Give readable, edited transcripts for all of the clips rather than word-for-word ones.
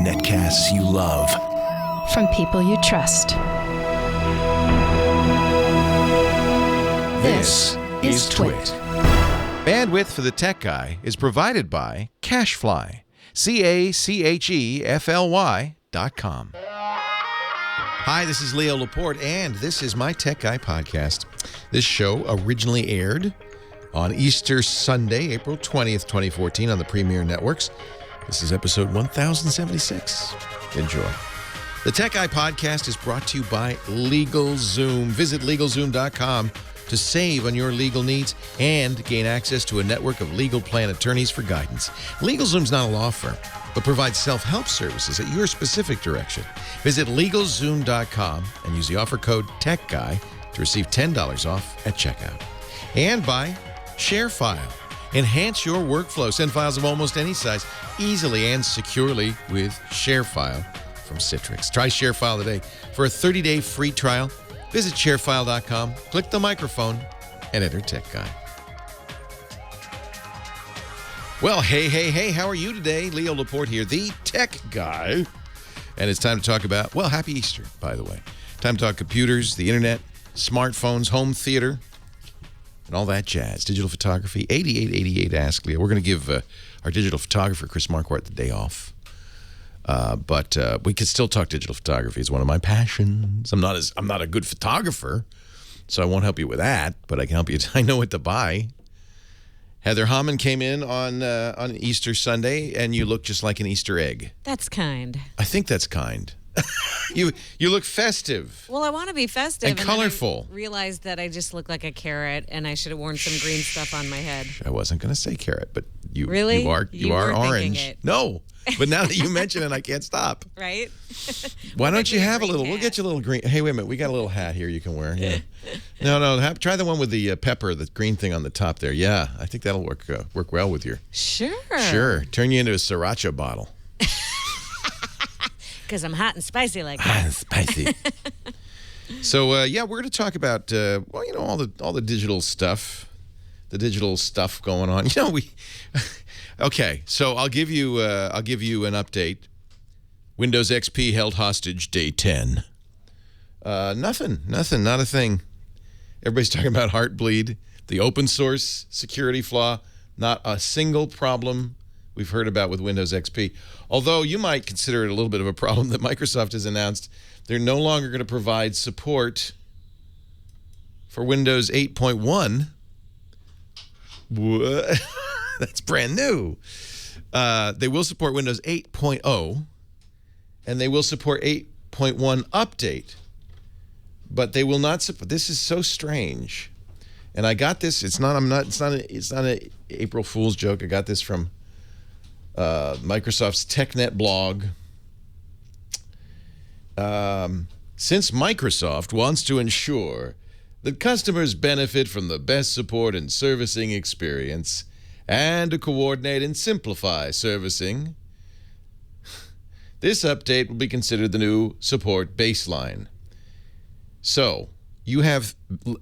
Netcasts you love. From people you trust. This is Twit. Bandwidth for the Tech Guy is provided by CacheFly. CacheFly.com. Hi, this is Leo Laporte, and this is my Tech Guy podcast. This show originally aired on Easter Sunday, April 20th, 2014, on the Premier Networks. This is episode 1076. Enjoy. The Tech Guy podcast is brought to you by LegalZoom. Visit LegalZoom.com to save on your legal needs and gain access to a network of legal plan attorneys for guidance. LegalZoom's not a law firm, but provides self-help services at your specific direction. Visit LegalZoom.com and use the offer code TechGuy to receive $10 off at checkout. And by ShareFile. Enhance your workflow. Send files of almost any size easily and securely with ShareFile from Citrix. Try ShareFile today for a 30-day free trial. Visit ShareFile.com, click the microphone, and enter Tech Guy. Well, hey, how are you today? Leo Laporte here, the Tech Guy. And it's time to talk about, well, happy Easter, by the way. Time to talk computers, the internet, smartphones, home theater, and all that jazz. Digital photography, 8888 Ask Leo. We're going to give our digital photographer, Chris Marquardt, the day off. But we could still talk digital photography. It's one of my passions. I'm not a good photographer, so I won't help you with that, but I can help you. I know what to buy. Heather Hammond came in on Easter Sunday, and you look just like an Easter egg. That's kind. I think that's kind. You look festive. Well, I want to be festive. And colorful. Then I realized that I just look like a carrot, and I should have worn some green stuff on my head. I wasn't going to say carrot, but you really? You are orange. No. But now that you mention it, I can't stop. Right? Why don't you have a little? We'll get you a little green. Hey, wait a minute. We got a little hat here you can wear. Yeah. No. Try the one with the pepper, the green thing on the top there. Yeah, I think that'll work well with your. Sure. Turn you into a sriracha bottle. Because I'm hot and spicy like that. Hot and spicy. So we're going to talk about all the digital stuff, going on. Okay, so I'll give you an update. Windows XP held hostage day 10. Nothing, not a thing. Everybody's talking about Heartbleed, the open source security flaw. Not a single problem we've heard about with Windows XP. Although you might consider it a little bit of a problem that Microsoft has announced they're no longer going to provide support for Windows 8.1. What? That's brand new. They will support Windows 8.0, and they will support 8.1 update, but they will not support. This is so strange, and I got this. It's not an April Fool's joke. I got this from Microsoft's TechNet blog. Since Microsoft wants to ensure that customers benefit from the best support and servicing experience, and to coordinate and simplify servicing, this update will be considered the new support baseline. So you have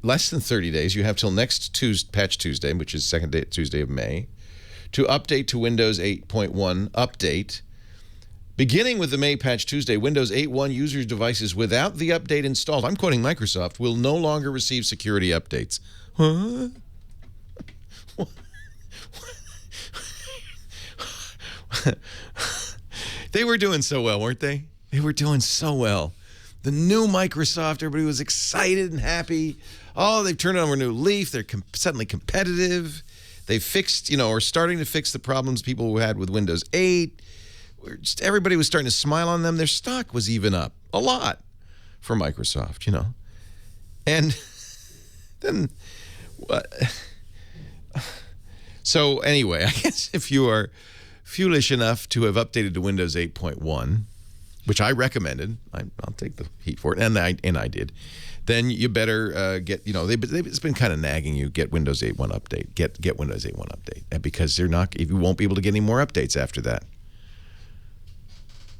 less than 30 days. You have till next Patch Tuesday, which is second Tuesday of May, to update to Windows 8.1 update. Beginning with the May Patch Tuesday, Windows 8.1 users' devices without the update installed, I'm quoting Microsoft, will no longer receive security updates. Huh? They were doing so well, weren't they? They were doing so well. The new Microsoft, everybody was excited and happy. Oh, they've turned over a new leaf. They're suddenly competitive. They fixed, or starting to fix the problems people had with Windows 8. Everybody was starting to smile on them. Their stock was even up a lot for Microsoft, And then what? So anyway, I guess if you are foolish enough to have updated to Windows 8.1, which I recommended, I'll take the heat for it, and I did, then you better get, it's been kind of nagging you, get Windows 8.1 update, get Windows 8.1 update, because you won't be able to get any more updates after that.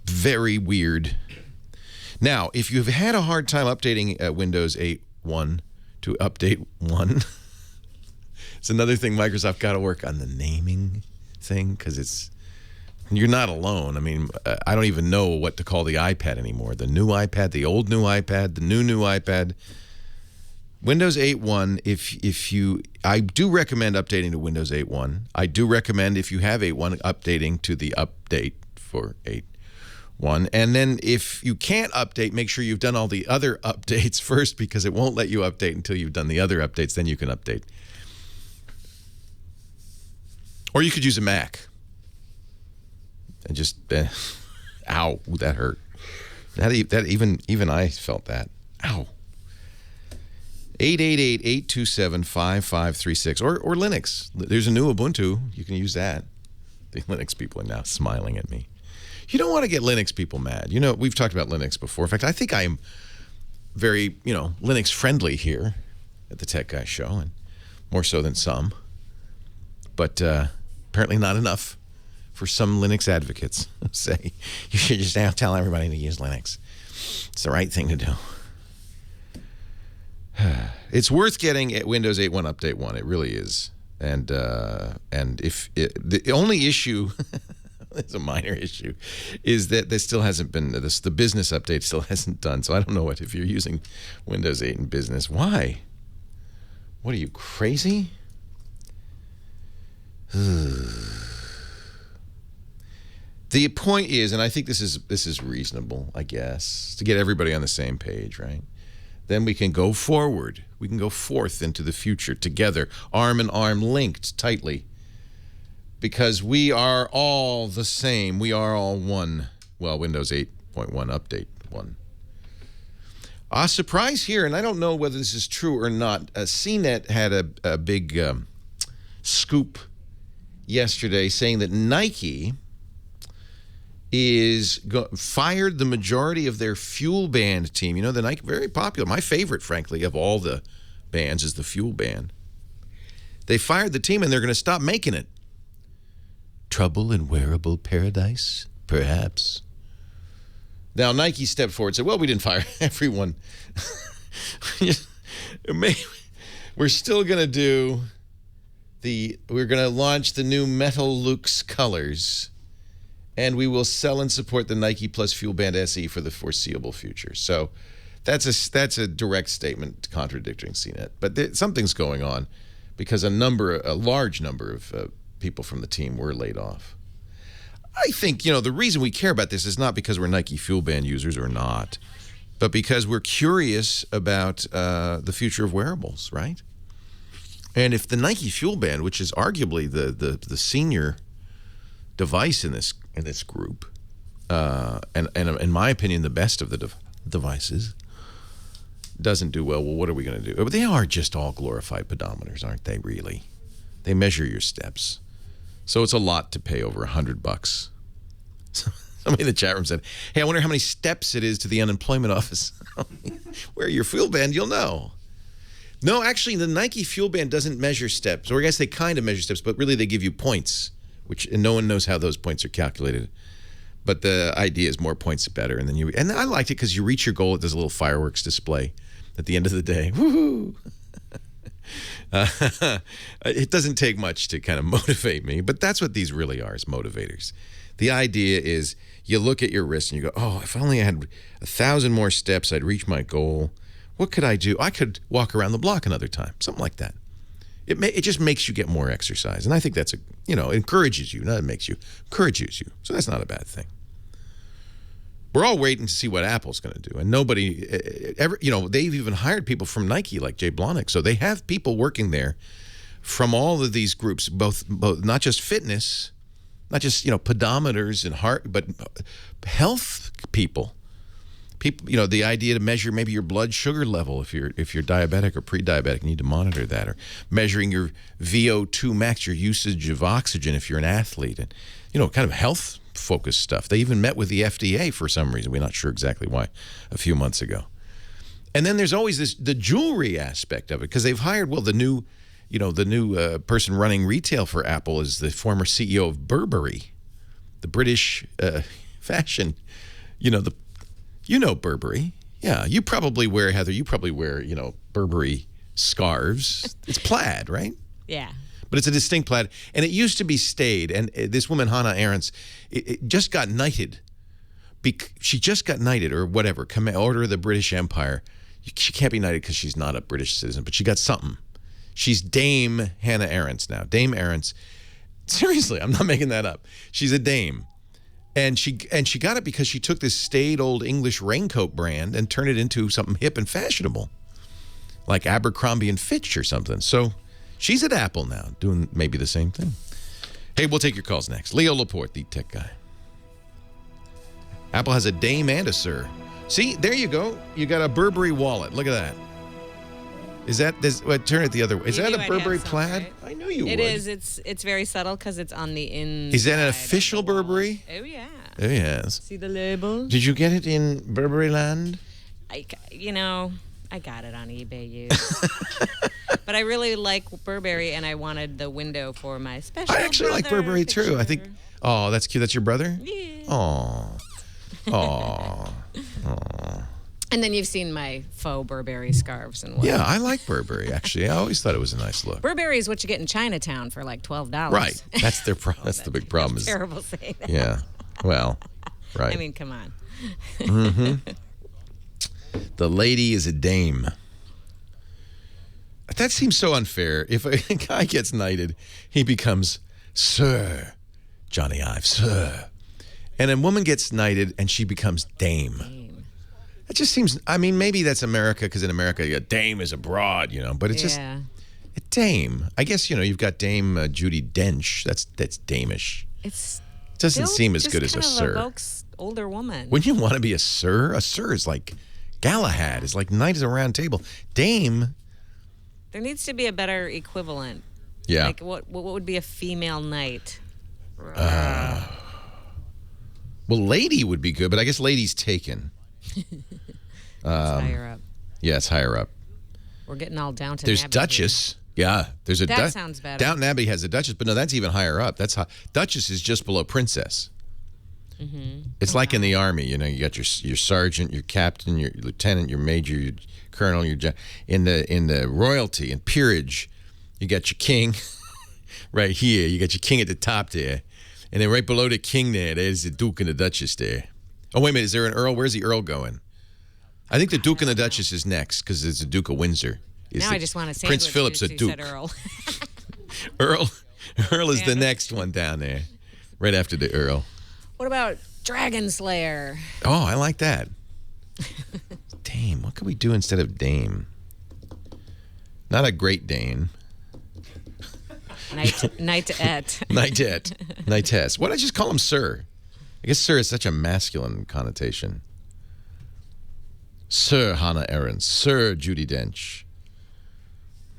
Very weird. Now, if you've had a hard time updating Windows 8.1 to update 1, it's another thing Microsoft got to work on the naming thing, because it's You're not alone. I mean, I don't even know what to call the iPad anymore. The new iPad, the old new iPad, the new iPad. Windows 8.1, I do recommend updating to Windows 8.1. I do recommend, if you have 8.1, updating to the update for 8.1. And then if you can't update, make sure you've done all the other updates first, because it won't let you update until you've done the other updates. Then you can update. Or you could use a Mac. And just, ow, that hurt. That even I felt that. Ow. 888-827-5536 or Linux. There's a new Ubuntu. You can use that. The Linux people are now smiling at me. You don't want to get Linux people mad. You know, we've talked about Linux before. In fact, I think I'm very, Linux friendly here at the Tech Guy Show, and more so than some. But apparently not enough for some Linux advocates who say you should just tell everybody to use Linux. It's the right thing to do. It's worth getting at Windows 8.1 Update 1. It really is. And if the only issue, it's a minor issue, is that there still hasn't been the business update still hasn't done. So I don't know what if you're using Windows 8 in business. Why? What are you, crazy? The point is, and I think this is reasonable, I guess, to get everybody on the same page, right? Then we can go forward. We can go forth into the future together, arm in arm, linked tightly, because we are all the same. We are all one. Well, Windows 8.1 Update 1. A surprise here, and I don't know whether this is true or not. CNET had a big scoop yesterday saying that Nike fired the majority of their FuelBand team. You know, the Nike, very popular. My favorite, frankly, of all the bands is the FuelBand. They fired the team, and they're going to stop making it. Trouble in wearable paradise? Perhaps. Now, Nike stepped forward and said, well, we didn't fire everyone. We're still going to we're going to launch the new Metal Lux colors, and we will sell and support the Nike Plus FuelBand SE for the foreseeable future. So that's a direct statement contradicting CNET. But something's going on, because a large number of people from the team were laid off. I think, the reason we care about this is not because we're Nike FuelBand users or not, but because we're curious about the future of wearables, right? And if the Nike FuelBand, which is arguably the senior device in this group, and in my opinion the best of the devices, doesn't do well what are we going to do? But they are just all glorified pedometers, aren't they? Really, they measure your steps, so it's a lot to pay over $100. Somebody in the chat room said, "Hey, I wonder how many steps it is to the unemployment office." Wear your FuelBand, you'll know. No, actually, the Nike FuelBand doesn't measure steps, or I guess they kind of measure steps, but really they give you points, and no one knows how those points are calculated. But the idea is more points better, and I liked it because you reach your goal. It does a little fireworks display at the end of the day. Woohoo! It doesn't take much to kind of motivate me, but that's what these really are, is motivators. The idea is you look at your wrist and you go, oh, if only I had 1,000 more steps, I'd reach my goal. What could I do? I could walk around the block another time, something like that. It just makes you get more exercise, and I think that's encourages you. Not encourages you. So that's not a bad thing. We're all waiting to see what Apple's going to do, and nobody ever. They've even hired people from Nike, like Jay Blahnik, so they have people working there from all of these groups, both not just fitness, not just pedometers and heart, but health people. People, the idea to measure maybe your blood sugar level if you're diabetic or pre-diabetic, you need to monitor that, or measuring your VO2 max, your usage of oxygen if you're an athlete, and kind of health-focused stuff. They even met with the FDA for some reason. We're not sure exactly why, a few months ago. And then there's always the jewelry aspect of it, because they've hired the new person running retail for Apple is the former CEO of Burberry, the British fashion, Burberry. Yeah, you probably wear, Heather, Burberry scarves. It's plaid, right? Yeah. But it's a distinct plaid. And it used to be stayed. And this woman, Hannah Arendt, it just got knighted. She just got knighted or whatever, Order of the British Empire. She can't be knighted because she's not a British citizen, but she got something. She's Dame Hannah Arendt now. Dame Arendt. Seriously, I'm not making that up. She's a dame. And she got it because she took this staid old English raincoat brand and turned it into something hip and fashionable, like Abercrombie and Fitch or something. So she's at Apple now, doing maybe the same thing. Hey, we'll take your calls next. Leo Laporte, the tech guy. Apple has a dame and a sir. See, there you go. You got a Burberry wallet. Look at that. Is that this? Well, turn it the other way. Is that a Burberry plaid? Right? I knew you would. It is. It's very subtle because it's on the inside. Is that an official Burberry? Oh yeah. Oh yes. See the label? Did you get it in Burberry land? I got it on eBay used. But I really like Burberry, and I wanted the window for my special. I actually like Burberry too. I think. Oh, that's cute. That's your brother? Yeah. Oh. Oh. Oh. And then you've seen my faux Burberry scarves and what. Yeah, I like Burberry, actually. I always thought it was a nice look. Burberry is what you get in Chinatown for like $12. Right. That's their that's the big problem. That's terrible saying that. Yeah. Well, right. I mean, come on. The lady is a dame. That seems so unfair. If a guy gets knighted, he becomes Sir Johnny Ive, Sir. And a woman gets knighted and she becomes dame. It just seems, I mean, maybe that's America, because in America, a dame is a broad, but it's just a dame. I guess, you've got Dame Judi Dench. That's Damish. It doesn't seem as good as a sir. Evokes older woman. Wouldn't you want to be a sir? A sir is like Galahad. It's like knight is a round table. Dame. There needs to be a better equivalent. Yeah. Like what would be a female knight? Well, lady would be good, but I guess lady's taken. It's higher up. Yeah, it's higher up. We're getting all Downton Abbey. There's Duchess. Here. Yeah, there's a That sounds better. Downton Abbey has a Duchess, but no, that's even higher up. That's Duchess is just below Princess. Mm-hmm. It's like in the Army, you got your sergeant, your captain, your lieutenant, your major, your colonel, in the royalty and peerage, you got your king right here. You got your king at the top there, and then right below the king there's the Duke and the Duchess there. Oh wait a minute, is there an Earl? Where's the Earl going? I think the Duke and the Duchess is next because it's the Duke of Windsor. Now I just want to say Prince Philip's a Duke. Earl. Earl is the next one down there, right after the Earl. What about Dragon Slayer? Oh, I like that. Dame. What could we do instead of Dame? Not a Great Dane. Knightette. Knightess. What did I just call him, Sir? I guess Sir is such a masculine connotation. Sir Hannah Arendt. Sir Judi Dench.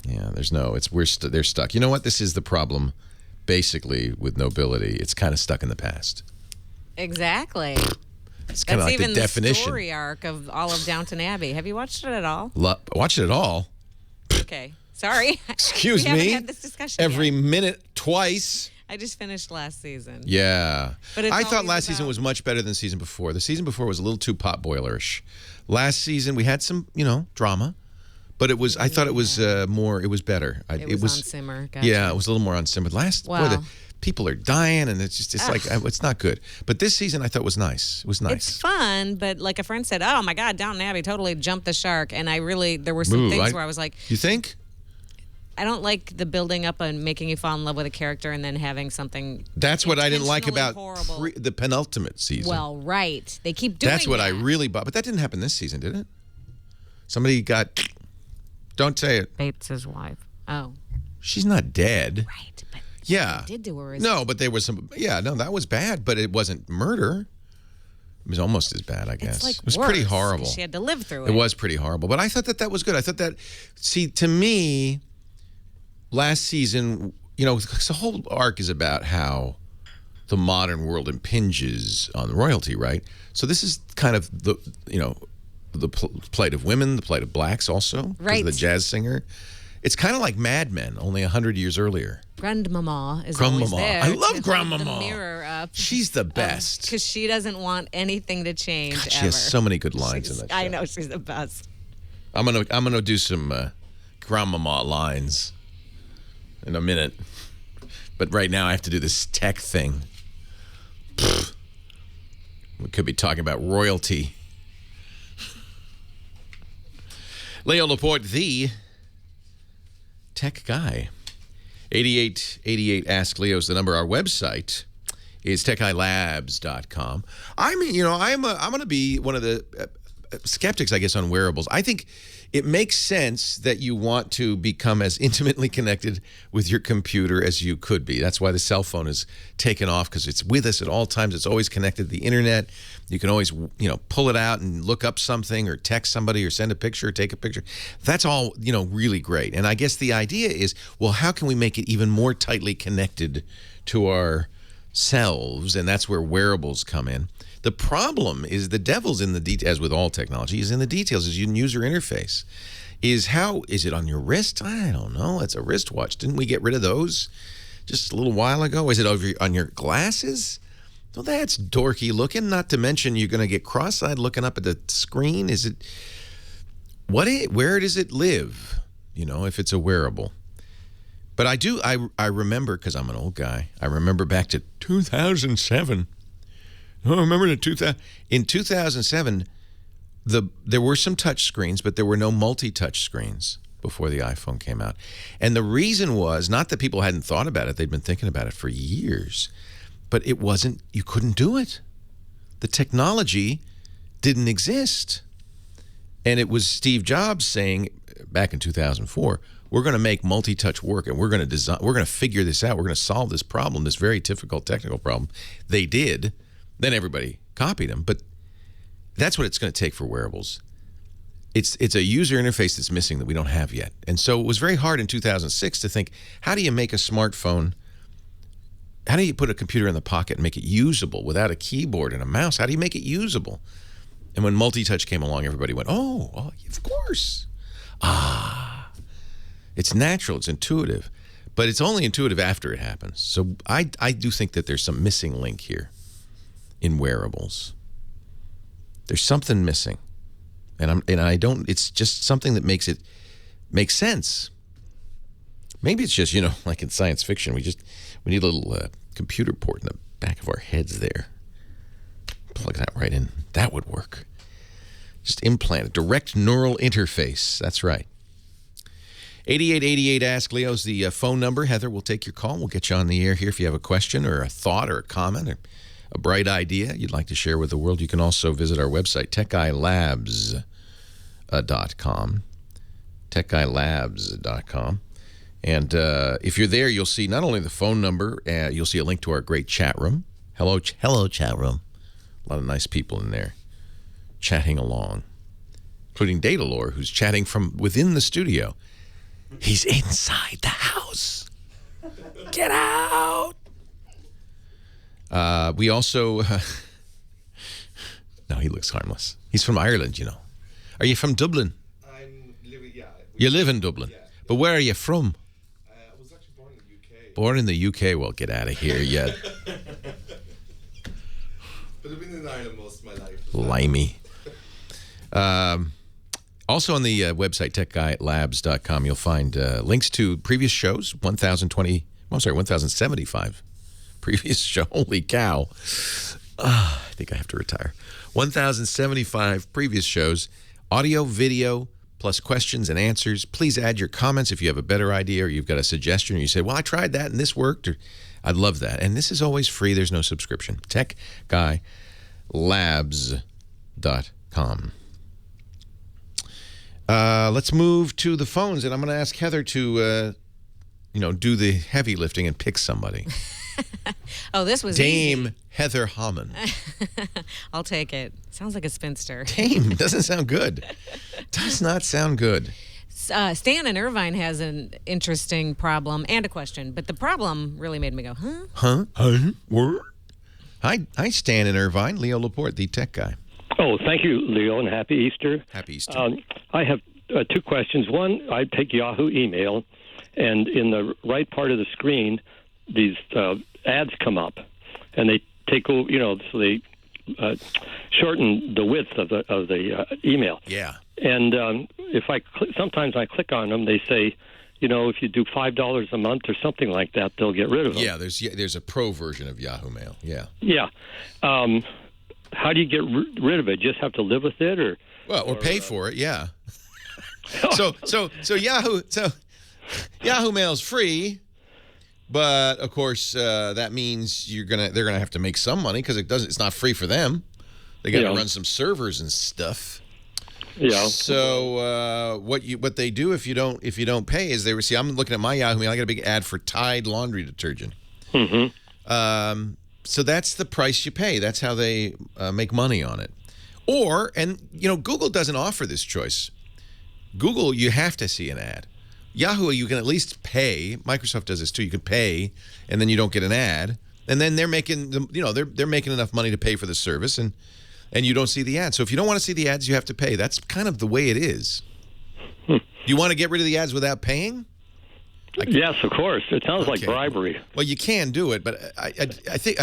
Yeah, they're stuck. You know what? This is the problem, basically, with nobility. It's kind of stuck in the past. Exactly. It's kind of like the definition. The story arc of all of Downton Abbey. Have you watched it at all? Watch it at all. Okay. Sorry. Excuse we me. haven't had this discussion Every yet. minute, twice. I just finished last season. Yeah. But I thought last season was much better than the season before. The season before was a little too potboilerish. Last season we had some, drama, but it was. I thought it was more. It was better. It was on simmer. Gotcha. Yeah, it was a little more on simmer. Boy, the people are dying, and it's like it's not good. But this season I thought was nice. It was nice. It's fun, but like a friend said, "Oh my God, Downton Abbey totally jumped the shark," and there were some things where I was like, "You think?" I don't like the building up and making you fall in love with a character and then having something. That's what I didn't like about the penultimate season. Well, right. They keep doing That's what I really bought. But that didn't happen this season, did it? Somebody got... Don't say it. Bates' wife. Oh. She's not dead. Right. But yeah. they did to her. No, but there was some... Yeah, no, that was bad, but it wasn't murder. It was almost as bad, I guess. It's it was pretty horrible. She had to live through it. It was pretty horrible. But I thought that was good. I thought that... See, to me... Last season, the whole arc is about how the modern world impinges on royalty, right? So this is kind of the plight of women, the plight of blacks also. Right. The jazz singer. It's kind of like Mad Men, only 100 years earlier. Grandmama is always there. I love to Grandmama. hold the mirror up. She's the best. Because she doesn't want anything to change God, ever. she has so many good lines in that show. I know, she's the best. I'm gonna do some Grandmama lines in a minute. But right now I have to do this tech thing. We could be talking about royalty. Leo Laporte, the tech guy. 8888 Ask Leo's the number. Our website is techguylabs.com. I mean, I'm going to be one of the skeptics, I guess, on wearables. I think it makes sense that you want to become as intimately connected with your computer as you could be. That's why the cell phone is taken off, because it's with us at all times. It's always connected to the internet. You can always, pull it out and look up something or text somebody or send a picture or take a picture. That's all, really great. And I guess the idea is, well, how can we make it even more tightly connected to ourselves? And that's where wearables come in. The problem is the devil's in the details, as with all technology, is in the details, is your user interface. Is it on your wrist? I don't know. It's a wristwatch. Didn't we get rid of those just a little while ago? Is it over on your glasses? Well, that's dorky looking, not to mention you're going to get cross-eyed looking up at the screen. Where does it live, if it's a wearable? But I remember, because I'm an old guy, I remember back to 2007. I remember in 2007, there were some touch screens, but there were no multi-touch screens before the iPhone came out. And the reason was not that people hadn't thought about it. They'd been thinking about it for years. But you couldn't do it. The technology didn't exist. And it was Steve Jobs saying back in 2004, we're going to make multi-touch work, and we're going to figure this out. We're going to solve this problem, this very difficult technical problem. They did. Then everybody copied them, but that's what it's going to take for wearables. It's a user interface that's missing that we don't have yet. And so it was very hard in 2006 to think, how do you make a smartphone, how do you put a computer in the pocket and make it usable without a keyboard and a mouse? How do you make it usable? And when multi-touch came along, everybody went, oh, of course. It's natural, it's intuitive, but it's only intuitive after it happens. So I do think that there's some missing link here in wearables. There's something missing, and I don't. It's just something that makes it make sense. Maybe it's just like in science fiction, we need a little computer port in the back of our heads there. Plug that right in. That would work. Just implant a direct neural interface. That's right. 8888 Ask Leo's the phone number. Heather will take your call. We'll get you on the air here if you have a question or a thought or a comment or a bright idea you'd like to share with the world. You can also visit our website, techguylabs.com. techguylabs.com. And if you're there, you'll see not only the phone number, you'll see a link to our great chat room. Hello, chat room. A lot of nice people in there chatting along, including Datalore, who's chatting from within the studio. He's inside the house. Get out. We also... no, he looks harmless. He's from Ireland, Are you from Dublin? I'm living, yeah. You live in Dublin? Yeah. But where are you from? I was actually born in the UK. Born in the UK? Well, get out of here, you... But I've been in Ireland most of my life. Limey. Also on the website, techguylabs.com, you'll find links to previous shows, 1,075 previous show. Holy cow. I think I have to retire. 1,075 previous shows, audio, video, plus questions and answers. Please add your comments if you have a better idea or you've got a suggestion or you say, well, I tried that and this worked. Or, I'd love that. And this is always free. There's no subscription. techguylabs.com. Let's move to the phones, and I'm going to ask Heather to, do the heavy lifting and pick somebody. Oh, this was Dame easy. Heather Hammond. I'll take it. Sounds like a spinster. Dame doesn't sound good. Does not sound good. Stan in Irvine has an interesting problem and a question, but the problem really made me go, huh? Huh? Word? Hi, Stan in Irvine. Leo Laporte, the tech guy. Oh, thank you, Leo, and happy Easter. Happy Easter. I have two questions. One, I take Yahoo email, and in the right part of the screen, these ads come up, and they take over, so they shorten the width of the email. Yeah. And if sometimes I click on them, they say, if you do $5 a month or something like that, they'll get rid of them. Yeah, there's a pro version of Yahoo Mail. Yeah. Yeah. How do you get rid of it? Just have to live with it, or pay for it? Yeah. so Yahoo Mail's free, but of course that means they're gonna have to make some money because it's not free for them. They got to run some servers and stuff. Yeah. So what they do if you don't pay is I'm looking at my Yahoo Mail. I got a big ad for Tide laundry detergent. Mm-hmm. So that's the price you pay. That's how they make money on it. Google doesn't offer this choice. Google, you have to see an ad. Yahoo, you can at least pay. Microsoft does this too. You can pay, and then you don't get an ad, and then they're making they're making enough money to pay for the service, and you don't see the ads. So if you don't want to see the ads, you have to pay. That's kind of the way it is. Do you want to get rid of the ads without paying? Yes, of course. It sounds like bribery. Well, you can do it, but I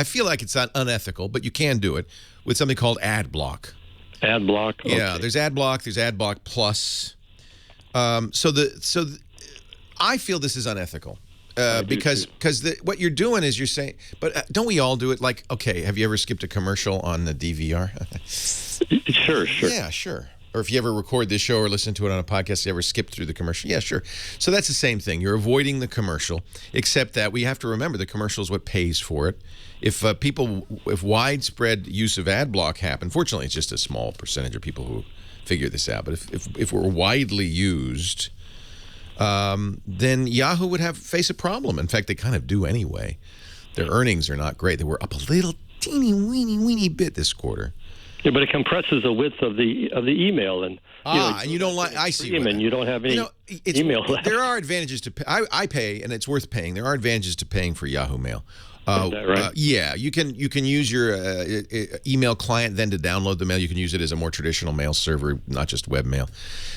feel like it's unethical. But you can do it with something called ad block. Ad block. Okay. Yeah, there's ad block. There's ad block plus. I feel this is unethical because what you're doing is you're saying, but don't we all do it? Like, okay, have you ever skipped a commercial on the DVR? Sure. Yeah, sure. Or if you ever record this show or listen to it on a podcast, you ever skip through the commercial? Yeah, sure. So that's the same thing. You're avoiding the commercial, except that we have to remember the commercial is what pays for it. If widespread use of ad block happen, fortunately, it's just a small percentage of people who figure this out. But if we're widely used, then Yahoo would face a problem. In fact, they kind of do anyway. Their earnings are not great. They were up a little teeny weeny bit this quarter. Yeah, but it compresses the width of the email, and and you don't like. I see. And you don't have any email left. There are advantages to pay. I pay, and it's worth paying. There are advantages to paying for Yahoo Mail. Is that right? Yeah, you can use your email client then to download the mail. You can use it as a more traditional mail server, not just webmail.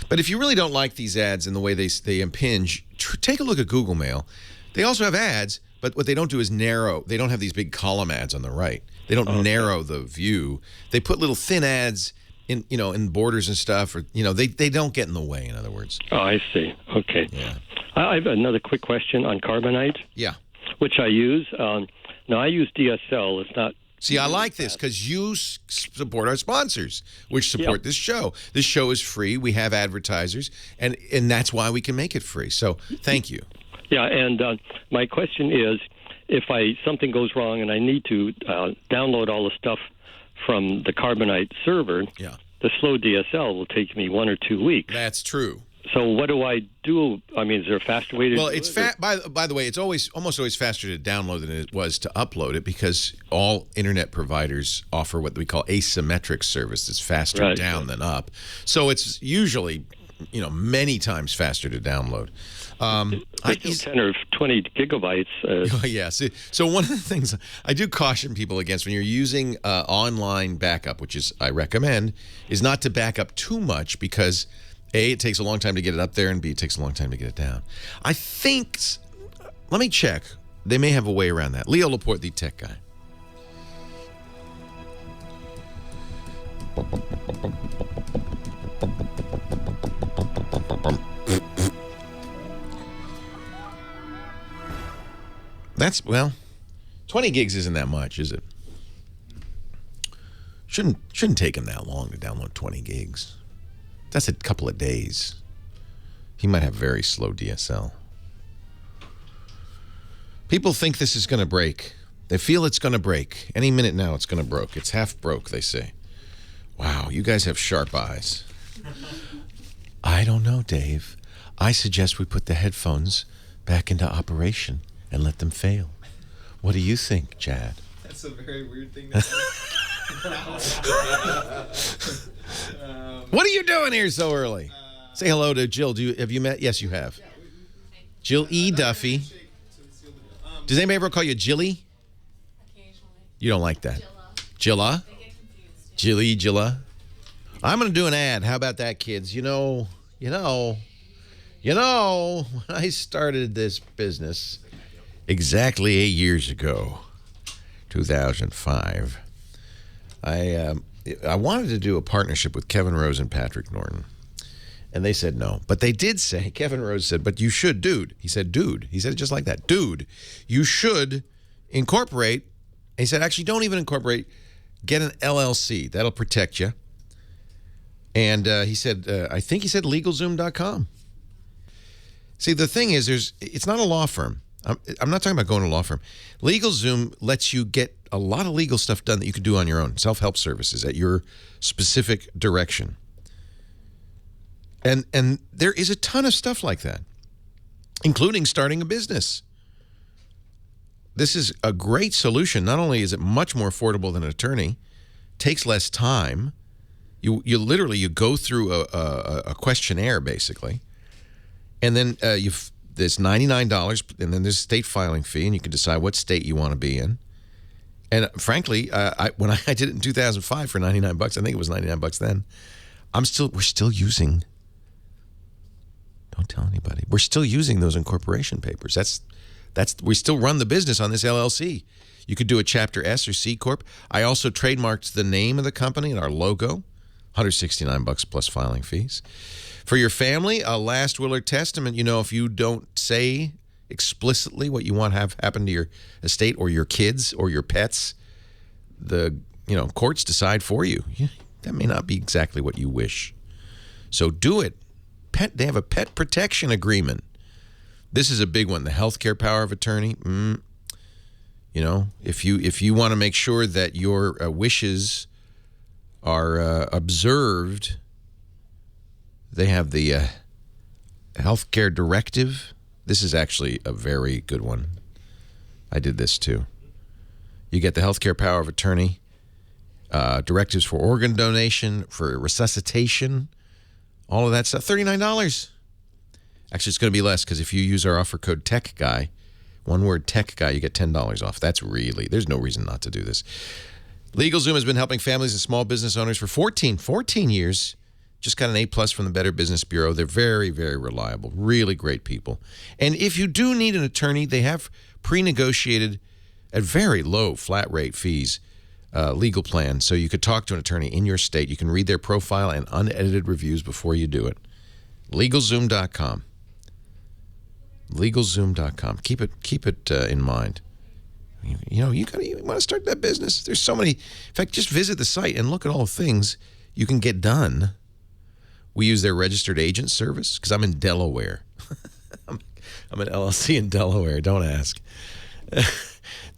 But if you really don't like these ads and the way they impinge, take a look at Google Mail. They also have ads, but what they don't do is narrow. They don't have these big column ads on the right. They don't narrow the view. They put little thin ads in borders and stuff, or they don't get in the way. In other words. Oh, I see. Okay. Yeah. I have another quick question on Carbonite. Yeah. Which I use. Now I use DSL. It's not. See, I like this because you support our sponsors, which support this show. This show is free. We have advertisers, and that's why we can make it free. So thank you. Yeah, and my question is, if something goes wrong and I need to download all the stuff from the Carbonite server, the slow DSL will take me 1 or 2 weeks. That's true. So what do I do? I mean, is there a faster way to do it? Well, it's by the way, it's almost always faster to download than it was to upload it because all internet providers offer what we call asymmetric service. It's faster down than up. So it's usually, many times faster to download. I use 10 or 20 gigabytes. Yeah. So one of the things I do caution people against when you're using online backup, which is I recommend, is not to back up too much because A, it takes a long time to get it up there, and B, it takes a long time to get it down. I think, let me check. They may have a way around that. Leo Laporte, the tech guy. That's, 20 gigs isn't that much, is it? Shouldn't take him that long to download 20 gigs. That's a couple of days. He might have very slow DSL. People think this is going to break. They feel it's going to break. Any minute now it's going to broke. It's half broke, they say. Wow, you guys have sharp eyes. I don't know, Dave. I suggest we put the headphones back into operation and let them fail. What do you think, Chad? That's a very weird thing to say. What are you doing here so early? Say hello to Jill. Have you met? Yes, you have. Jill E. Duffy. Does anybody ever call you Jilly? Occasionally. You don't like that. Jilla? They get confused. Jilla. I'm going to do an ad. How about that, kids? When I started this business exactly 8 years ago, 2005, I wanted to do a partnership with Kevin Rose and Patrick Norton. And they said no. But they did say, Kevin Rose said, but you should, dude. He said, dude. He said it just like that. Dude, you should incorporate. And he said, actually, don't even incorporate. Get an LLC. That'll protect you. And he said, I think he said LegalZoom.com. See, the thing is, it's not a law firm. I'm not talking about going to a law firm. LegalZoom lets you get a lot of legal stuff done that you can do on your own, self-help services at your specific direction. And there is a ton of stuff like that, including starting a business. This is a great solution. Not only is it much more affordable than an attorney, takes less time. You literally go through a questionnaire basically, and then there's $99, and then there's a state filing fee, and you can decide what state you want to be in. And frankly, when I did it in 2005 for $99, I think it was $99 then. We're still using. Don't tell anybody. We're still using those incorporation papers. We still run the business on this LLC. You could do a Chapter S or C Corp. I also trademarked the name of the company and our logo, $169 plus filing fees. For your family, a last will or testament, if you don't say explicitly what you want to have happen to your estate or your kids or your pets, the courts decide for you. That may not be exactly what you wish. So do it. They have a pet protection agreement. This is a big one, the healthcare power of attorney. If you want to make sure that your wishes are observed, they have the healthcare directive. This is actually a very good one. I did this too. You get the healthcare power of attorney, directives for organ donation, for resuscitation, all of that stuff. $39. Actually, it's going to be less because if you use our offer code TECHGUY, one word TECHGUY, you get $10 off. There's no reason not to do this. LegalZoom has been helping families and small business owners for 14 years. Just got an A+ from the Better Business Bureau. They're very, very reliable, really great people. And if you do need an attorney, they have pre-negotiated at very low flat rate fees legal plan, so you could talk to an attorney in your state. You can read their profile and unedited reviews before you do it. LegalZoom.com. LegalZoom.com. Keep it in mind. You want to start that business. There's so many. In fact, just visit the site and look at all the things you can get done. We use their registered agent service because I'm in Delaware. I'm an LLC in Delaware. Don't ask.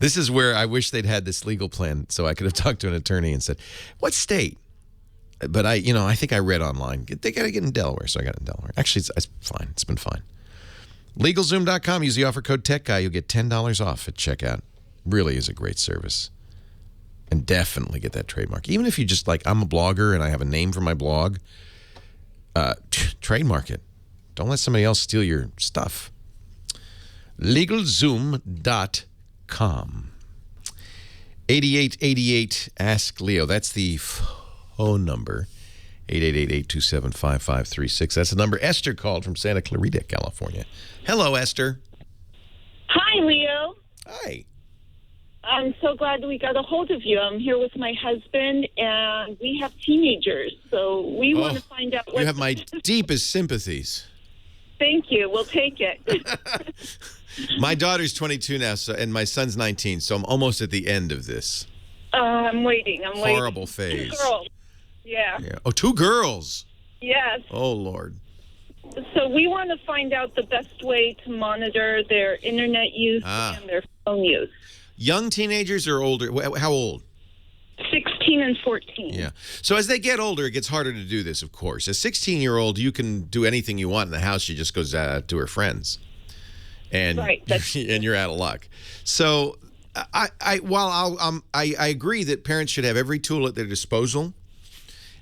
This is where I wish they'd had this legal plan so I could have talked to an attorney and said, what state? But I think I read online. They got to get in Delaware, so I got in Delaware. Actually, it's fine. It's been fine. LegalZoom.com. Use the offer code TECHGUY. You'll get $10 off at checkout. Really is a great service. And definitely get that trademark. Even if you just I'm a blogger and I have a name for my blog, trademark it. Don't let somebody else steal your stuff. LegalZoom.com. 8888 Ask Leo. That's the phone number. 888-827-5536. That's the number. Esther called from Santa Clarita, California. Hello, Esther. Hi, Leo. Hi. I'm so glad we got a hold of you. I'm here with my husband, and we have teenagers, so we want to find out what... You have my deepest sympathies. Thank you. We'll take it. My daughter's 22 now, and my son's 19, so I'm almost at the end of this. I'm waiting. Horrible phase. 2 girls. Yeah. Oh, 2 girls. Yes. Oh, Lord. So we want to find out the best way to monitor their internet use and their phone use. Young teenagers or older? How old? 16 and 14. Yeah. So as they get older, it gets harder to do this, of course. As a 16-year-old, you can do anything you want in the house. She just goes to her friends. And, right. And you're out of luck. So I agree that parents should have every tool at their disposal.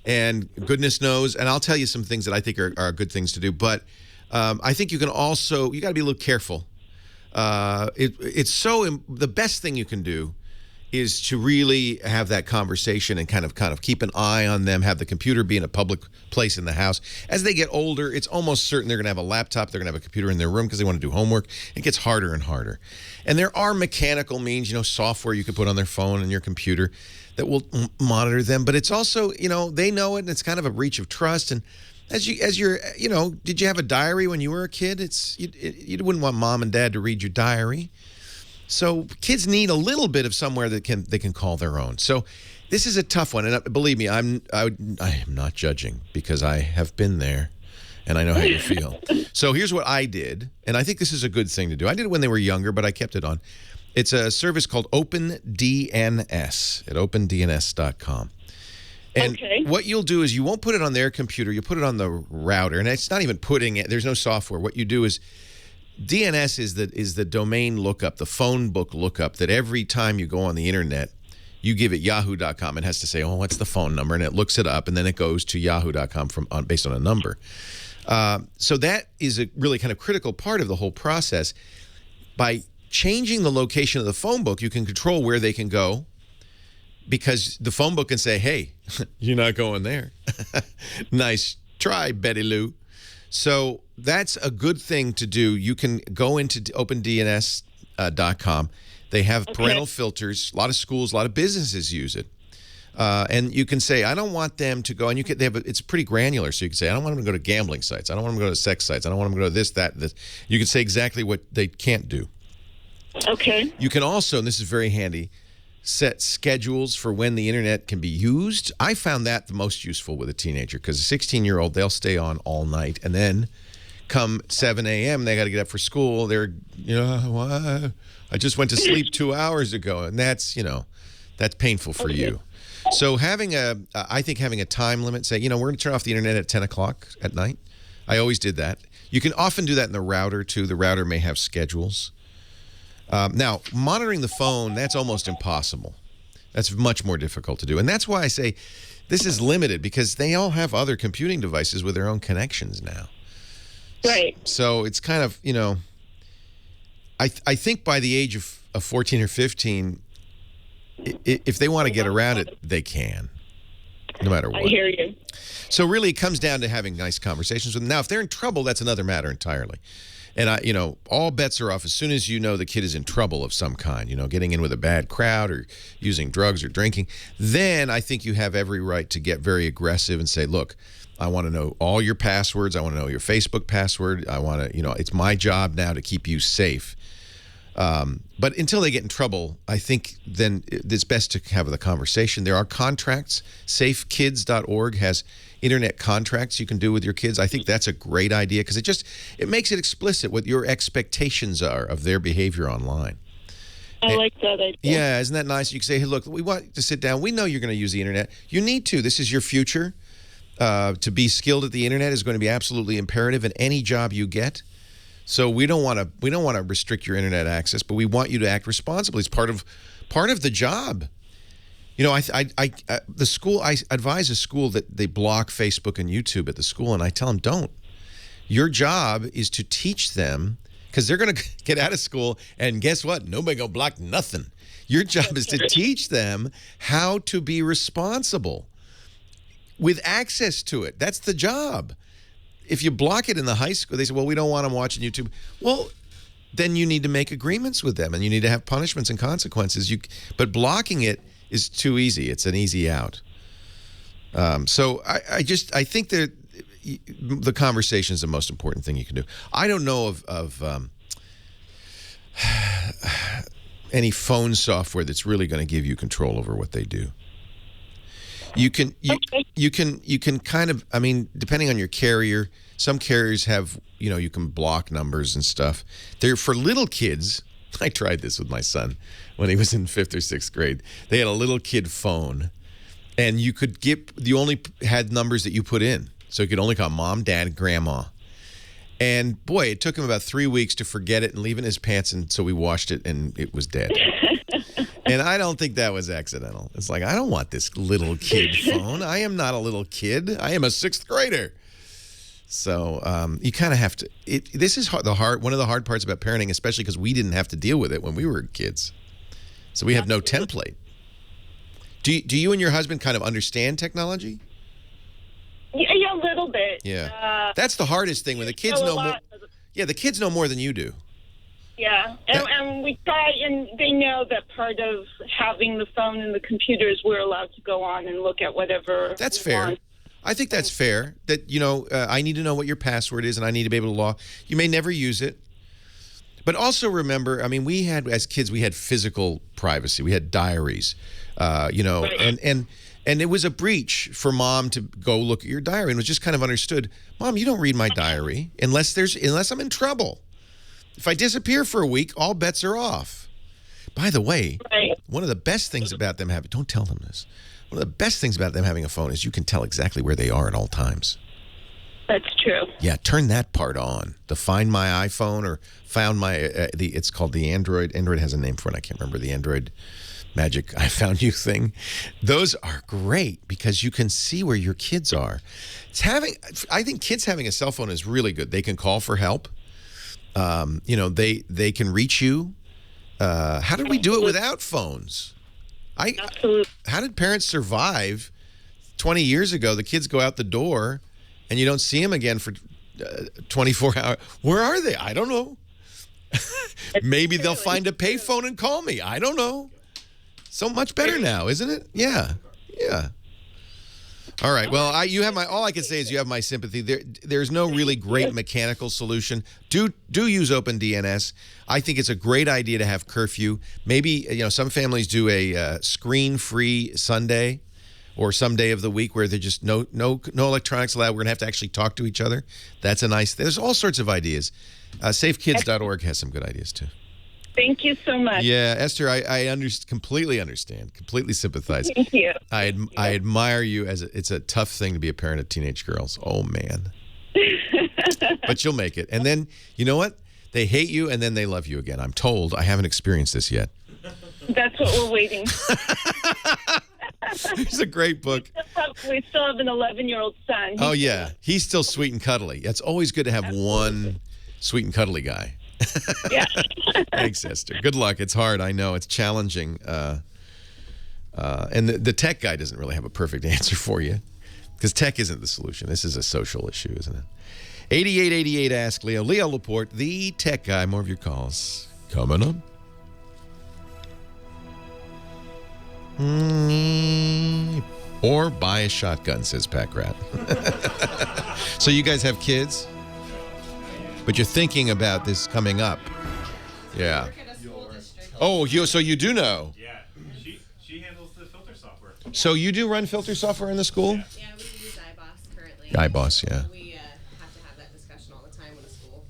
And goodness knows, and I'll tell you some things that I think are good things to do. But I think you got to be a little careful. The best thing you can do is to really have that conversation and kind of keep an eye on them, have the computer be in a public place in the house. As they get older, it's almost certain they're going to have a laptop, they're going to have a computer in their room because they want to do homework. It gets harder and harder. And there are mechanical means, software you could put on their phone and your computer that will monitor them. But it's also, they know it, and it's kind of a breach of trust. And As you're, did you have a diary when you were a kid? You wouldn't want mom and dad to read your diary. So kids need a little bit of somewhere that they can call their own. So this is a tough one, and believe me, I am not judging because I have been there, and I know how you feel. So here's what I did, and I think this is a good thing to do. I did it when they were younger, but I kept it on. It's a service called OpenDNS at opendns.com. And what you'll do is you won't put it on their computer. You put it on the router. And it's not even putting it. There's no software. What you do is DNS is the domain lookup, the phone book lookup that every time you go on the internet, you give it yahoo.com. It has to say, oh, what's the phone number? And it looks it up. And then it goes to yahoo.com based on a number. So that is a really kind of critical part of the whole process. By changing the location of the phone book, you can control where they can go. Because the phone book can say, hey, you're not going there. Nice try, Betty Lou. So that's a good thing to do. You can go into opendns.com. They have parental filters. A lot of schools, a lot of businesses use it. And you can say, I don't want them to go. And it's pretty granular. So you can say, I don't want them to go to gambling sites. I don't want them to go to sex sites. I don't want them to go to this, that, this. You can say exactly what they can't do. Okay. You can also, and this is very handy, set schedules for when the internet can be used. I found that the most useful with a teenager because a 16-year-old, they'll stay on all night. And then come 7 a.m., they got to get up for school. They're, I just went to sleep 2 hours ago. And that's, that's painful for you. So I think having a time limit, say, we're going to turn off the internet at 10 o'clock at night. I always did that. You can often do that in the router, too. The router may have schedules. Now, monitoring the phone, that's almost impossible. That's much more difficult to do. And that's why I say this is limited because they all have other computing devices with their own connections now. Right. So it's kind of, I think by the age of 14 or 15, if they want to get around it, they can, no matter what. I hear you. So really it comes down to having nice conversations with them. Now, if they're in trouble, that's another matter entirely. And, all bets are off as soon as you know the kid is in trouble of some kind, getting in with a bad crowd or using drugs or drinking. Then I think you have every right to get very aggressive and say, look, I want to know all your passwords. I want to know your Facebook password. I want to, it's my job now to keep you safe. But until they get in trouble, I think then it's best to have the conversation. There are contracts. Safekids.org has internet contracts you can do with your kids. I think that's a great idea because it makes it explicit what your expectations are of their behavior online. I like that idea. Yeah, isn't that nice? You can say, hey, look, we want to sit down. We know you're going to use the internet. You need to. This is your future. To be skilled at the internet is going to be absolutely imperative in any job you get. So we don't want to restrict your internet access, but we want you to act responsibly. It's part of the job. The school, I advise a school that they block Facebook and YouTube at the school, and I tell them, don't. Your job is to teach them, because they're going to get out of school, and guess what? Nobody going to block nothing. Your job is to teach them how to be responsible with access to it. That's the job. If you block it in the high school, they say, well, we don't want them watching YouTube. Well, then you need to make agreements with them, and you need to have punishments and consequences. But blocking it is too easy. It's an easy out. So I think that the conversation is the most important thing you can do. I don't know of any phone software that's really going to give you control over what they do. You can kind of, depending on your carrier, some carriers have, you can block numbers and stuff. They're for little kids. I tried this with my son when he was in 5th or 6th grade. They had a little kid phone, and you only had numbers that you put in. So you could only call mom, dad, grandma. And boy, it took him about 3 weeks to forget it and leave it in his pants, and so we washed it, and it was dead. And I don't think that was accidental. It's like, I don't want this little kid phone. I am not a little kid. I am a 6th grader. So you kind of have to. This is one of the hard parts about parenting, especially because we didn't have to deal with it when we were kids. So we have no template. Do you and your husband kind of understand technology? Yeah, a little bit. Yeah, that's the hardest thing when the kids know more. Yeah, the kids know more than you do. Yeah, and we try, and they know that part of having the phone and the computer is we're allowed to go on and look at whatever. That's fair. Want. I think that's fair. That, I need to know what your password is, and I need to be able to log. You may never use it. But also remember, I mean, as kids, we had physical privacy. We had diaries, and it was a breach for mom to go look at your diary, and it was just kind of understood. Mom, you don't read my diary unless I'm in trouble. If I disappear for a week, all bets are off. By the way, one of the best things about them don't tell them this. One of the best things about them having a phone is you can tell exactly where they are at all times. That's true. Yeah, turn that part on. The Find My iPhone or Found My, it's called the Android. Android has a name for it. I can't remember the Android Magic I Found You thing. Those are great because you can see where your kids are. I think kids having a cell phone is really good. They can call for help. They can reach you. How did we do it without phones? Absolutely. How did parents survive 20 years ago? The kids go out the door and you don't see them again for 24 hours. Where are they? I don't know. Maybe they'll find a payphone and call me. I don't know. So much better now, isn't it? Yeah. All right. Well, all I can say is you have my sympathy. There's no really great mechanical solution. Do use OpenDNS. I think it's a great idea to have curfew. Maybe some families do a screen-free Sunday or some day of the week where they're just no electronics allowed. We're gonna have to actually talk to each other. That's a nice. There's all sorts of ideas. SafeKids.org has some good ideas too. Thank you so much. Yeah, Esther, I completely understand, completely sympathize. Thank you. I admire you it's a tough thing to be a parent of teenage girls. Oh man. But you'll make it. And then you know what? They hate you and then they love you again. I'm told. I haven't experienced this yet. That's what we're waiting for. It's a great book. We still have an 11-year-old son. Oh yeah, he's still sweet and cuddly. It's always good to have one sweet and cuddly guy. Yeah. Thanks, Esther. Good luck. It's hard. I know. It's challenging. And the tech guy doesn't really have a perfect answer for you because tech isn't the solution. This is a social issue, isn't it? 8888 Ask Leo. Leo Laporte, the tech guy. More of your calls coming up. Or buy a shotgun, says Pack Rat. So you guys have kids? But you're thinking about this coming up. Yeah. Oh, so you do know. Yeah. She handles the filter software. So you do run filter software in the school? Yeah, we use iBoss currently. iBoss, yeah. We have to have that discussion all the time in the school.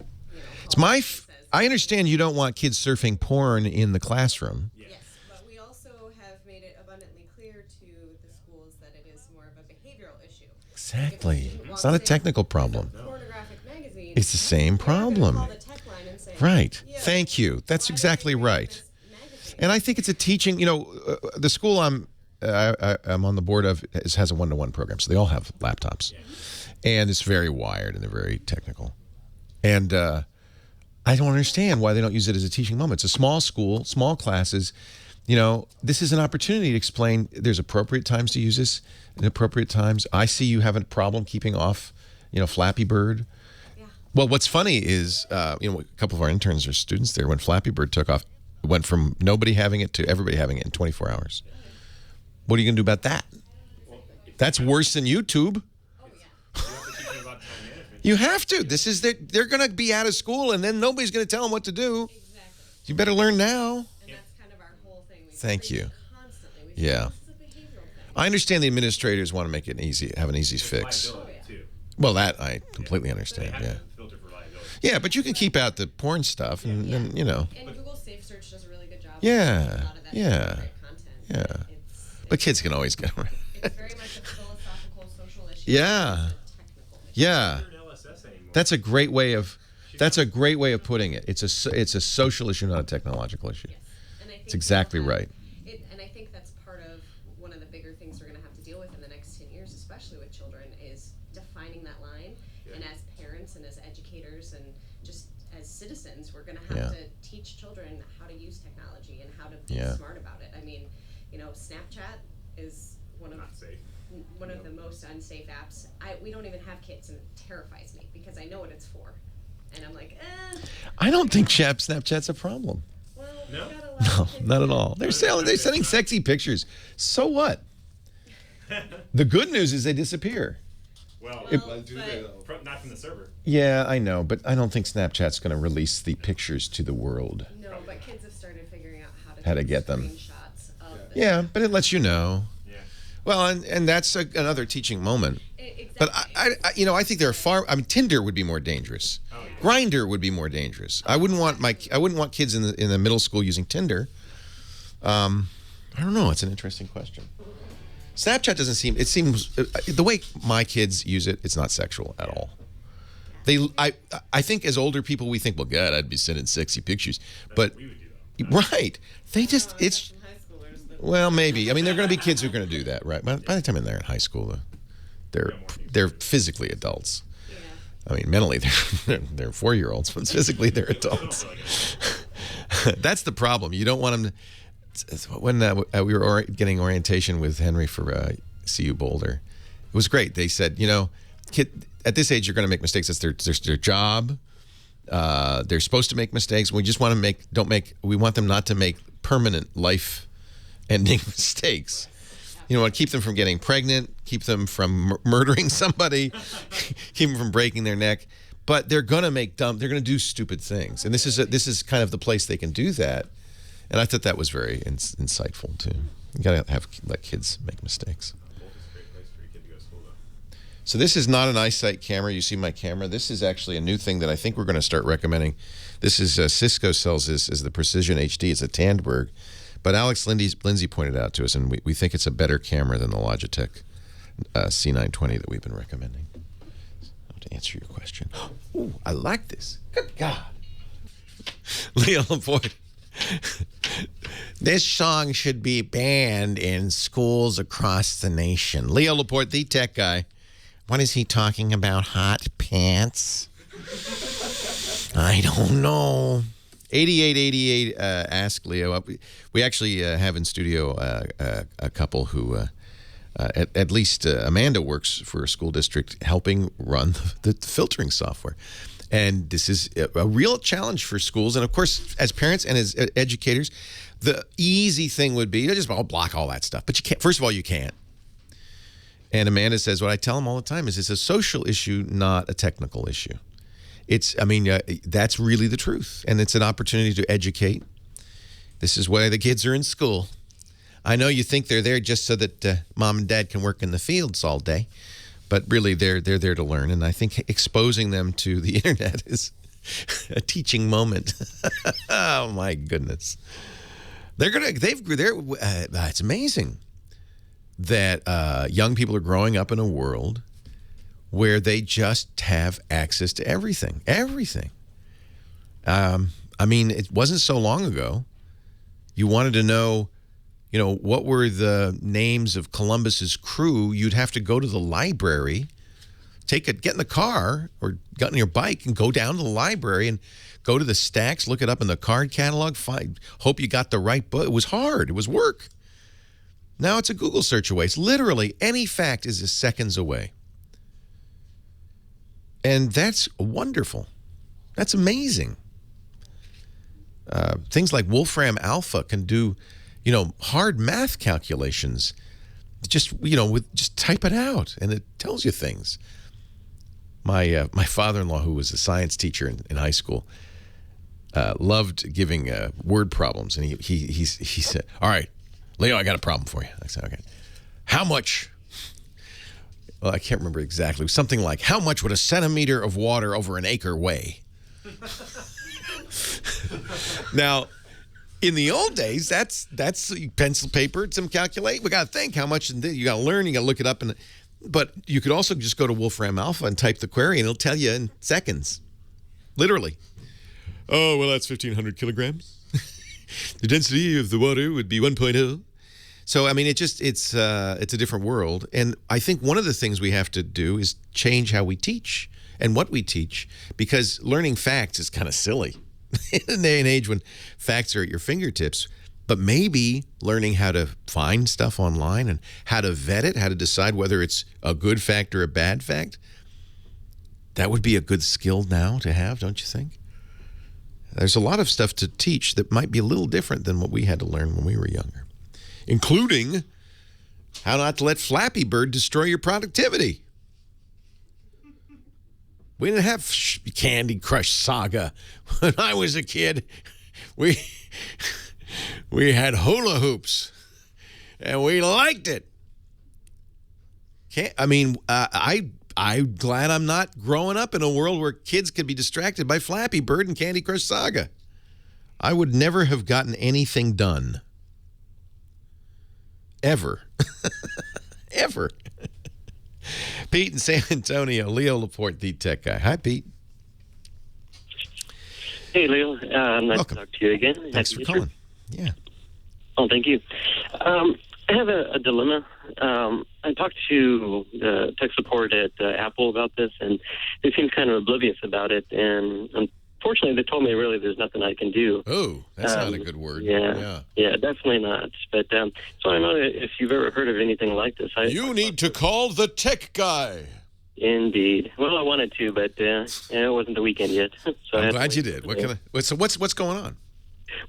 It's I understand you don't want kids surfing porn in the classroom. Yes, but we also have made it abundantly clear to the schools that it is more of a behavioral issue. Exactly. It's not a technical problem. Pornographic magazine. It's the same problem. Call the tech line and say, Right. yeah, Thank you. That's exactly right. And I think it's a teaching, the school I'm on the board of has a one-to-one program. So they all have laptops. And it's very wired and they're very technical. And I don't understand why they don't use it as a teaching moment. It's a small school, small classes. This is an opportunity to explain there's appropriate times to use this and appropriate times. I see you have a problem keeping off, Flappy Bird. Yeah. Well, what's funny is, a couple of our interns are students there. When Flappy Bird took off, it went from nobody having it to everybody having it in 24 hours. What are you going to do about that? That's worse than YouTube. You have to. They're going to be out of school, and then nobody's going to tell them what to do. Exactly. You better learn now. And that's kind of our whole thing. Thank you. Constantly. Yeah. This is a behavioral thing. I understand the administrators want to make it easy, have an easy fix. Well, that I completely understand. Yeah. Yeah, but you can keep out the porn stuff, and And Google Safe Search does a really good job. Yeah. A lot of that Yeah. content. Yeah. But kids can always get around. It's very much a philosophical, social issue. Yeah. Technical issue. Yeah. That's a great way of putting it. It's a social issue, not a technological issue. Yes. And I think It's exactly we'll have- right. And I think that's part of one of the bigger things we're going to have to deal with in the next 10 years, especially with children, is defining that line. And as parents and as educators and just as citizens, we're going to have to teach children how to use technology and how to be smart about it. I mean, Snapchat is one of the most unsafe apps. We don't even have kids, and it terrifies me because I know what it's for. And I'm like, I don't think Snapchat's a problem. well, No? No, not at all. They're sending sexy pictures. So what? The good news is they disappear. Well, Well, do they though? not from the server. Yeah, I know, but I don't think Snapchat's going to release the pictures to the world. No, but kids have started figuring out How to take get them. screenshots of the Yeah, but it lets you know. Yeah. Well, and that's another teaching moment. Exactly. But I think there are Tinder would be more dangerous. Oh, yeah. Grindr would be more dangerous. I wouldn't want kids in the middle school using Tinder. I don't know. It's an interesting question. Snapchat doesn't seem. It seems the way my kids use it, it's not sexual at all. I think as older people we think, well, God, I'd be sending sexy pictures, but We would do that. right, they just it's. Well, maybe. I mean, there are going to be kids who are going to do that, right? By the time they're in high school, they're physically adults. I mean, mentally they're 4-year-olds, but physically they're adults. That's the problem. You don't want them to. When we were getting orientation with Henry for CU Boulder, it was great. They said, kid, at this age you're going to make mistakes. That's their job. They're supposed to make mistakes. We just want to we want them not to make permanent life-ending mistakes. You want to keep them from getting pregnant, keep them from murdering somebody, keep them from breaking their neck. But they're going to they're going to do stupid things, and this is kind of the place they can do that. And I thought that was very insightful too. You got to let kids make mistakes. So this is not an eyesight camera. You see my camera. This is actually a new thing that I think we're going to start recommending. This is Cisco sells this as the Precision HD. It's a Tandberg, but Alex Lindsay pointed out to us, and we think it's a better camera than the Logitech C920 that we've been recommending. To answer your question, ooh, I like this. Good God, Leo Laporte. This song should be banned in schools across the nation. Leo Laporte, the tech guy. What is he talking about? Hot pants? I don't know. 8888 ask Leo. We actually have in studio a couple who, at least Amanda works for a school district helping run the filtering software. And this is a real challenge for schools. And of course, as parents and as educators, the easy thing would be to just block all that stuff. But you can't. First of all, you can't. And Amanda says, what I tell them all the time is it's a social issue, not a technical issue. That's really the truth. And it's an opportunity to educate. This is why the kids are in school. I know you think they're there just so that mom and dad can work in the fields all day. But really, they're there to learn, and I think exposing them to the internet is a teaching moment. Oh my goodness, it's amazing that young people are growing up in a world where they just have access to everything. Everything. It wasn't so long ago. You wanted to know. What were the names of Columbus's crew? You'd have to go to the library, get in the car or get on your bike and go down to the library and go to the stacks, look it up in the card catalog, hope you got the right book. It was hard. It was work. Now it's a Google search away. It's literally any fact is seconds away. And that's wonderful. That's amazing. Things like Wolfram Alpha can do hard math calculations, just type it out and it tells you things. My father-in-law, who was a science teacher in high school, loved giving word problems, and he said, "All right, Leo, I got a problem for you." I said, "Okay, how much?" Well, I can't remember exactly. It was something like, "How much would a centimeter of water over an acre weigh?" Now. In the old days, that's pencil, paper, some calculate. We got to think how much you got to learn. You got to look it up, but you could also just go to Wolfram Alpha and type the query, and it'll tell you in seconds, literally. Oh well, that's 1,500 kilograms. The density of the water would be 1.0. So it's a different world, and I think one of the things we have to do is change how we teach and what we teach, because learning facts is kind of silly. In a day and age when facts are at your fingertips, but maybe learning how to find stuff online and how to vet it, how to decide whether it's a good fact or a bad fact, that would be a good skill now to have, don't you think? There's a lot of stuff to teach that might be a little different than what we had to learn when we were younger, including how not to let Flappy Bird destroy your productivity. We didn't have Candy Crush Saga when I was a kid. We had hula hoops, and we liked it. I'm glad I'm not growing up in a world where kids could be distracted by Flappy Bird and Candy Crush Saga. I would never have gotten anything done. Ever. Ever. Pete in San Antonio, Leo Laporte, the tech guy. Hi, Pete. Hey, Leo. Nice Welcome. to talk to you again. Thanks for calling. Yeah. Oh, thank you. I have a dilemma. I talked to the tech support at Apple about this, and they seemed kind of oblivious about it. And unfortunately, they told me really there's nothing I can do. Oh, that's not a good word. Yeah, definitely not. But so I don't know if you've ever heard of anything like this. You need to call the tech guy. Indeed. Well, I wanted to, but it wasn't the weekend yet. So I'm glad you did. What's going on?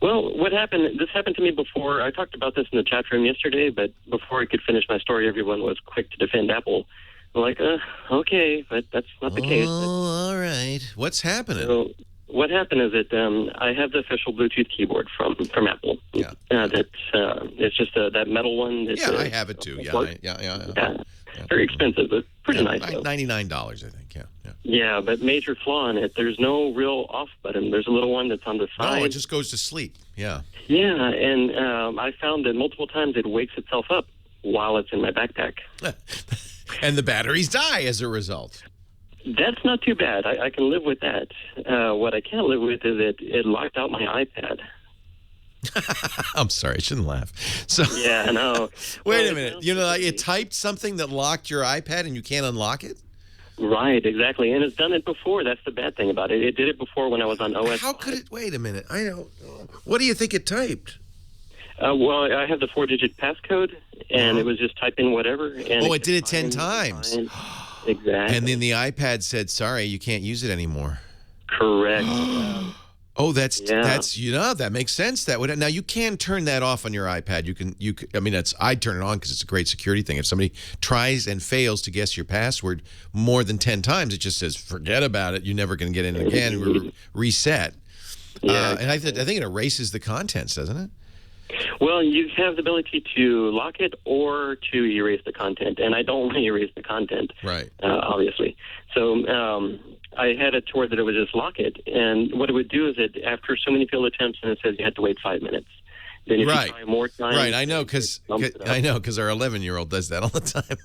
Well, what happened, this happened to me before. I talked about this in the chat room yesterday, but before I could finish my story, everyone was quick to defend Apple. I'm like, okay, but that's not the case. Oh, all right. What's happening? So what happened is that I have the official Bluetooth keyboard from Apple. Yeah. It's just that metal one. That's, I have it too. Yeah. Very expensive, but pretty nice. $99, I think. Yeah. Yeah, but major flaw in it. There's no real off button. There's a little one that's on the side. No, it just goes to sleep. Yeah. Yeah, and I found that multiple times it wakes itself up while it's in my backpack. And the batteries die as a result. That's not too bad. I can live with that. What I can't live with is that it locked out my iPad. I'm sorry, I shouldn't laugh. So yeah, I know. Wait a minute. It typed something that locked your iPad and you can't unlock it? Right, exactly. And it's done it before. That's the bad thing about it. It did it before when I was on OS. How could it? Wait a minute. I don't. What do you think it typed? Well, I have the 4-digit passcode, and it was just type in whatever. And it did it 10 times. Exactly. And then the iPad said, "Sorry, you can't use it anymore." Correct. That makes sense. Now you can turn that off on your iPad. I'd turn it on because it's a great security thing. If somebody tries and fails to guess your password more than 10 times, it just says, forget about it. You're never going to get in again. Reset. Yeah, and I think it erases the contents, doesn't it? Well, you have the ability to lock it or to erase the content, and I don't want to erase the content, right? Obviously. So I had it to where that it would just lock it, and what it would do is that after so many failed attempts, and it says you had to wait 5 minutes. Then if you try more time, right? I know because our 11-year-old does that all the time.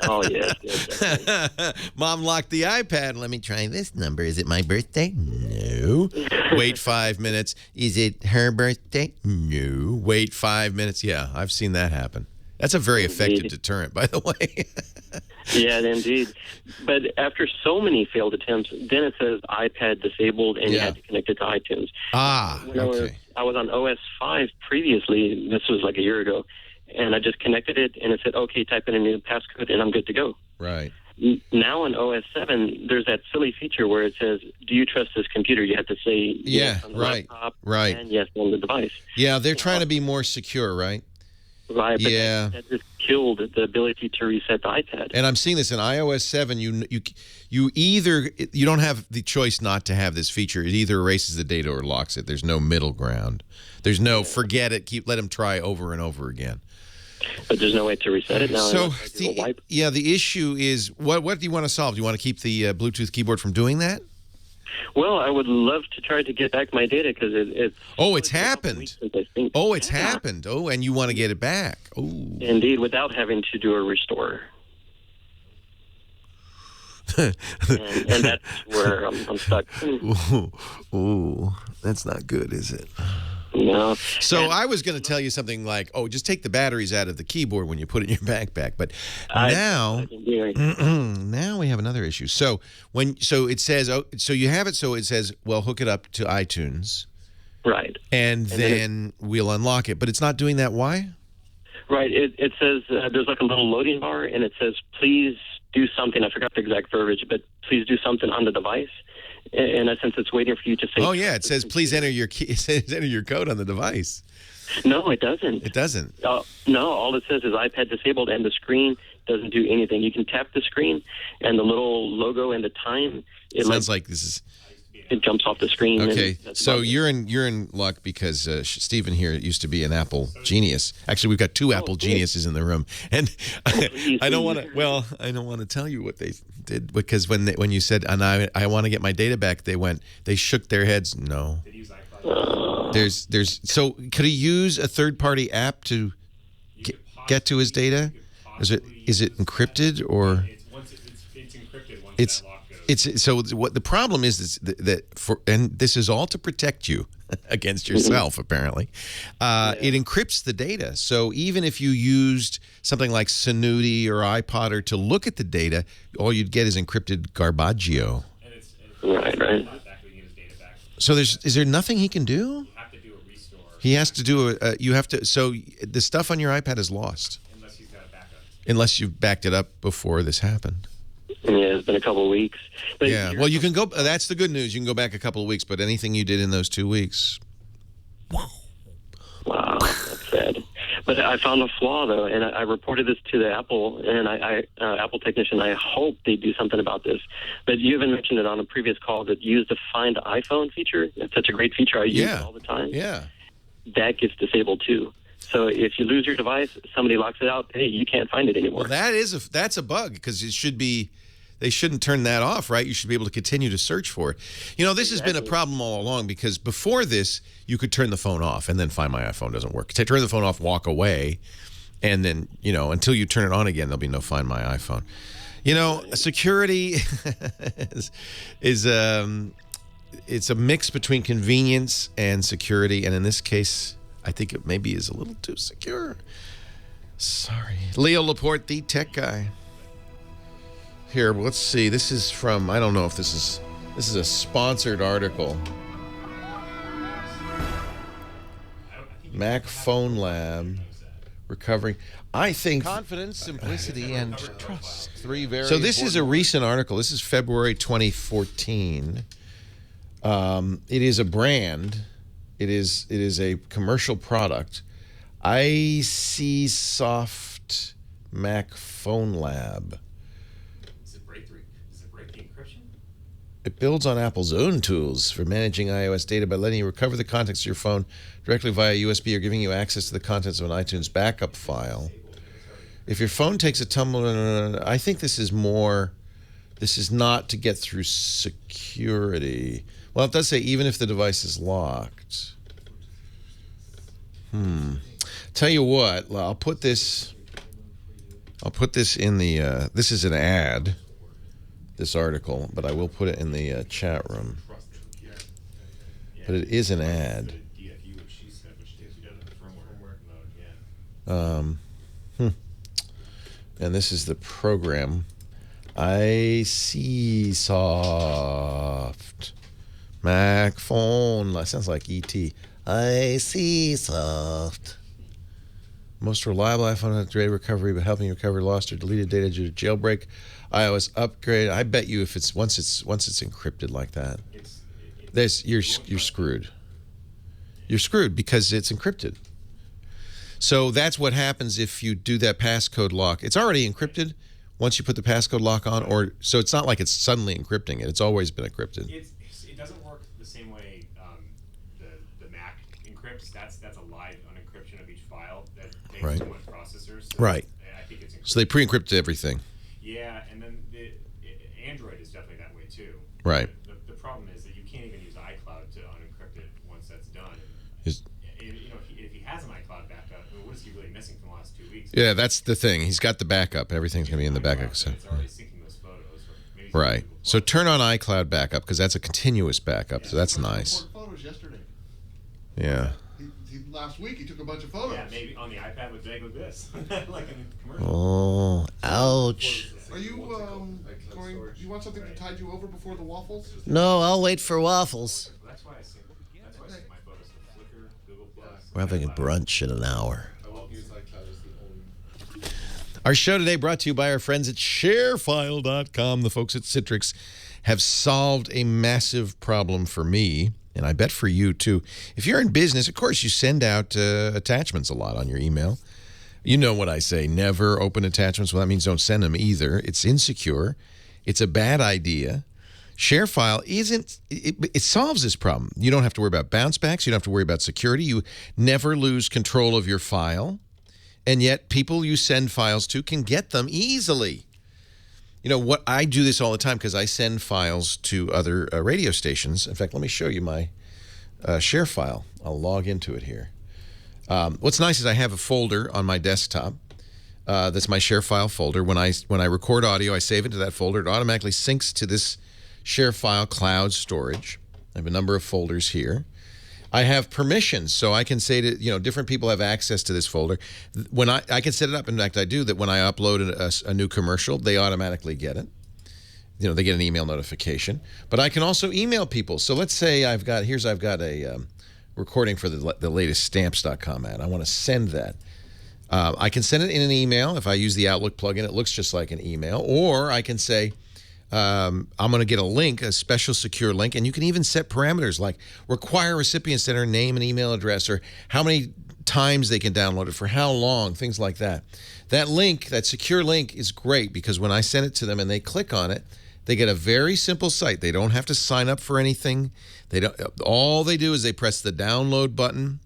Oh yes. Mom locked the iPad. Let me try this number. Is it my birthday? No. Wait 5 minutes. Is it her birthday? No. Wait 5 minutes. Yeah, I've seen that happen. That's a very effective deterrent, by the way. Yeah, indeed. But after so many failed attempts, then it says iPad disabled, and you had to connect it to iTunes. Okay. I was on OS 5 previously. This was like a year ago. And I just connected it, and it said, okay, type in a new passcode, and I'm good to go. Right. Now on OS 7, there's that silly feature where it says, do you trust this computer? You have to say yes on the laptop and yes on the device. Yeah, they're trying to be more secure, right? Right, but that just killed the ability to reset the iPad. And I'm seeing this in iOS 7. You don't have the choice not to have this feature. It either erases the data or locks it. There's no middle ground. There's no forget it. Let them try over and over again. But there's no way to reset it now. So the issue is what do you want to solve? Do you want to keep the Bluetooth keyboard from doing that? Well, I would love to try to get back my data because it's... Oh, it's happened. It's happened. Oh, and you want to get it back. Oh, indeed, without having to do a restore. and that's where I'm stuck. Ooh, that's not good, is it? No. So I was going to tell you something like, just take the batteries out of the keyboard when you put it in your backpack. But now we have another issue. So it says, so you have it. So it says, well, hook it up to iTunes. Right. And then we'll unlock it. But it's not doing that. Why? Right. It says there's like a little loading bar, and it says, please do something. I forgot the exact verbiage, but please do something on the device. In essence, it's waiting for you to say. Oh yeah, it says please enter your key. It says enter your code on the device. No, it doesn't. It doesn't. No, all it says is iPad disabled, and the screen doesn't do anything. You can tap the screen, and the little logo and the time. It Sounds like this is. It jumps off the screen. Okay, so you're in luck because Stephen here used to be an Apple genius. Actually, we've got two Apple geniuses in the room, and I don't want to. Well, I don't want to tell you what they did because when you said, "And I want to get my data back," they shook their heads. No. There's so could he use a third-party app to get to his data? Is it encrypted or? It's encrypted once It's that lock goes. it's so what the problem is that and this is all to protect you against yourself apparently. It encrypts the data. So even if you used something like Snooty or iPodder to look at the data, all you'd get is encrypted garbaggio. And it's Right. not back when you get his data back. So is there nothing he can do? You have to do a restore He has to do you have to. So the stuff on your iPad is lost unless he's got a backup. unless you've backed it up before this happened. Yeah, it's been a couple of weeks. But Yeah. Well, you can go. That's the good news. You can go back a couple of weeks, but anything you did in those 2 weeks. Wow, that's sad. But I found a flaw though, and I reported this to the Apple and Apple technician. I hope they do something about this. But you even mentioned it on a previous call that you use the Find iPhone feature. It's such a great feature. I use it all the time. Yeah. That gets disabled too. So if you lose your device, somebody locks it out. Hey, you can't find it anymore. Well, that's a bug because it should be. They shouldn't turn that off, right? You should be able to continue to search for it. You know, this has been a problem all along because before this, you could turn the phone off and then find my iPhone doesn't work. Turn the phone off, walk away, and then, until you turn it on again, there'll be no Find My iPhone. Security is it's a mix between convenience and security, and in this case, I think it maybe is a little too secure. Sorry. Leo Laporte, the tech guy. Here, let's see. This is from, I don't know if this is a sponsored article. Mac Phone Lab, recovering. I think confidence, simplicity, and trust. Three very. So this is a recent article. This is February 2014. It is a brand. It is a commercial product. IC Soft Mac Phone Lab. It builds on Apple's own tools for managing iOS data by letting you recover the contents of your phone directly via USB or giving you access to the contents of an iTunes backup file. If your phone takes a tumble, I think this is not to get through security. Well, it does say even if the device is locked. Tell you what, I'll put this in the, this is an ad. This article, but I will put it in the chat room. But it is an ad. And this is the program. IC Soft Mac Phone. That sounds like ET. IC Soft. Most reliable iPhone data recovery, but helping you recover lost or deleted data due to jailbreak. iOS upgrade. I bet you if it's once it's encrypted like that, you're screwed. You're screwed because it's encrypted. So that's what happens if you do that passcode lock. It's already encrypted once you put the passcode lock on, so it's not like it's suddenly encrypting it. It's always been encrypted. It doesn't work the same way the Mac encrypts. That's a live unencryption of each file that takes too much processors. So right. I think it's encrypted. So they pre-encrypted everything. Yeah, and then Android is definitely that way too. Right. The problem is that you can't even use iCloud to unencrypt it once that's done. If he has an iCloud backup, what is he really missing from the last 2 weeks? Yeah, that's the thing. He's got the backup. Everything's going to be in the backup. So. It's already syncing those photos. Right. So turn on iCloud backup because that's a continuous backup. So that's nice. Photos yesterday. Yeah. Last week he took a bunch of photos. Yeah, maybe on the iPad with big like this, like in the commercial. Oh, ouch. Are you you want something to tide you over before the waffles? No, I'll wait for waffles. That's why I sync my photos to Flickr, Google Plus. We're having a brunch in an hour. Our show today brought to you by our friends at sharefile.com. The folks at Citrix have solved a massive problem for me. and I bet for you too. If you're in business, of course, you send out attachments a lot on your email. You know what I say, never open attachments. Well, that means don't send them either. It's insecure. It's a bad idea. ShareFile it solves this problem. You don't have to worry about bounce backs. You don't have to worry about security. You never lose control of your file. And yet people you send files to can get them easily. You know what? I do this all the time because I send files to other radio stations. In fact, let me show you my ShareFile. I'll log into it here. What's nice is I have a folder on my desktop. That's my ShareFile folder. When I record audio, I save it to that folder. It automatically syncs to this ShareFile cloud storage. I have a number of folders here. I have permissions, so I can say to, different people have access to this folder. When I can set it up, in fact, I do, that when I upload a new commercial, they automatically get it. They get an email notification. But I can also email people. So let's say I've got a recording for the latest stamps.com ad. I want to send that. I can send it in an email. If I use the Outlook plugin, it looks just like an email. Or I can say, I'm going to get a link, a special secure link, and you can even set parameters like require recipients to enter name and email address, or how many times they can download it, for how long, things like that. That link, that secure link, is great because when I send it to them and they click on it, they get a very simple site. They don't have to sign up for anything. All they do is they press the download button,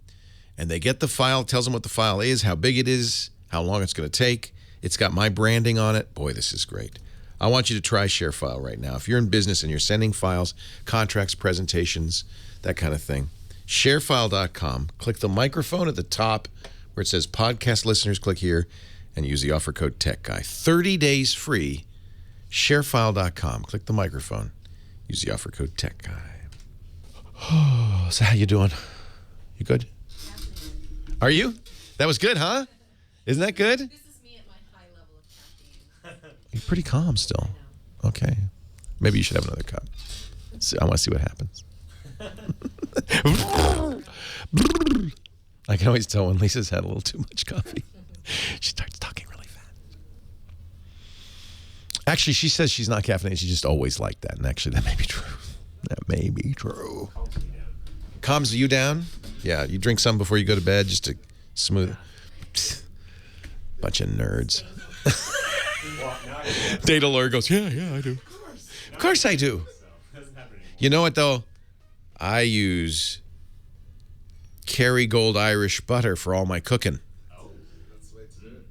and they get the file. It tells them what the file is, how big it is, how long it's going to take. It's got my branding on it. Boy, this is great. I want you to try ShareFile right now. If you're in business and you're sending files, contracts, presentations, that kind of thing, sharefile.com. Click the microphone at the top where it says podcast listeners. Click here and use the offer code TechGuy. 30 days free. Sharefile.com. Click the microphone. Use the offer code TechGuy. So how you doing? You good? Are you? That was good, huh? Isn't that good? This is me at my high level of caffeine. You're pretty calm still. Okay. Maybe you should have another cup. I want to see what happens. I can always tell when Lisa's had a little too much coffee. She starts talking really fast. Actually, she says she's not caffeinated. She's just always like that. And actually, that may be true. That may be true. Calms you down? Yeah, you drink some before you go to bed just to smooth it. Bunch of nerds. Data lawyer goes, yeah, I do. Of course I do. You know what, though? I use Kerrygold Irish butter for all my cooking.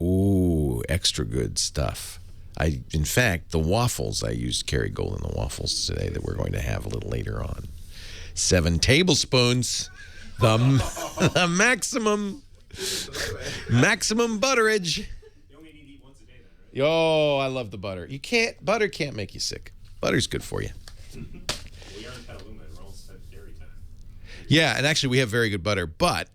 Ooh, extra good stuff. In fact, the waffles, I used Kerrygold in the waffles today that we're going to have a little later on. 7 tablespoons. The maximum butterage. You only need to eat once a day then, right? Oh, I love the butter. Butter can't make you sick. Butter's good for you. We are in Petaluma. We're almost at dairy time. Yeah, and actually we have very good butter, but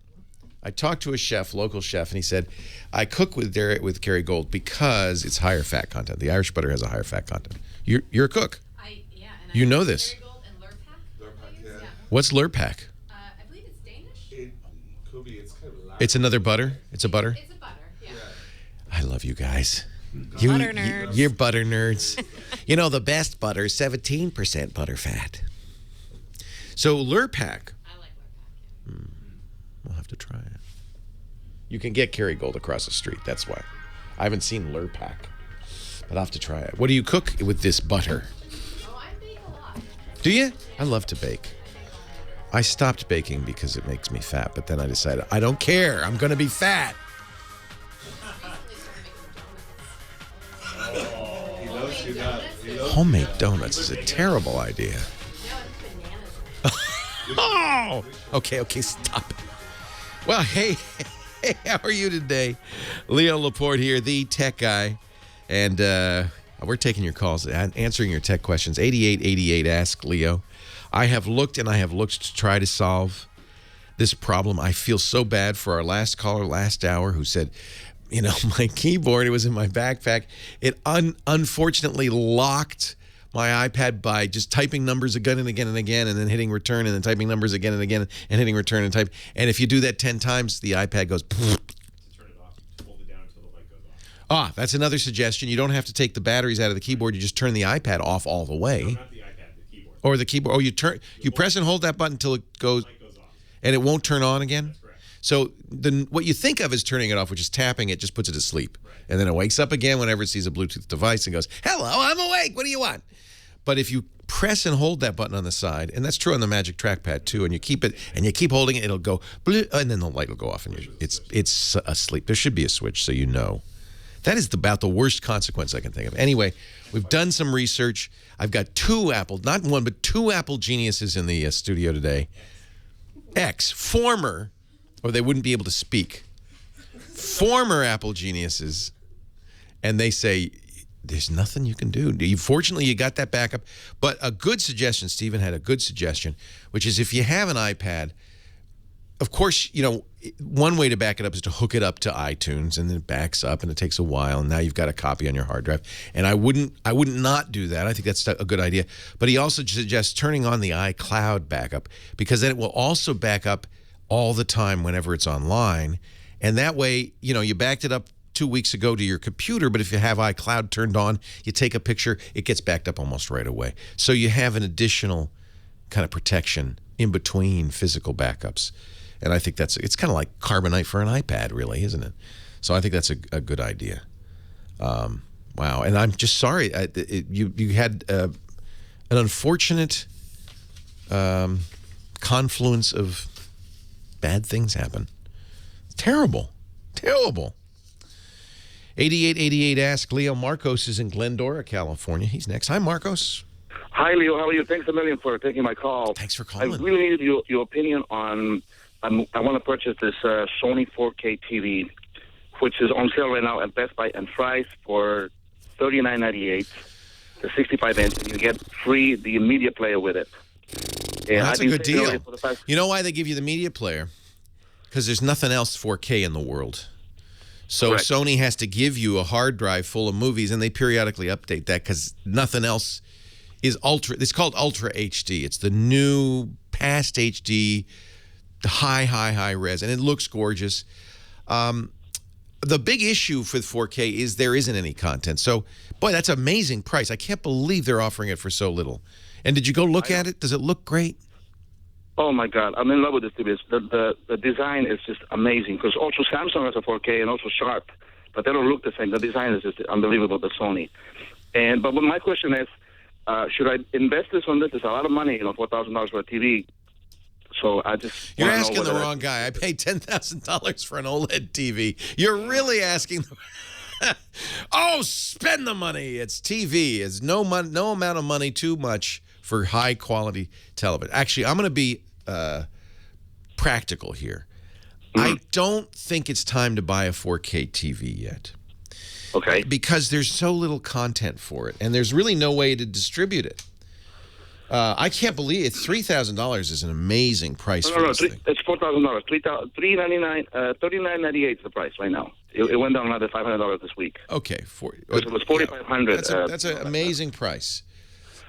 I talked to a chef, local chef, and he said, I cook with Kerrygold because it's higher fat content. The Irish butter has a higher fat content. You're a cook. You know this. Kerrygold and Lurpak. Yeah. What's Lurpak? I believe it's Danish. It could be. It's kind of loud. It's another butter? It's a butter? It's a butter, yeah. I love you guys. Butter nerds. You're butter nerds. You know, the best butter is 17% butter fat. So Lurpak. I like Lurpak. We'll have to try it. You can get Kerrygold across the street. That's why. I haven't seen Lurpak, but I'll have to try it. What do you cook with this butter? Oh, I bake a lot. Do you? I love to bake. I stopped baking because it makes me fat, but then I decided, I don't care. I'm going to be fat. He loves you not. Homemade donuts is a terrible idea. Oh! Okay, stop it. Well, hey, how are you today? Leo Laporte here, the tech guy. And we're taking your calls, answering your tech questions. 8888 Ask Leo. I have looked to try to solve this problem. I feel so bad for our last caller last hour who said, my keyboard, it was in my backpack. It unfortunately locked my iPad by just typing numbers again and again and again, and then hitting return, and then typing numbers again and again, and hitting return and type. And if you do that 10 times, the iPad goes. To turn it off, hold it down until the light goes off. That's another suggestion. You don't have to take the batteries out of the keyboard. You just turn the iPad off all the way. No, not the iPad, the keyboard. Or the keyboard. Oh, you press and hold that button until it goes, and it won't turn on again? So what you think of as turning it off, which is tapping it, just puts it to sleep. And then it wakes up again whenever it sees a Bluetooth device and goes, hello, I'm awake. What do you want? But if you press and hold that button on the side, and that's true on the Magic Trackpad too, and you keep it and you keep holding it, it'll go, and then the light will go off, and it's asleep. There should be a switch so you know. That is about the worst consequence I can think of. Anyway, we've done some research. I've got not one, but two Apple geniuses in the studio today. Former, or they wouldn't be able to speak, former Apple geniuses, and they say, there's nothing you can do. Fortunately, you got that backup. But a good suggestion, Stephen had a good suggestion, which is if you have an iPad, of course, one way to back it up is to hook it up to iTunes, and then it backs up, and it takes a while, and now you've got a copy on your hard drive. And I wouldn't not do that. I think that's a good idea. But he also suggests turning on the iCloud backup, because then it will also back up all the time whenever it's online. And that way, you backed it up 2 weeks ago to your computer, but if you have iCloud turned on, you take a picture, it gets backed up almost right away. So you have an additional kind of protection in between physical backups. And I think it's kind of like carbonite for an iPad, really, isn't it? So I think that's a good idea. Wow. And I'm just sorry. You had an unfortunate confluence of bad things happen. Terrible. Terrible. 8888 Ask Leo. Marcos is in Glendora, California. He's next. Hi, Marcos. Hi, Leo. How are you? Thanks a million for taking my call. Thanks for calling. I really needed your opinion on... I want to purchase this Sony 4K TV, which is on sale right now at Best Buy and Fry's for $39.98, the 65-inch, and you get free the media player with it. And that's a good deal. You know why they give you the media player? Because there's nothing else 4K in the world. So correct. Sony has to give you a hard drive full of movies, and they periodically update that because nothing else is ultra. It's called Ultra HD. It's the new past HD, high res, and it looks gorgeous. The big issue for the 4K is there isn't any content. So, boy, that's an amazing price. I can't believe they're offering it for so little. And did you go look at it? Does it look great? Oh, my God. I'm in love with this TV. The design is just amazing because also Samsung has a 4K and also Sharp, but they don't look the same. The design is just unbelievable, the Sony. But my question is, should I invest this on this? It's a lot of money, $4,000 for a TV. So I just... You're asking the wrong guy. I paid $10,000 for an OLED TV. You're really asking... Oh, spend the money. It's TV. It's no amount of money too much for high-quality television. Actually, I'm going to be practical here. I don't think it's time to buy a 4K TV yet. Okay. Because there's so little content for it, and there's really no way to distribute it. I can't believe it. $3,000 is an amazing price for this thing. It's $4,000. $39.98 is the price right now. It went down another $500 this week. Okay, it was $4,500. That's an amazing price.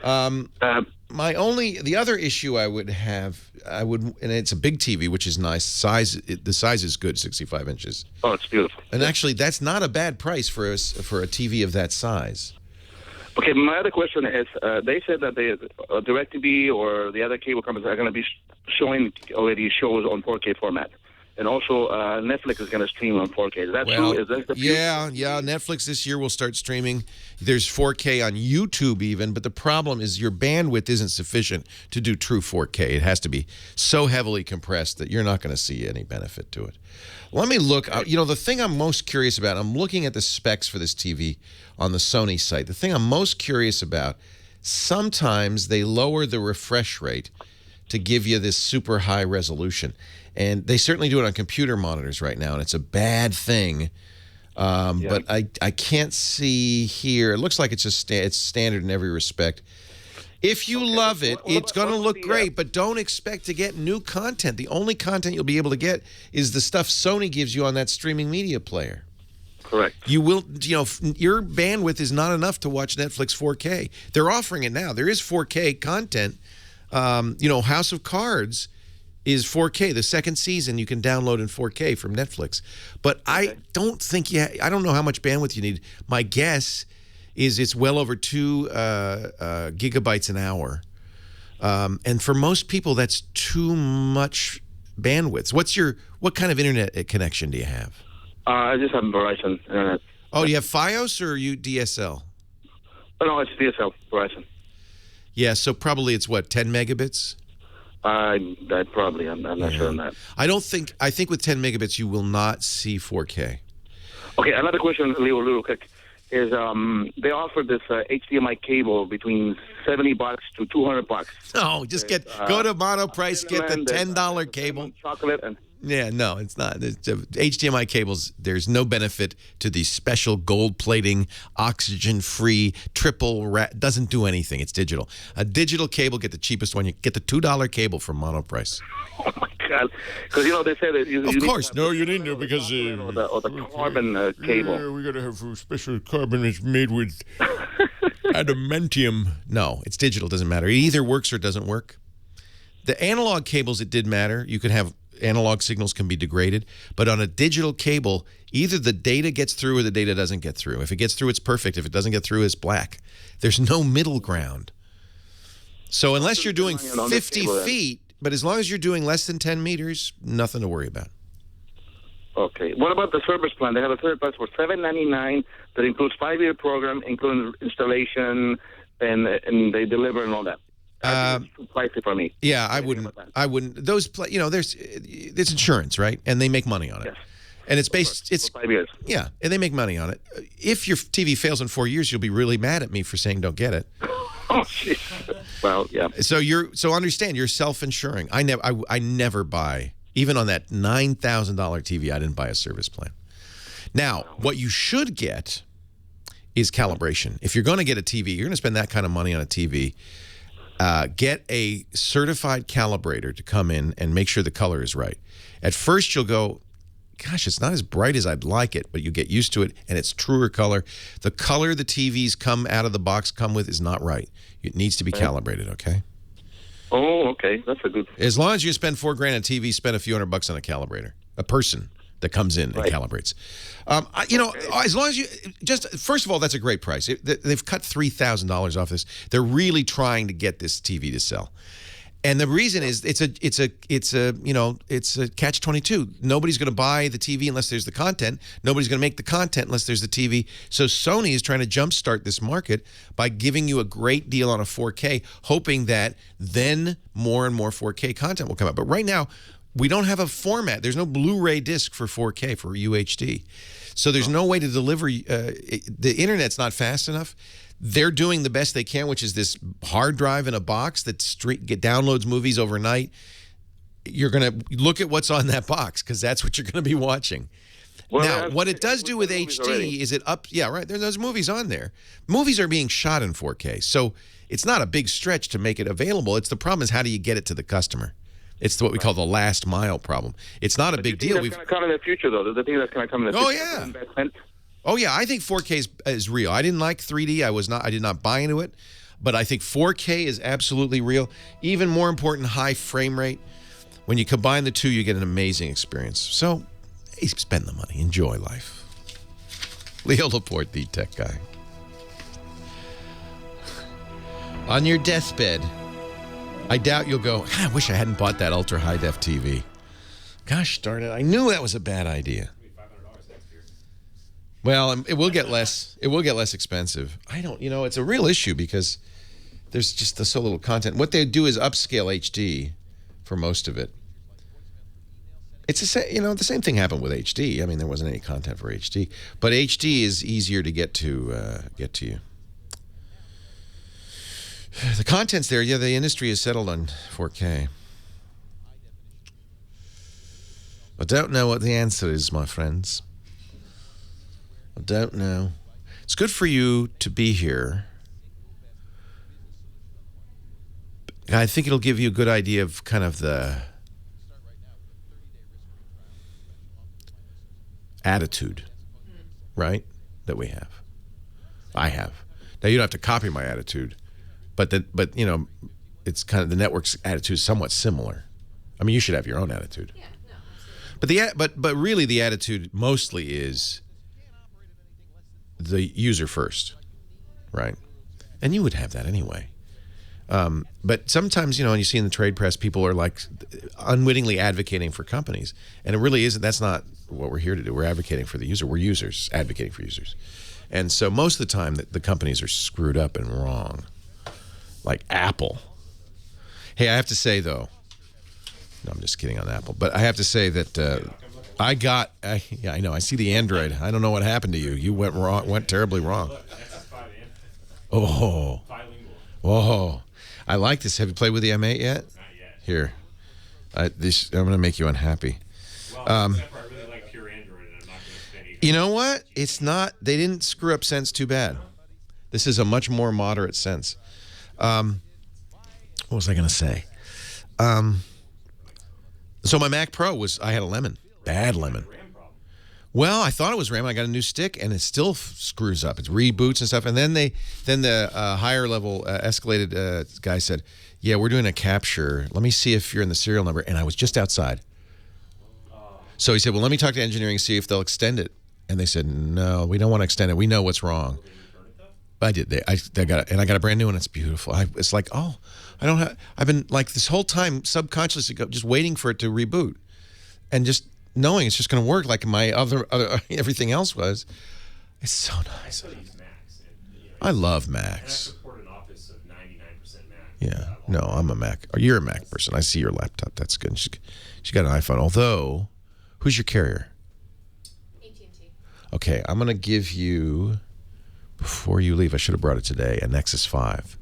The other issue I would have, and it's a big TV, which is nice. The size is good, 65 inches. Oh, it's beautiful. And actually, that's not a bad price for a TV of that size. Okay, my other question is, they said that the DirecTV or the other cable companies are going to be showing already shows on 4K format. And also, Netflix is going to stream on 4K. Is that true? Is that the future? Yeah. Netflix this year will start streaming. There's 4K on YouTube even, but the problem is your bandwidth isn't sufficient to do true 4K. It has to be so heavily compressed that you're not going to see any benefit to it. Let me look. The thing I'm most curious about, I'm looking at the specs for this TV on the Sony site. The thing I'm most curious about, sometimes they lower the refresh rate to give you this super high resolution. And they certainly do it on computer monitors right now, and it's a bad thing. But I can't see here. It looks like it's it's standard in every respect. If you love it, it's going to look great, but don't expect to get new content. The only content you'll be able to get is the stuff Sony gives you on that streaming media player. Correct. You will, your bandwidth is not enough to watch Netflix 4K. They're offering it now. There is 4K content. House of Cards is 4K. The second season you can download in 4K from Netflix. But I don't think I don't know how much bandwidth you need. My guess is it's well over 2 gigabytes an hour. And for most people, that's too much bandwidth. What kind of internet connection do you have? I just have Verizon internet. Oh, do you have FiOS or you DSL? Oh, no, it's DSL, Verizon. Yeah, so probably it's what, 10 megabits? I'm not sure on that. I think with 10 megabits you will not see 4K. Okay, another question, Leo, quick, is they offer this HDMI cable between $70 to $200. No, just go to Monoprice, get the $10 cable. Chocolate and. Yeah, no, it's not. HDMI cables, there's no benefit to the special gold plating, oxygen-free, doesn't do anything. It's digital. A digital cable, get the cheapest one. You get the $2 cable from Monoprice. Oh, my God. Because, they say that you of course. No, you didn't do because... or the carbon cable. Yeah, we got to have a special carbon that's made with adamantium. No, it's digital. Doesn't matter. It either works or doesn't work. The analog cables, it did matter. You could have... Analog signals can be degraded, but on a digital cable, either the data gets through or the data doesn't get through. If it gets through, it's perfect. If it doesn't get through, it's black. There's no middle ground. So unless you're doing 50 feet, but as long as you're doing less than 10 meters, nothing to worry about. Okay. What about the service plan? They have a service plan for $7.99 that includes 5-year program, including installation, and they deliver and all that. It's too pricey for me. Yeah, I wouldn't. Those, it's insurance, right? And they make money on it. Yes. And it's based. It's 5 years. Yeah, and they make money on it. If your TV fails in 4 years, you'll be really mad at me for saying don't get it. Oh, jeez. Well, yeah. So understand, you're self-insuring. I never buy, even on that $9,000 TV. I didn't buy a service plan. Now, what you should get is calibration. If you're going to get a TV, you're going to spend that kind of money on a TV. Get a certified calibrator to come in and make sure the color is right. At first, you'll go, gosh, it's not as bright as I'd like it, but you get used to it, and it's truer color. The color the TVs come out of the box come with is not right. It needs to be calibrated, okay? Oh, okay. That's a good... As long as you spend $4,000 on a TV, spend a few $100 on a calibrator. A person that comes in and calibrates. As long as you first of all, that's a great price. They've cut $3,000 off this. They're really trying to get this TV to sell, and the reason is it's a catch-22. Nobody's going to buy the TV unless there's the content. Nobody's going to make the content unless there's the TV. So Sony is trying to jumpstart this market by giving you a great deal on a 4K, hoping that then more and more 4K content will come out. But right now, we don't have a format. There's no Blu-ray disc for 4K, for UHD. So there's no way to deliver. The internet's not fast enough. They're doing the best they can, which is this hard drive in a box that downloads movies overnight. You're going to look at what's on that box because that's what you're going to be watching. Well, now, what it does do with HD is it up. Yeah, right. There's movies on there. Movies are being shot in 4K. So it's not a big stretch to make it available. The problem is how do you get it to the customer? It's what we call the last mile problem. It's not a big deal. That's going to come in the future, though. The thing that's going to come in the future. Oh, yeah. Oh, yeah. I think 4K is real. I didn't like 3D. I did not buy into it. But I think 4K is absolutely real. Even more important, high frame rate. When you combine the two, you get an amazing experience. So, hey, spend the money. Enjoy life. Leo Laporte, the tech guy. On your deathbed, I doubt you'll go, I wish I hadn't bought that ultra high def TV. Gosh darn it, I knew that was a bad idea. Well, it will get less. It will get less expensive. It's a real issue because there's just so little content. What they do is upscale HD for most of it. It's the same thing happened with HD. I mean, there wasn't any content for HD, but HD is easier to get to you. The content's there. Yeah, the industry is settled on 4K. I don't know what the answer is, my friends. I don't know. It's good for you to be here. I think it'll give you a good idea of kind of the attitude, right, that we have. I have. Now, you don't have to copy my attitude. But it's kind of the network's attitude is somewhat similar. I mean, you should have your own attitude. Yeah, no, but really the attitude mostly is the user first, right? And you would have that anyway. But sometimes, when you see in the trade press, people are like unwittingly advocating for companies. And it really isn't. That's not what we're here to do. We're advocating for the user. We're users advocating for users. And so most of the time the companies are screwed up and wrong. Like Apple. Hey, I have to say, though. No, I'm just kidding on Apple. But I have to say that I know. I see the Android. I don't know what happened to you. You went terribly wrong. Oh. Whoa. I like this. Have you played with the M8 yet? Not yet. Here. I'm going to make you unhappy. Well, I really like pure Android, and I'm not going to spend You know what? It's not. They didn't screw up Sense too bad. This is a much more moderate Sense. What was I going to say? So my Mac Pro I had a lemon. Bad lemon. Well, I thought it was RAM. I got a new stick, and it still screws up. It reboots and stuff. And then the higher level escalated guy said, "Yeah, we're doing a capture. Let me see if you're in the serial number." And I was just outside. So he said, "Well, let me talk to engineering and see if they'll extend it." And they said, "No, we don't want to extend it. We know what's wrong." But I did. I got it, and I got a brand new one. It's beautiful. It's like, I've been like this whole time subconsciously just waiting for it to reboot, and just knowing it's just going to work like my other everything else was. It's so nice. I love Macs. And I support an office of 99% Mac. Yeah. No, I'm a Mac. You're a Mac person. I see your laptop. That's good. She got an iPhone. Although, who's your carrier? AT&T. Okay, I'm going to give you, before you leave, I should have brought it today, a Nexus 5.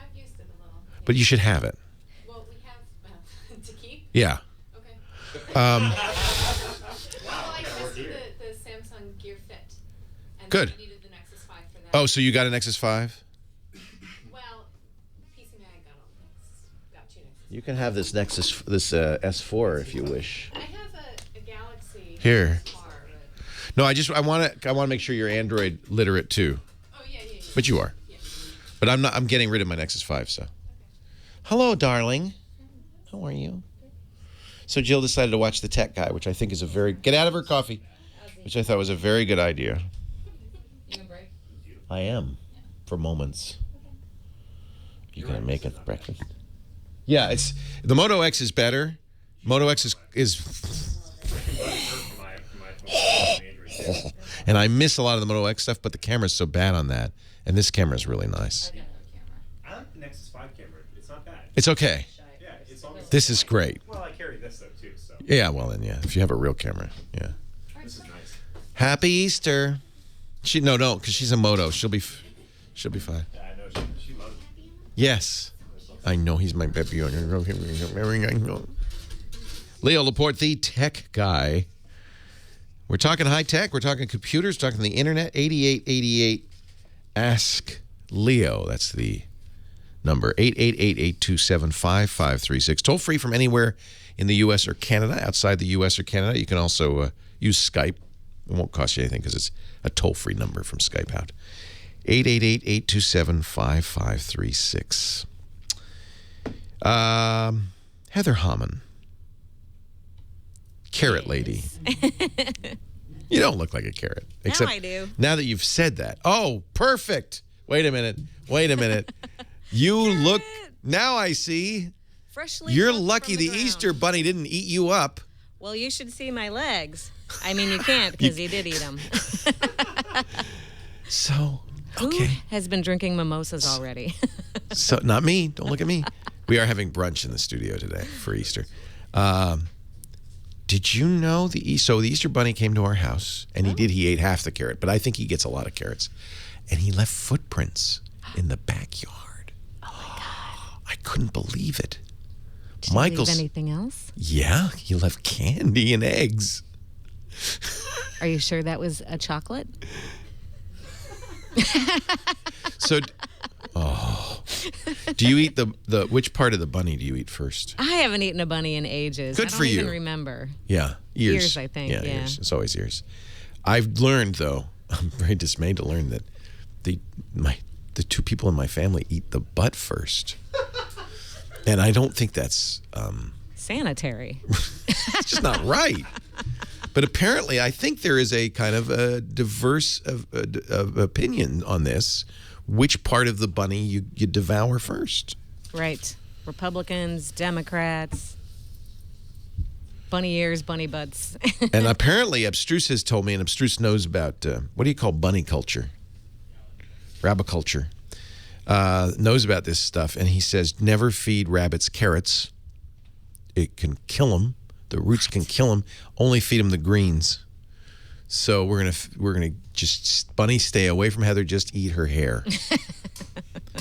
I've used it a little. But you should have it. Well, we have to keep. Yeah. Well, I tested the Samsung Gear Fit. And Good. I needed the Nexus 5 for that. Oh, so you got a Nexus 5? Well, PC Mag got two Nexus. You can have this S4 if you wish. I have a Galaxy. Here. Car, No, I want to make sure you're Android literate too. Oh yeah. But you are. Yeah. But I'm not. I'm getting rid of my Nexus 5. So. Okay. Hello, darling. How are you? So Jill decided to watch The Tech Guy, which I think is a very get out of her coffee, which I thought was a very good idea. You gonna break? I am, for moments. You gonna make it breakfast? Yeah, it's the Moto X is better. Moto X is and I miss a lot of the Moto X stuff, but the camera's so bad on that, and this camera is really nice. I like the Nexus 5 camera. It's not bad. It's okay. Yeah, it's almost. This is great. Well, I carry this though too. So. Yeah, well then, yeah. If you have a real camera, yeah. This is nice. Happy Easter. No, because she's a Moto. She'll be fine. Yeah, I know she loves it. Yes, I know he's my baby. Leo Laporte, the tech guy. We're talking high tech. We're talking computers. Talking the internet. 8888. Ask Leo. That's the number. 888-827-5536. Toll free from anywhere in the U.S. or Canada. Outside the U.S. or Canada, you can also use Skype. It won't cost you anything because it's a toll-free number from Skype out. 888-827-5536. Heather Hammond. Carrot lady. You don't look like a carrot. Now I do. Now that you've said that. Oh, perfect. Wait a minute. You look. Now I see. Freshly You're plucked lucky from the the ground. Easter bunny didn't eat you up. Well, you should see my legs. I mean, you can't because he did eat them. So, Who okay. has been drinking mimosas already? So, not me. Don't look at me. We are having brunch in the studio today for Easter. Did you know the Easter bunny came to our house, and he ate half the carrot, but I think he gets a lot of carrots. And he left footprints in the backyard. Oh, my God. I couldn't believe it. Did you leave anything else? Yeah, he left candy and eggs. Are you sure that was a chocolate? So, do you eat the which part of the bunny do you eat first? I haven't eaten a bunny in ages. Good I don't for you. even remember. Yeah, ears. Ears, I think, yeah. Ears. It's always ears. I've learned, though, I'm very dismayed to learn that the two people in my family eat the butt first. And I don't think that's... sanitary. It's just not right. But apparently, I think there is a kind of a diverse of opinion on this. Which part of the bunny you devour first? Right. Republicans, Democrats, bunny ears, bunny butts. And apparently, Abstruse has told me, and Abstruse knows about, what do you call bunny culture? Rabiculture. Knows about this stuff, and he says never feed rabbits carrots. It can kill them. The roots can kill them. Only feed them the greens. So we're gonna just Bunny, stay away from Heather. Just eat her hair.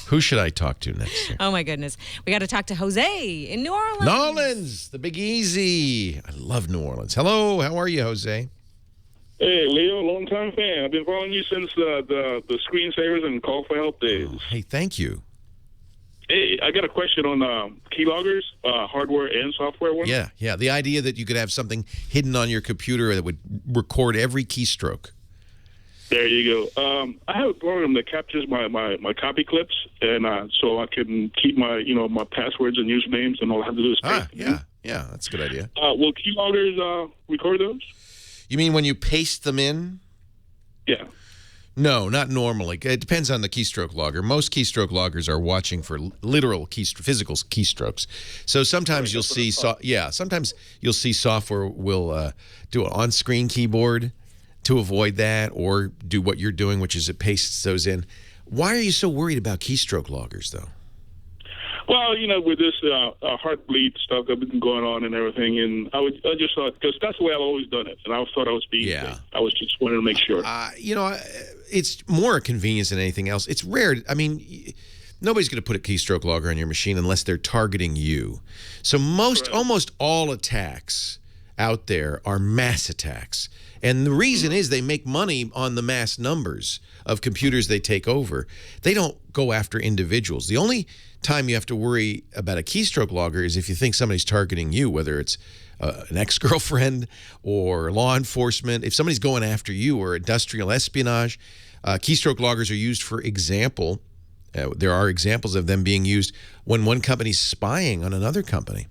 Who should I talk to next year? Oh my goodness, we got to talk to Jose in New Orleans. New Orleans, the Big Easy. I love New Orleans. Hello, how are you, Jose? Hey, Leo, long-time fan. I've been following you since the screensavers and call for help days. Oh, hey, thank you. Hey, I got a question on Keyloggers, hardware and software one. Yeah. The idea that you could have something hidden on your computer that would record every keystroke. There you go. I have a program that captures my copy clips, and so I can keep my my passwords and usernames, and all I have to do is paste them. Yeah, that's a good idea. Will Keyloggers record those? You mean when you paste them in? Yeah. No, not normally. It depends on the keystroke logger. Most keystroke loggers are watching for literal physical keystrokes. So sometimes you'll see, sometimes you'll see software will do an on-screen keyboard to avoid that, or do what you're doing, which is it pastes those in. Why are you so worried about keystroke loggers, though? Well, with this Heartbleed stuff that's been going on and everything, and I just thought, because that's the way I've always done it, and I thought I was being safe. I was just wanting to make sure. It's more a convenience than anything else. It's rare. I mean, nobody's going to put a keystroke logger on your machine unless they're targeting you. So almost all attacks out there are mass attacks. And the reason is they make money on the mass numbers of computers they take over. They don't go after individuals. The only time you have to worry about a keystroke logger is if you think somebody's targeting you, whether it's an ex-girlfriend or law enforcement. If somebody's going after you, or industrial espionage, keystroke loggers are used for example. There are examples of them being used when one company's spying on another company.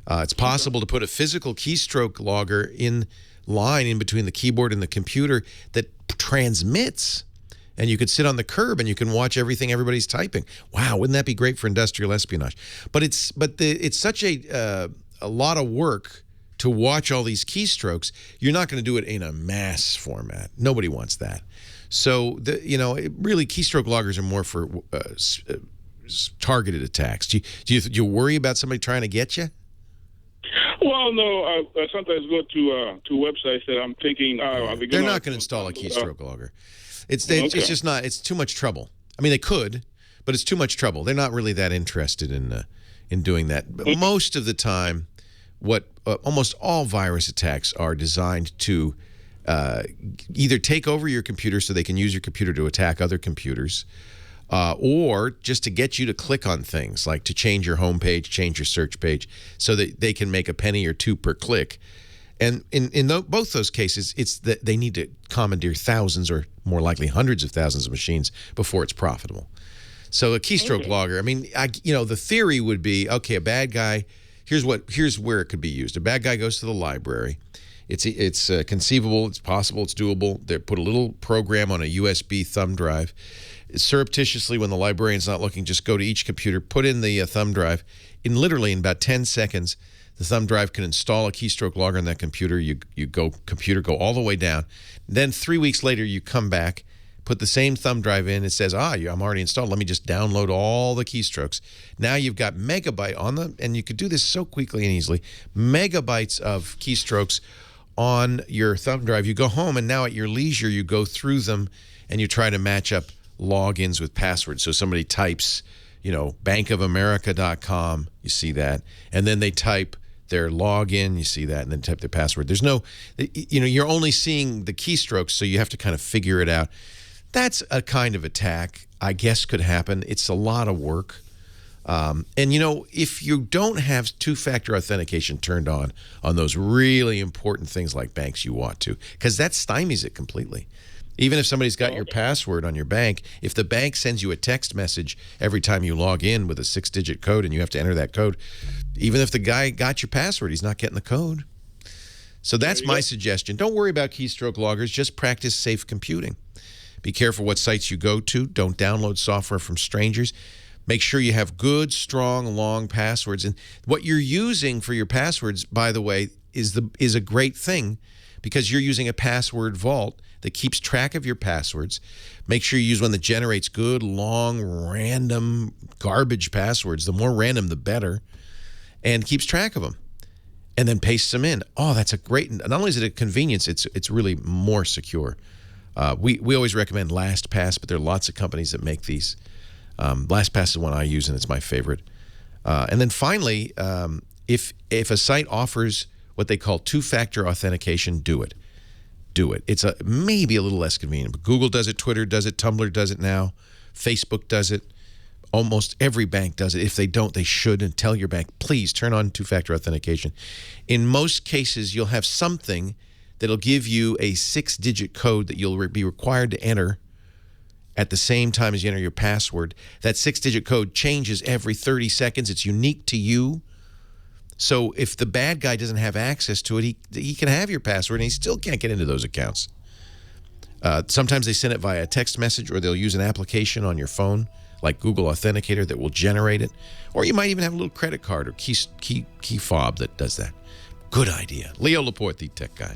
It's possible to put a physical keystroke logger in line in between the keyboard and the computer that transmits, and you could sit on the curb and you can watch everything everybody's typing. Wow, wouldn't that be great for industrial espionage? But it's such a lot of work to watch all these keystrokes. You're not going to do it in a mass format. Nobody wants that. So really, keystroke loggers are more for targeted attacks. Do you worry about somebody trying to get you? Well, no. I sometimes go to websites that I'm thinking, they're not going to install a keystroke logger. It's just not. It's too much trouble. I mean, they could, but it's too much trouble. They're not really that interested in doing that. But most of the time, almost all virus attacks are designed to either take over your computer so they can use your computer to attack other computers, or just to get you to click on things, like to change your home page, change your search page, so that they can make a penny or two per click. And in both those cases, it's that they need to commandeer thousands, or more likely hundreds of thousands of machines before it's profitable. So a keystroke logger, I mean, the theory would be, okay, a bad guy, here's where it could be used. A bad guy goes to the library. It's conceivable, it's possible, it's doable. They put a little program on a USB thumb drive. Surreptitiously, when the librarian's not looking, just go to each computer, put in the thumb drive. In about 10 seconds, the thumb drive can install a keystroke logger on that computer. You go all the way down. Then 3 weeks later, you come back, put the same thumb drive in. It says, I'm already installed. Let me just download all the keystrokes. Now you've got megabyte on them, and you could do this so quickly and easily. Megabytes of keystrokes on your thumb drive. You go home, and now at your leisure, you go through them, and you try to match up logins with passwords. So somebody types, bankofamerica.com, you see that, and then they type their login, you see that, and then type their password. There's no, you're only seeing the keystrokes, so you have to kind of figure it out. That's a kind of attack, I guess, could happen. It's a lot of work. And if you don't have two-factor authentication turned on those really important things like banks, you want to, because that stymies it completely. Even if somebody's got your password on your bank, if the bank sends you a text message every time you log in with a 6-digit code and you have to enter that code, even if the guy got your password, he's not getting the code. So that's my suggestion. Don't worry about keystroke loggers. Just practice safe computing. Be careful what sites you go to. Don't download software from strangers. Make sure you have good, strong, long passwords. And what you're using for your passwords, by the way, is a great thing because you're using a password vault that keeps track of your passwords. Make sure you use one that generates good, long, random, garbage passwords. The more random, the better. And keeps track of them. And then pastes them in. Oh, that's a great... Not only is it a convenience, it's really more secure. We always recommend LastPass, but there are lots of companies that make these. LastPass is the one I use, and it's my favorite. And then finally, if a site offers what they call two-factor authentication, do it. Do it. It's maybe a little less convenient, but Google does it, Twitter does it, Tumblr does it now, Facebook does it. Almost every bank does it. If they don't, they should. And tell your bank, please turn on two-factor authentication. In most cases, you'll have something that'll give you a 6-digit code that you'll be required to enter at the same time as you enter your password. That 6-digit code changes every 30 seconds. It's unique to you. So if the bad guy doesn't have access to it, he can have your password and he still can't get into those accounts. Sometimes they send it via a text message, or they'll use an application on your phone like Google Authenticator that will generate it. Or you might even have a little credit card or key fob that does that. Good idea. Leo Laporte, the tech guy.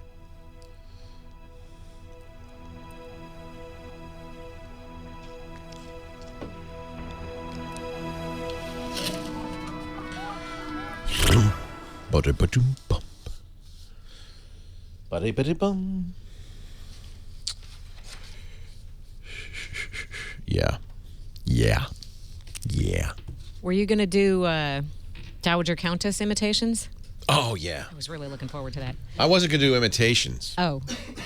Ba-da-ba-doom-bum. Ba-da-ba-da-bum. Yeah. Were you going to do Dowager Countess imitations? Oh, yeah. I was really looking forward to that. I wasn't going to do imitations. Oh,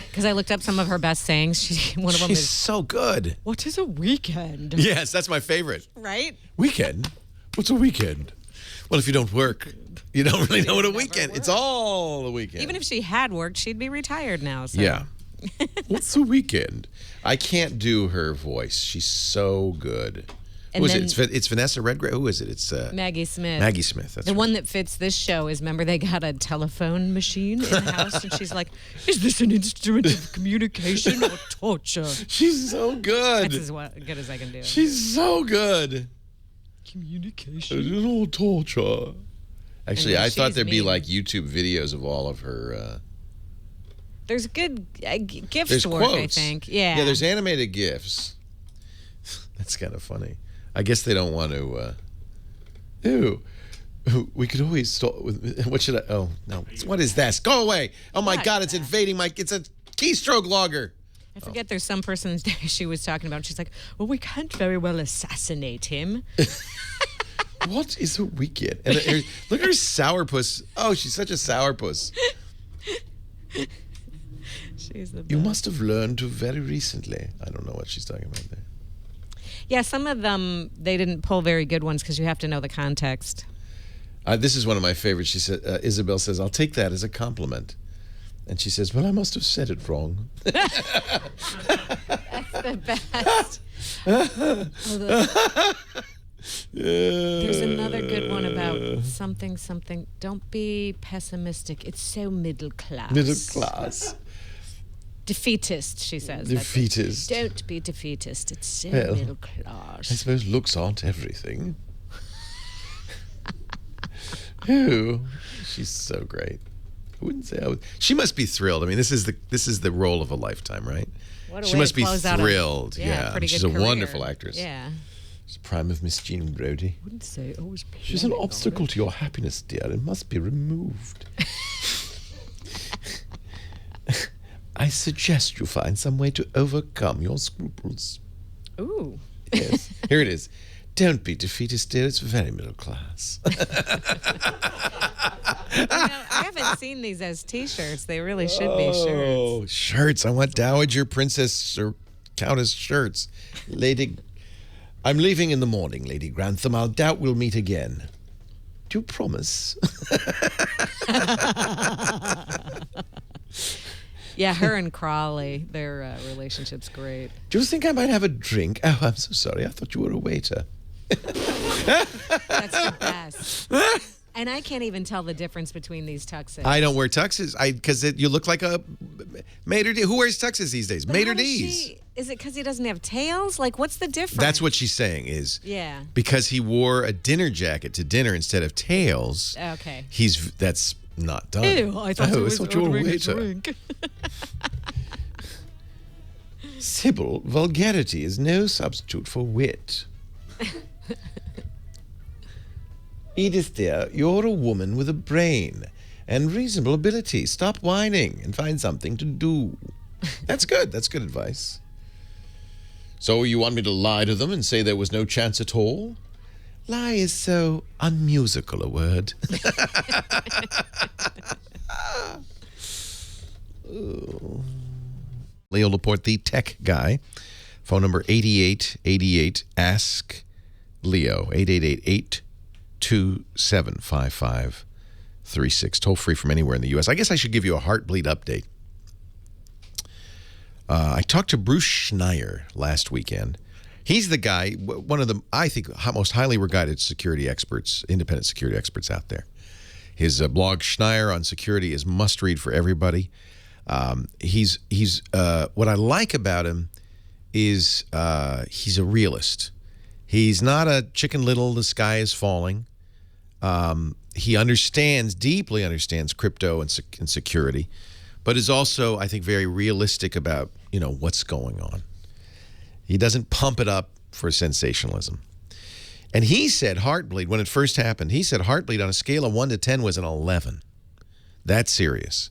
because I looked up some of her best sayings. One of them is so good. What is a weekend? Yes, that's my favorite. Right? Weekend? What's a weekend? Well, if you don't work, you don't really know what a weekend. It's all a weekend. Even if she had worked, she'd be retired now. So. Yeah. What's a weekend? I can't do her voice. She's so good. Who is it? It's Vanessa Redgrave. Who is it? It's Maggie Smith. Maggie Smith. That's the right. one that fits this show is, remember, they got a telephone machine in the house, and she's like, "Is this an instrument of communication or torture?" She's so good. That's as good as I can do. She's so good. Communication. It's an old torture. Actually, I thought there'd be mean. like YouTube videos of all of her. There's good GIFs There's to work, quotes. I think. Yeah. Yeah, there's animated GIFs. That's kind of funny. I guess they don't want to. We could always start with. What should I? Oh no! What is this? Go away! Oh my God! It's invading my. It's a keystroke logger. I forget. There's some person she was talking about. She's like, "Well, we can't very well assassinate him." What is a weekend? And look at her sourpuss. Oh, she's such a sourpuss. She's the best. You must have learned to very recently. I don't know what she's talking about there. Yeah, some of them, they didn't pull very good ones because you have to know the context. This is one of my favorites. She said, Isabel says, "I'll take that as a compliment." And she says, "Well, I must have said it wrong." That's the best. There's another good one about something. Don't be pessimistic. It's so middle class. Middle class. Defeatist, she says. Defeatist. Don't be defeatist. It's so middle class. I suppose looks aren't everything. Ooh, she's so great. I wouldn't say I would. She must be thrilled. I mean, this is the role of a lifetime, right? What a She way must to be close out thrilled. pretty She's good a career. wonderful actress. Yeah. She's the prime of Miss Jean Brodie. Wouldn't say always. She's an obstacle to your happiness, dear. It must be removed. I suggest you find some way to overcome your scruples. Ooh. Yes. Here it is. Don't be defeatist, dear. It's very middle class. I haven't seen these as T-shirts. They really should be shirts. Oh, shirts. I want Dowager Princess or Countess shirts. I'm leaving in the morning, Lady Grantham. I'll doubt we'll meet again. Do you promise? Yeah, her and Crawley, their relationship's great. Do you think I might have a drink? Oh, I'm so sorry. I thought you were a waiter. That's the best. And I can't even tell the difference between these tuxes. I don't wear tuxes because you look like a maitre d'. Who wears tuxes these days? But Maitre d's. Is it because he doesn't have tails? Like, what's the difference? That's what she's saying is yeah. Because he wore a dinner jacket to dinner instead of tails. Okay. That's not done. Ew, I thought it was ordering a waiter. drink. Sybil, vulgarity is no substitute for wit. Edith, dear, you're a woman with a brain and reasonable ability. Stop whining and find something to do. That's good. That's good advice. So you want me to lie to them and say there was no chance at all? Lie is so unmusical a word. Leo Laporte, the tech guy. Phone number 8888. Ask Leo. 888-827-5536. Toll free from anywhere in the U.S. I guess I should give you a Heartbleed update. I talked to Bruce Schneier last weekend. He's the guy, one of the, I think, most highly regarded security experts, independent security experts out there. His blog, Schneier on Security, is must-read for everybody. He's what I like about him is he's a realist. He's not a Chicken Little, the sky is falling. He deeply understands crypto and security, but is also, I think, very realistic about, what's going on. He doesn't pump it up for sensationalism. And he said Heartbleed, when it first happened, he said Heartbleed on a scale of 1 to 10 was an 11. That's serious.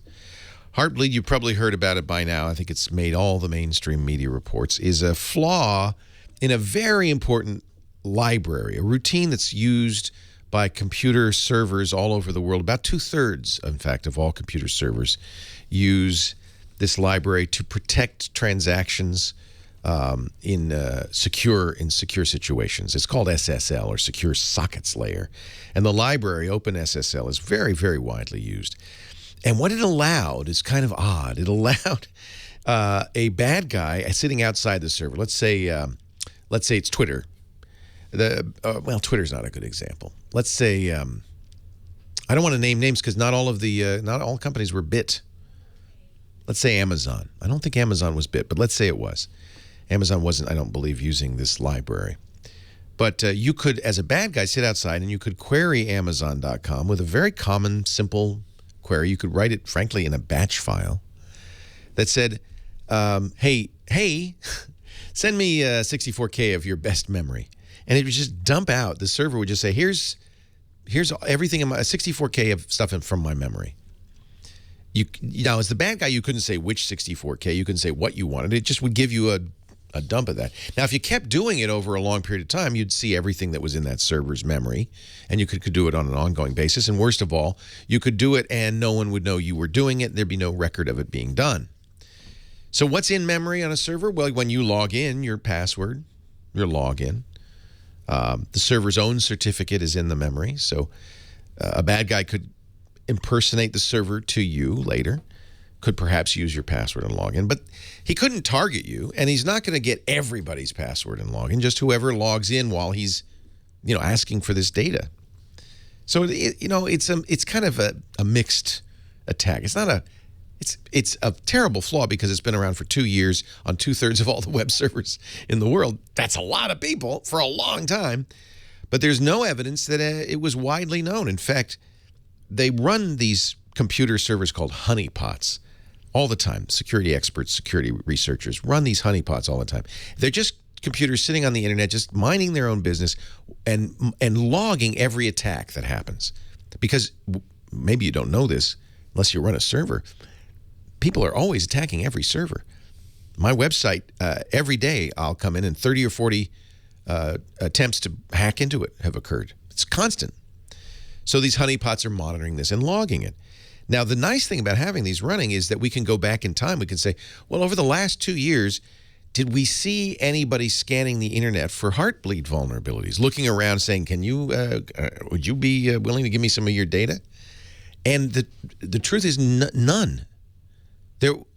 Heartbleed, you probably heard about it by now. I think it's made all the mainstream media reports, is a flaw in a very important library, a routine that's used by computer servers all over the world. About 2/3, in fact, of all computer servers use this library to protect transactions in secure situations. It's called SSL, or Secure Sockets Layer. And the library, OpenSSL, is very, very widely used. And what it allowed is kind of odd. It allowed a bad guy sitting outside the server. Let's say it's Twitter. Twitter's not a good example. Let's say I don't want to name names because not all companies were bit. Let's say Amazon. I don't think Amazon was bit, but let's say it was. Amazon wasn't, I don't believe, using this library. But you could, as a bad guy, sit outside and you could query Amazon.com with a very common, simple query. You could write it, frankly, in a batch file that said, hey, send me 64K of your best memory. And it would just dump out. The server would just say, here's everything in my 64K of stuff from my memory. Now, as the bad guy, you couldn't say which 64K. You couldn't say what you wanted. It just would give you a dump of that. Now, if you kept doing it over a long period of time, you'd see everything that was in that server's memory, and you could do it on an ongoing basis. And worst of all, you could do it and no one would know you were doing it. There'd be no record of it being done. So what's in memory on a server? Well, when you log in, your password, your login, the server's own certificate is in the memory. So a bad guy could impersonate the server to you later, could perhaps use your password and login, but he couldn't target you, and he's not going to get everybody's password and login, just whoever logs in while he's, asking for this data. So, it's kind of a mixed attack. It's a terrible flaw because it's been around for 2 years on 2/3 of all the web servers in the world. That's a lot of people for a long time, but there's no evidence that it was widely known. In fact, they run these computer servers called honeypots all the time. Security experts, security researchers run these honeypots all the time. They're just computers sitting on the internet, just minding their own business and logging every attack that happens. Because maybe you don't know this unless you run a server. People are always attacking every server. My website, every day I'll come in and 30 or 40 attempts to hack into it have occurred. It's constant. So these honeypots are monitoring this and logging it. Now, the nice thing about having these running is that we can go back in time. We can say, well, over the last 2 years, did we see anybody scanning the internet for Heartbleed vulnerabilities, looking around saying, would you be willing to give me some of your data? And the truth is none.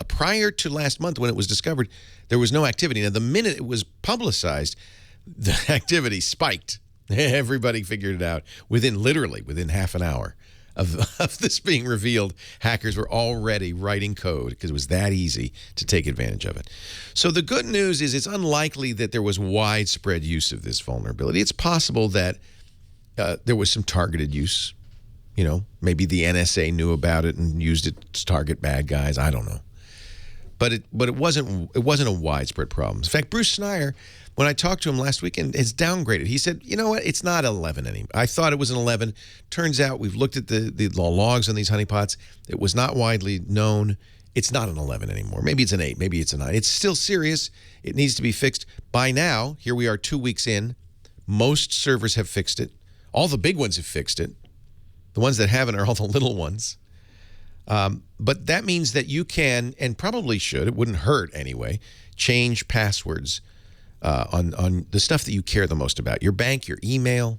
Prior to last month when it was discovered, there was no activity. Now, the minute it was publicized, the activity spiked. Everybody figured it out literally within half an hour of this being revealed. Hackers were already writing code because it was that easy to take advantage of it. So the good news is it's unlikely that there was widespread use of this vulnerability. It's possible that there was some targeted use. You know, maybe the NSA knew about it and used it to target bad guys. I don't know. But it wasn't a widespread problem. In fact, Bruce Schneier, when I talked to him last weekend, has downgraded. He said, you know what, it's not 11 anymore. I thought it was an 11. Turns out we've looked at the logs on these honeypots. It was not widely known. It's not an 11 anymore. Maybe it's an 8. Maybe it's a 9. It's still serious. It needs to be fixed. By now, here we are 2 weeks in, most servers have fixed it. All the big ones have fixed it. The ones that haven't are all the little ones. But that means that you can, and probably should, it wouldn't hurt anyway, change passwords on the stuff that you care the most about. Your bank, your email.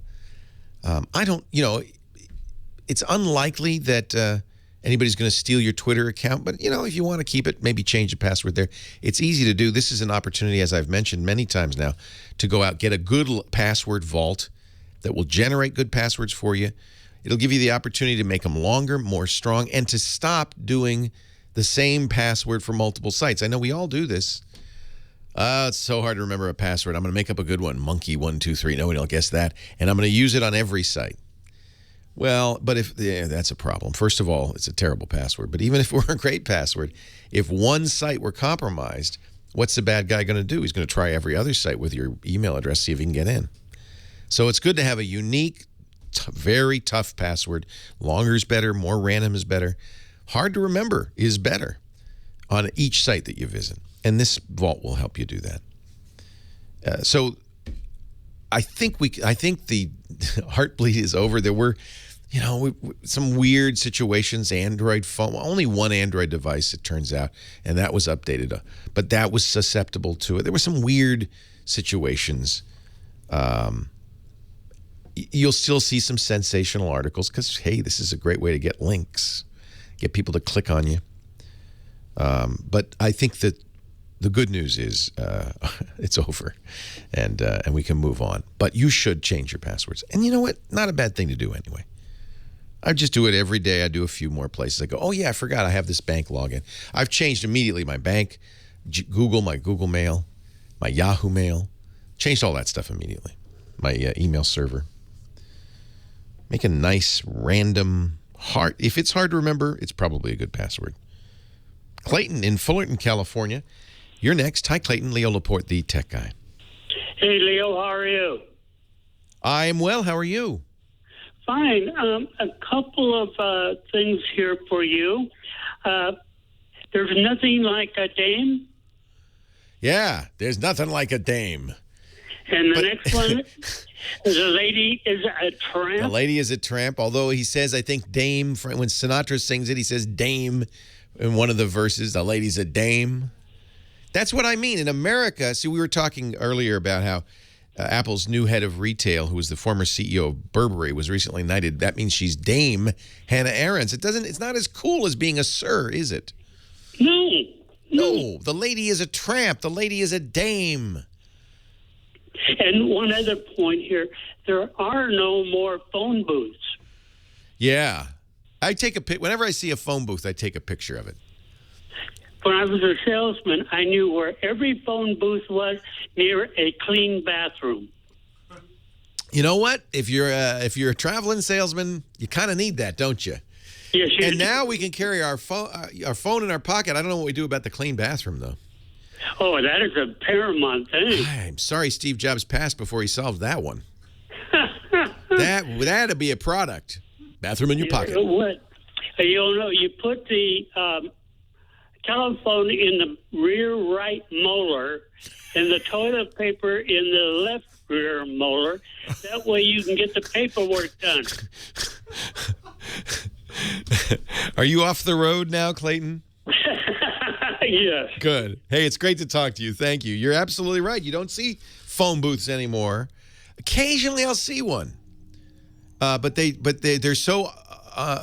It's unlikely that anybody's going to steal your Twitter account. But, if you want to keep it, maybe change the password there. It's easy to do. This is an opportunity, as I've mentioned many times now, to go out, get a good password vault that will generate good passwords for you. It'll give you the opportunity to make them longer, more strong, and to stop doing the same password for multiple sites. I know we all do this. It's so hard to remember a password. I'm going to make up a good one, monkey123. Nobody will guess that. And I'm going to use it on every site. Well, but that's a problem. First of all, it's a terrible password. But even if it were a great password, if one site were compromised, what's the bad guy going to do? He's going to try every other site with your email address, see if he can get in. So it's good to have a unique, very tough password. Longer is better. More random is better. Hard to remember is better on each site that you visit. And this vault will help you do that. So I think the Heartbleed is over. There were, some weird situations. Android phone, only one Android device, it turns out, and that was updated. But that was susceptible to it. There were some weird situations. You'll still see some sensational articles because, hey, this is a great way to get links, get people to click on you. But I think that the good news is it's over, and we can move on. But you should change your passwords. And you know what? Not a bad thing to do anyway. I just do it every day. I do a few more places. I go, oh, yeah, I forgot I have this bank login. I've changed immediately my bank, my Google Mail, my Yahoo Mail. Changed all that stuff immediately. My email server. Make a nice, random, if it's hard to remember, it's probably a good password. Clayton in Fullerton, California. You're next. Hi, Clayton. Leo Laporte, the tech guy. Hey, Leo. How are you? I'm well. How are you? Fine. A couple of things here for you. There's nothing like a dame. Yeah, there's nothing like a dame. And the next one, the lady is a tramp. The lady is a tramp, although he says, I think dame, when Sinatra sings it, he says dame in one of the verses, the lady's a dame. That's what I mean. In America, see, we were talking earlier about how Apple's new head of retail, who was the former CEO of Burberry, was recently knighted. That means she's Dame Hannah Arendt. It's not as cool as being a sir, is it? No, the lady is a tramp. The lady is a dame. And one other point here, there are no more phone booths. Yeah. I take a pic. Whenever I see a phone booth, I take a picture of it. When I was a salesman, I knew where every phone booth was near a clean bathroom. You know what? If you're a traveling salesman, you kind of need that, don't you? Yes, you do. Now we can carry our phone in our pocket. I don't know what we do about the clean bathroom, though. Oh, that is a paramount thing. I'm sorry Steve Jobs passed before he solved that one. That'd be a product. Bathroom in your pocket. What? You put the telephone in the rear right molar and the toilet paper in the left rear molar. That way you can get the paperwork done. Are you off the road now, Clayton? Yes. Good. Hey, it's great to talk to you. Thank you. You're absolutely right. You don't see phone booths anymore. Occasionally I'll see one. But they're so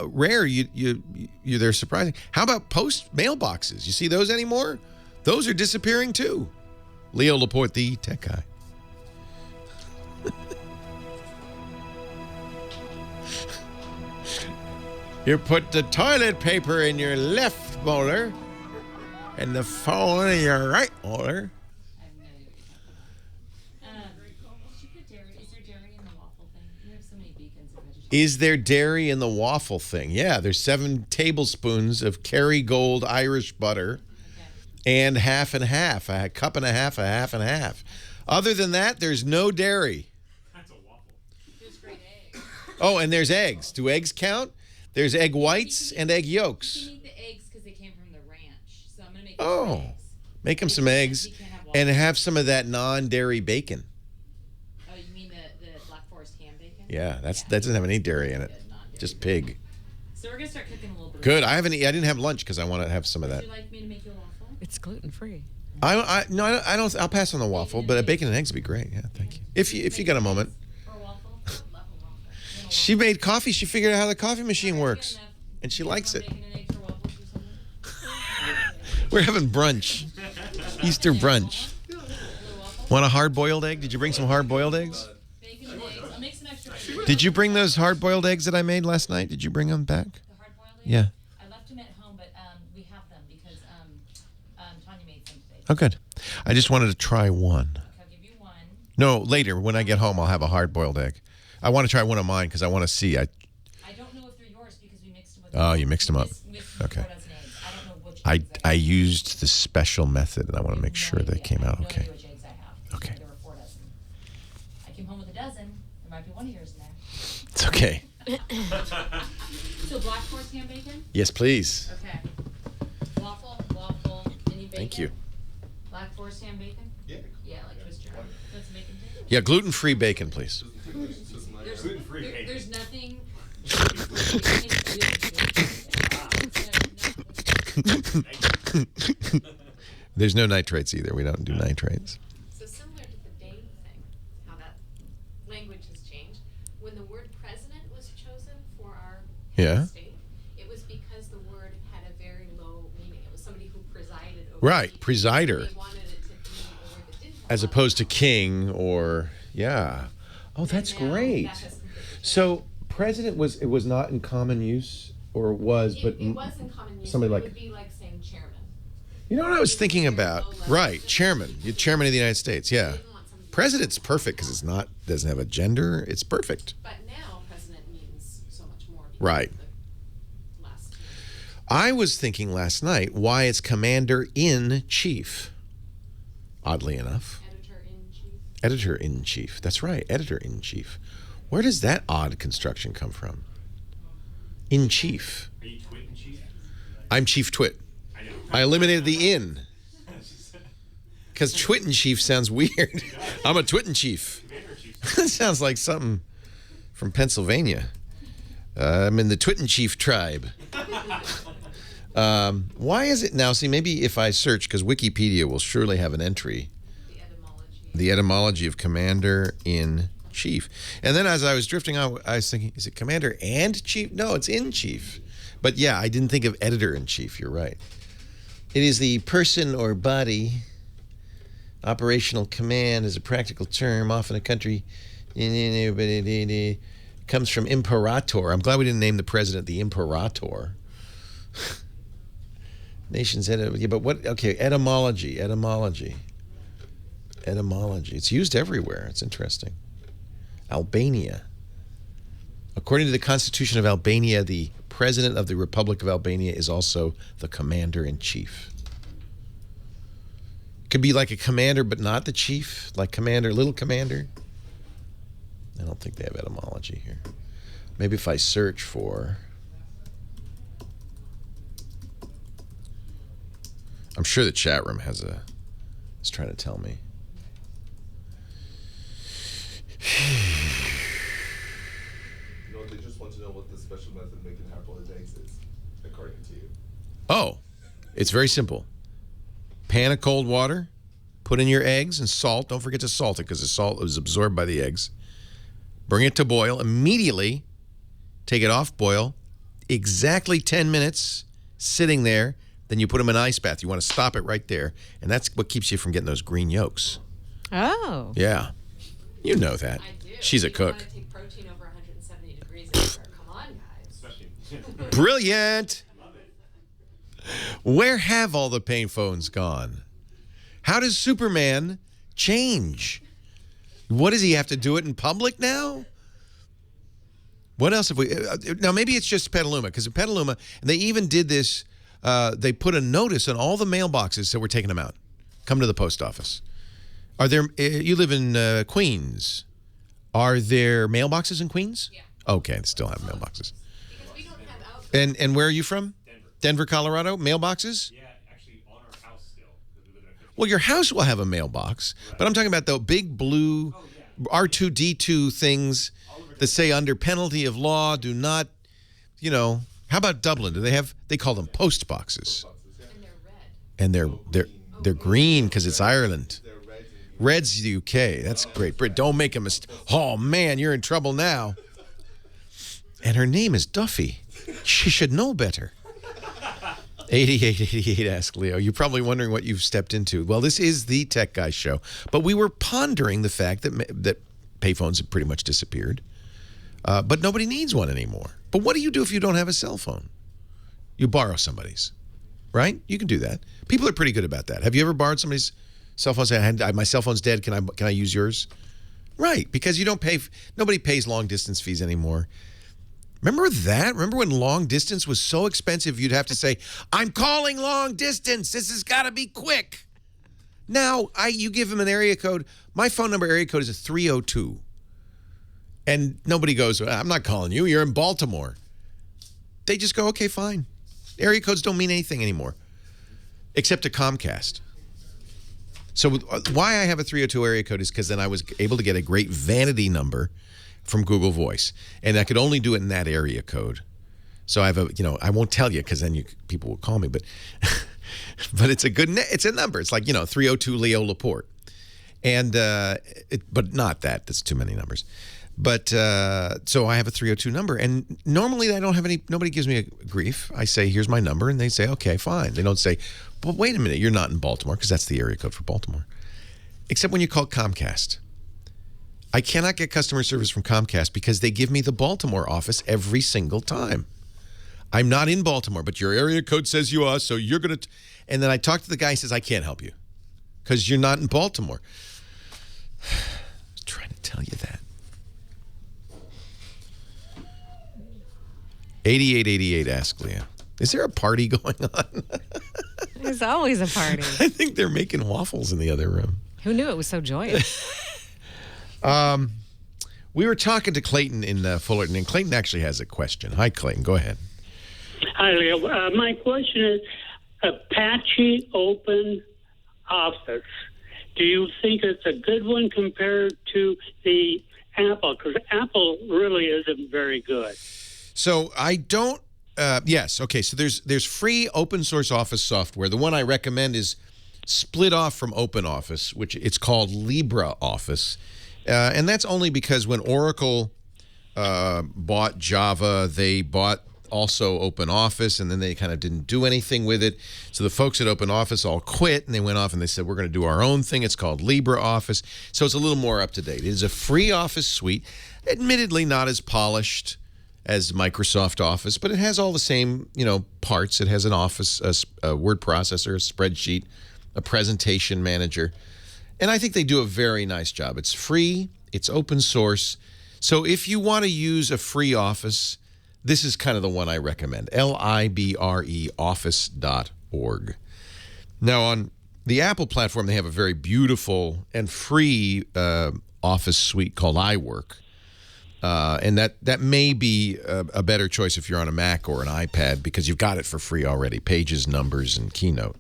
rare. They're surprising. How about post mailboxes? You see those anymore? Those are disappearing too. Leo Laporte, the tech guy. You put the toilet paper in your left molar and the phone in your right molar. Is there dairy in the waffle thing? Yeah, there's 7 tablespoons of Kerrygold Irish butter and half and half, a cup and a half, a half and half. Other than that, there's no dairy. That's a waffle. There's great eggs. Oh, and there's eggs. Do eggs count? There's egg whites and egg yolks. You can eat the eggs because they came from the ranch. So I'm going to make eggs. Make him some eggs and have some of that non-dairy bacon. Oh, you mean the Black Forest ham bacon? Yeah, that doesn't have any dairy in it. Just pig. So we're going to start cooking a little bit. Good. I didn't have lunch because I want to have some of that. Would you like me to make you a waffle? It's gluten-free. I don't. I'll pass on the waffle, but a bacon and eggs would be great. Yeah, thank you. If you got a moment. She made coffee. She figured out how the coffee machine works, and she likes it. We're having brunch, Easter brunch. Want a hard-boiled egg? Did you bring some hard-boiled eggs? Did you bring those hard-boiled eggs that I made last night? Did you bring them back? The hard-boiled eggs? Yeah. I left them at home, but we have them because Tanya made some today. Oh, good. I just wanted to try one. I'll give you one. No, later. When I get home, I'll have a hard-boiled egg. I want to try one of mine because I want to see. I don't know if they're yours because we mixed them with Oh, you mixed them up. Okay. I don't know which I used the special method, and I want to make sure they came out okay. which eggs I have. Okay. There were 4 dozen. I came home with a dozen. There might be one of yours in there. It's okay. So Black Forest ham bacon? Yes, please. Okay. Waffle, any bacon? Thank you. Black Forest ham bacon? Yeah. Yeah, like twister. That's bacon too? Yeah, gluten-free bacon, please. There's nothing. There's no nitrates either. We don't do nitrates. So similar to the Dane thing, how that language has changed. When the word president was chosen for our state, it was because the word had a very low meaning. It was somebody who presided over. Right, presider. They wanted it to be a word that didn't. As opposed to king or, yeah. Oh, that's great. So president was not in common use, or was, but it was in common use. somebody It like. would be like saying chairman. You know what I was thinking about? Right, chairman. You're chairman of the United States. Yeah. President's perfect because doesn't have a gender. It's perfect. But now president means so much more. Right. I was thinking last night why it's commander-in-chief. Oddly enough. Editor-in-chief. Editor-in-chief. That's right, editor-in-chief. Where does that odd construction come from? In-chief. Are you twit in chief? I'm Chief Twit. I eliminated the in. Because Twit and Chief sounds weird. I'm a Twit and Chief. That sounds like something from Pennsylvania. I'm in the Twit and Chief tribe. Why is it now? See, maybe if I search, because Wikipedia will surely have an entry. The etymology of commander-in-chief. And then as I was drifting on, I was thinking, is it commander and chief? No, it's in chief. But yeah, I didn't think of editor-in-chief. You're right. It is the person or body. Operational command is a practical term, often a country. It comes from imperator. I'm glad we didn't name the president the imperator. Nation's head. Yeah, but what? Okay, etymology. It's used everywhere. It's interesting. Albania. According to the Constitution of Albania, the President of the Republic of Albania is also the Commander-in-Chief. Could be like a commander, but not the chief, like commander, little commander. I don't think they have etymology here. Maybe if I search for... I'm sure the chat room is trying to tell me. You know, they just want to know what the special method of making hard-boiled eggs is, according to you. Oh, it's very simple. Pan of cold water, put in your eggs and salt. Don't forget to salt it because the salt is absorbed by the eggs. Bring it to boil. Immediately take it off boil. Exactly 10 minutes sitting there. Then you put them in an ice bath. You want to stop it right there. And that's what keeps you from getting those green yolks. Oh. Yeah. You know that. I do. She's a You cook. want to take protein over 170 degrees. Come on, guys. Brilliant. Where have all the payphones gone? How does Superman change? What does he have to do it in public now? What else have we... now, maybe it's just Petaluma, because in Petaluma, and they even did this, they put a notice on all the mailboxes, so we're taking them out. Come to the post office. Are there... you live in Queens. Are there mailboxes in Queens? Yeah. Okay, they still have mailboxes. Because we don't have And where are you from? Denver, Colorado? Mailboxes? Yeah, actually on our house still. We live in a Well, your house will have a mailbox, but I'm talking about the big blue R2D2 things that say under penalty of law, do not, you know. How about Dublin? Do they have? They call them post boxes. And they're red. And they're green because it's Ireland. Red's the UK. That's Great Britain. Don't make a mistake. Oh man, you're in trouble now. And her name is Duffy. She should know better. 8888 Ask Leo. You're probably wondering what you've stepped into. Well, this is the Tech Guy Show, but we were pondering the fact that payphones have pretty much disappeared, but nobody needs one anymore. But what do you do if you don't have a cell phone? You borrow somebody's, right? You can do that. People are pretty good about that. Have you ever borrowed somebody's cell phone? Say, my cell phone's dead. Can I use yours? Right, because you don't pay. Nobody pays long distance fees anymore. Remember that? Remember when long distance was so expensive you'd have to say, I'm calling long distance. This has got to be quick. Now, you give them an area code. My phone number area code is a 302. And nobody goes, I'm not calling you. You're in Baltimore. They just go, okay, fine. Area codes don't mean anything anymore, except to Comcast. So why I have a 302 area code is because then I was able to get a great vanity number from Google Voice, and I could only do it in that area code. So I have a, I won't tell you because then people will call me, but but it's a good, it's a number. It's like 302 Leo Laporte, and but not that. That's too many numbers. But so I have a 302 number, and normally I don't have any. Nobody gives me a grief. I say, here's my number, and they say, okay, fine. They don't say, but wait a minute, you're not in Baltimore, because that's the area code for Baltimore. Except when you call Comcast. I cannot get customer service from Comcast because they give me the Baltimore office every single time. I'm not in Baltimore, but your area code says you are, so you're going to... And then I talk to the guy, he says, I can't help you because you're not in Baltimore. I was trying to tell you that. 8888 Ask Leah. Is there a party going on? There's always a party. I think they're making waffles in the other room. Who knew it was so joyous? We were talking to Clayton in Fullerton, and Clayton actually has a question. Hi, Clayton. Go ahead. Hi, Leo. My question is, Apache Open Office, do you think it's a good one compared to the Apple? Because Apple really isn't very good. So I don't... yes, okay. So there's free open source Office software. The one I recommend is split off from OpenOffice, which it's called LibreOffice. And that's only because when Oracle bought Java, they bought also OpenOffice, and then they kind of didn't do anything with it. So the folks at OpenOffice all quit, and they went off and they said, we're going to do our own thing. It's called LibreOffice. So it's a little more up to date. It is a free Office suite, admittedly not as polished as Microsoft Office, but it has all the same, parts. It has an Office, a word processor, a spreadsheet, a presentation manager. And I think they do a very nice job. It's free. It's open source. So if you want to use a free Office, this is kind of the one I recommend. LIBRE office.org. Now, on the Apple platform, they have a very beautiful and free Office suite called iWork. And that may be a better choice if you're on a Mac or an iPad because you've got it for free already. Pages, Numbers, and Keynote.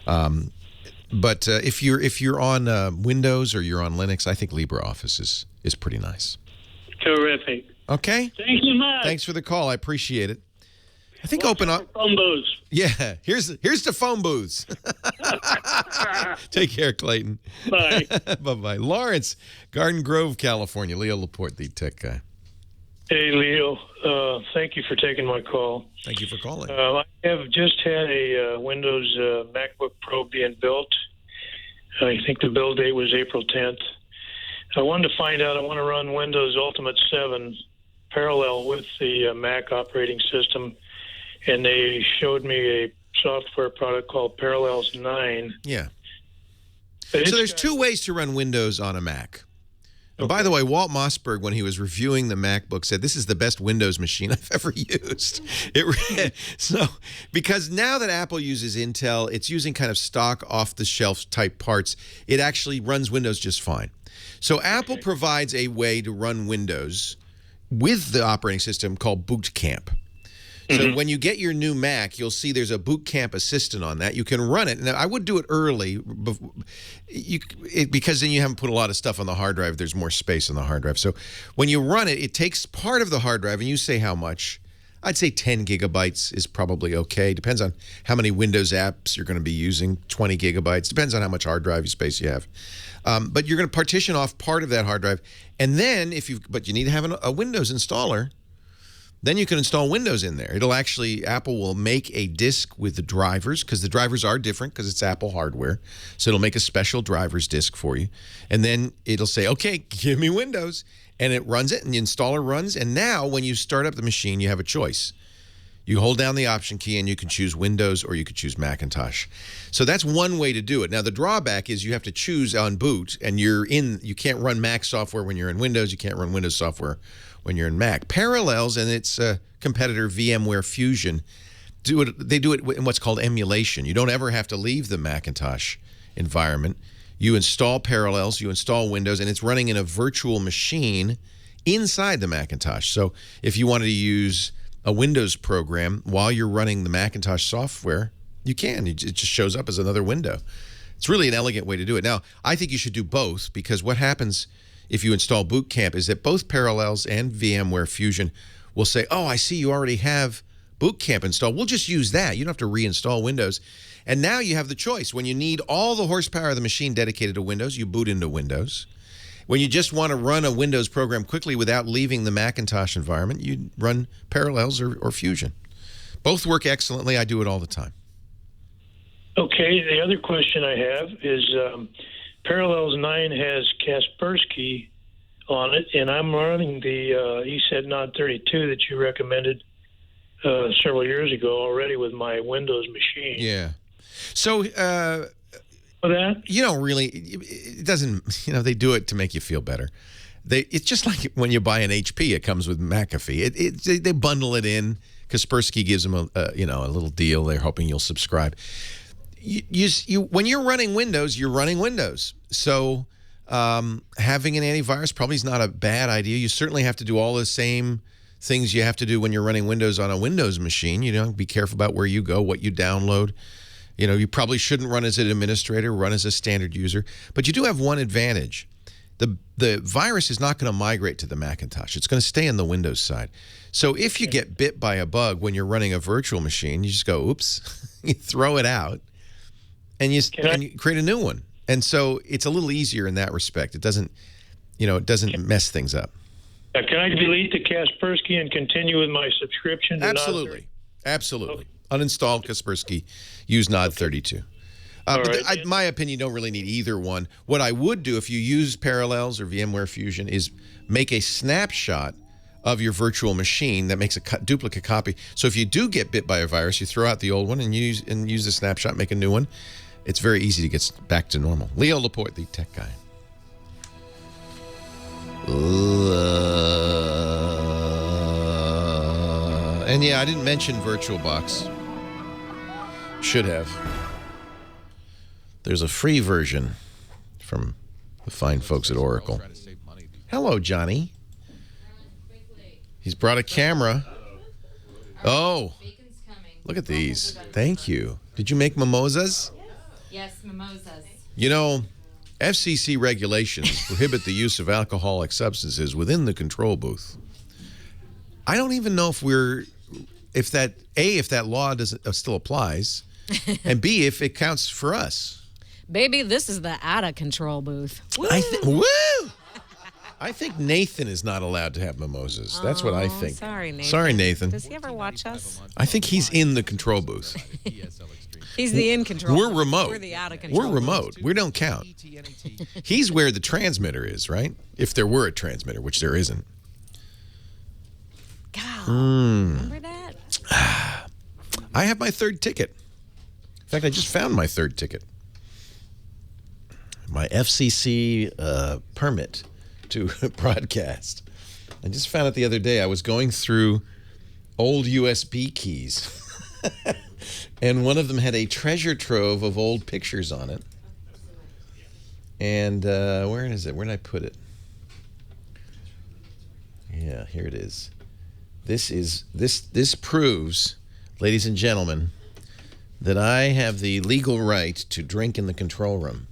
But if you're on Windows or you're on Linux, I think LibreOffice is pretty nice. Terrific. Okay. Thank you much. Thanks for the call. I appreciate it. I think Watch open up phone booths. Yeah. Here's the phone booths. Take care, Clayton. Bye. Bye-bye. Lawrence, Garden Grove, California. Leo Laporte, the tech guy. Hey, Leo. Thank you for taking my call. Thank you for calling. I have just had a Windows MacBook Pro being built. I think the build date was April 10th. I wanted to find out, I want to run Windows Ultimate 7 parallel with the Mac operating system, and they showed me a software product called Parallels 9. Yeah. So there's two ways to run Windows on a Mac. And by the way, Walt Mossberg, when he was reviewing the MacBook, said this is the best Windows machine I've ever used. Because now that Apple uses Intel, it's using kind of stock off-the-shelf type parts. It actually runs Windows just fine. So Apple provides a way to run Windows with the operating system called Boot Camp. So when you get your new Mac, you'll see there's a Boot Camp assistant on that. You can run it. Now, I would do it early because then you haven't put a lot of stuff on the hard drive. There's more space on the hard drive. So when you run it, it takes part of the hard drive, and you say how much. I'd say 10 gigabytes is probably okay. Depends on how many Windows apps you're going to be using. 20 gigabytes. Depends on how much hard drive space you have. But you're going to partition off part of that hard drive. And then, but you need to have a Windows installer. Then you can install Windows in there. Apple will make a disk with the drivers, because the drivers are different because it's Apple hardware. So it'll make a special drivers disk for you. And then it'll say, okay, give me Windows. And it runs it, and the installer runs. And now when you start up the machine, you have a choice. You hold down the Option key, and you can choose Windows or you could choose Macintosh. So that's one way to do it. Now, the drawback is you have to choose on boot, and you can't run Mac software when you're in Windows. You can't run Windows software when you're in Mac. Parallels and its competitor VMware Fusion they do it in what's called emulation. You don't ever have to leave the Macintosh environment. You install Parallels, you install Windows, and it's running in a virtual machine inside the Macintosh. So if you wanted to use a Windows program while you're running the Macintosh software, you can. It just shows up as another window. It's really an elegant way to do it. Now, I think you should do both, because what happens if you install Boot Camp is that both Parallels and VMware Fusion will say, oh, I see you already have Boot Camp installed. We'll just use that. You don't have to reinstall Windows. And now you have the choice. When you need all the horsepower of the machine dedicated to Windows, you boot into Windows. When you just want to run a Windows program quickly without leaving the Macintosh environment, you run Parallels or Fusion. Both work excellently. I do it all the time. Okay, the other question I have is Parallels 9 has Kaspersky on it, and I'm running the ESET 32 that you recommended several years ago already with my Windows machine. Yeah. So, you don't really, it doesn't, they do it to make you feel better. It's just like when you buy an HP, it comes with McAfee. They bundle it in. Kaspersky gives them a little deal. They're hoping you'll subscribe. When you're running Windows, you're running Windows. So having an antivirus probably is not a bad idea. You certainly have to do all the same things you have to do when you're running Windows on a Windows machine. Be careful about where you go, what you download. You probably shouldn't run as an administrator, run as a standard user. But you do have one advantage. The virus is not going to migrate to the Macintosh. It's going to stay on the Windows side. So if you get bit by a bug when you're running a virtual machine, you just go, oops, you throw it out, and you create a new one. And so it's a little easier in that respect. It doesn't mess things up. Can I delete the Kaspersky and continue with my subscription? Absolutely. Absolutely. Uninstall Kaspersky. Use Nod 32. But my opinion, you don't really need either one. What I would do if you use Parallels or VMware Fusion is make a snapshot of your virtual machine that makes a duplicate copy. So if you do get bit by a virus, you throw out the old one and use the snapshot, make a new one. It's very easy to get back to normal. Leo Laporte, the tech guy. And yeah, I didn't mention VirtualBox. Should have. There's a free version from the fine folks at Oracle. Hello, Johnny. He's brought a camera. Oh, look at these. Thank you. Did you make mimosas? Yes, mimosas. FCC regulations prohibit the use of alcoholic substances within the control booth. I don't even know if that law still applies, and B, if it counts for us. Baby, this is the out-of-control booth. Woo! I think Nathan is not allowed to have mimosas. That's what I think. Sorry, Nathan. Sorry, Nathan. Does he ever watch us? I think he's in the control booth. He's the in-control. We're remote. We're the out-of-control. We're remote. We don't count. He's where the transmitter is, right? If there were a transmitter, which there isn't. Remember that? I have my third ticket. In fact, I just found my third ticket. My FCC permit to broadcast. I just found it the other day. I was going through old USB keys, and one of them had a treasure trove of old pictures on it. And where is it? Where did I put it? Yeah, here it is. This proves, ladies and gentlemen, that I have the legal right to drink in the control room.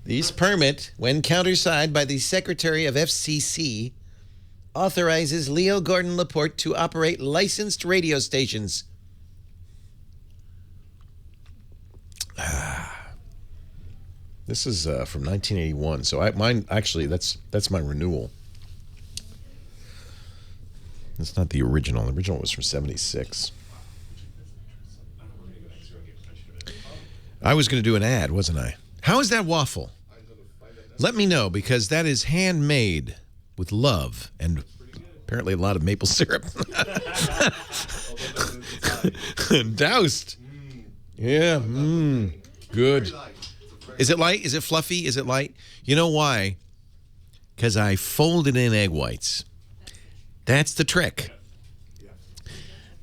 This permit, when countersigned by the Secretary of FCC, authorizes Leo Gordon Laporte to operate licensed radio stations. This is from 1981, so mine actually that's my renewal. It's not the original. The original was from 76. I was going to do an ad, wasn't I? How is that waffle? Let me know, because that is handmade with love and apparently a lot of maple syrup. Doused. Yeah, good. Is it light? Is it fluffy? Is it light? You know why? Because I folded in egg whites. That's the trick.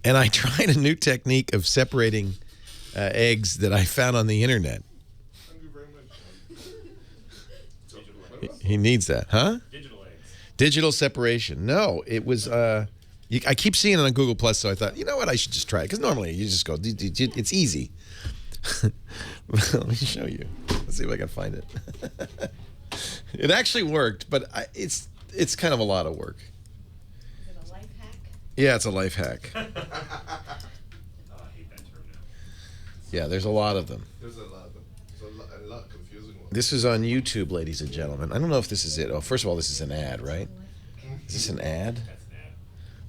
And I tried a new technique of separating eggs that I found on the internet. He needs that, huh? Digital separation. No, it was. I keep seeing it on Google Plus, so I thought, you know what, I should just try it. Because normally you just go, it's easy. Let me show you. Let's see if I can find it. It actually worked, but it's kind of a lot of work. Is it a life hack? Yeah, it's a life hack. Yeah, there's a lot of them. There's a lot of them. There's a lot confusing ones. This is on YouTube, ladies and gentlemen. I don't know if this is it. Oh, first of all, this is an ad, right? Is this an ad?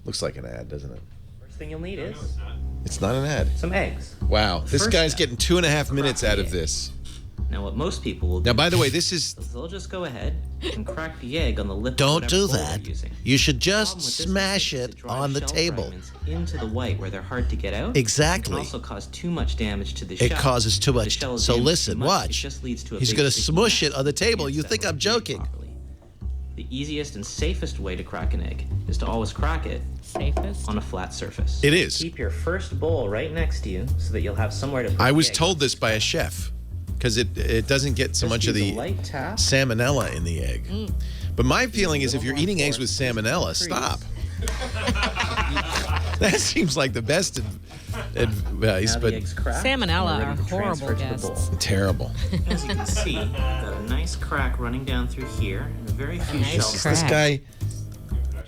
Looks like an ad, doesn't it? First thing you'll need is... It's not an ad. Some eggs. Wow, this guy's getting 2.5 minutes out of this. Now, what most people will do... Now, by the way, this is... They'll just go ahead and crack the egg on the lip. Don't of do whatever bowl that. they're using. You should The just problem with this smash is it to drive on the shell table. fragments into the white where they're hard to get out. Exactly. It can also cause too much damage to the It shell. causes too If the much. shell is So damaged listen, too much, watch. It just leads to a He's big going to sticky smush mess it on the table. You that think I'm won't joking. properly. The easiest and safest way to crack an egg is to always crack it on a flat surface. It is. Keep your first bowl right next to you so that you'll have somewhere to put I the was egg. told this by a chef, because it doesn't get so Just much of use the a light tap. salmonella in the egg. But my feeling is if you're eating eggs with salmonella, stop. That seems like the best advice, Now but the eggs cracked, Salmonella and we're are ready to horrible transfer to the bowl. guests. terrible. As you can see, got a nice crack running down through here, and very few shells. This guy.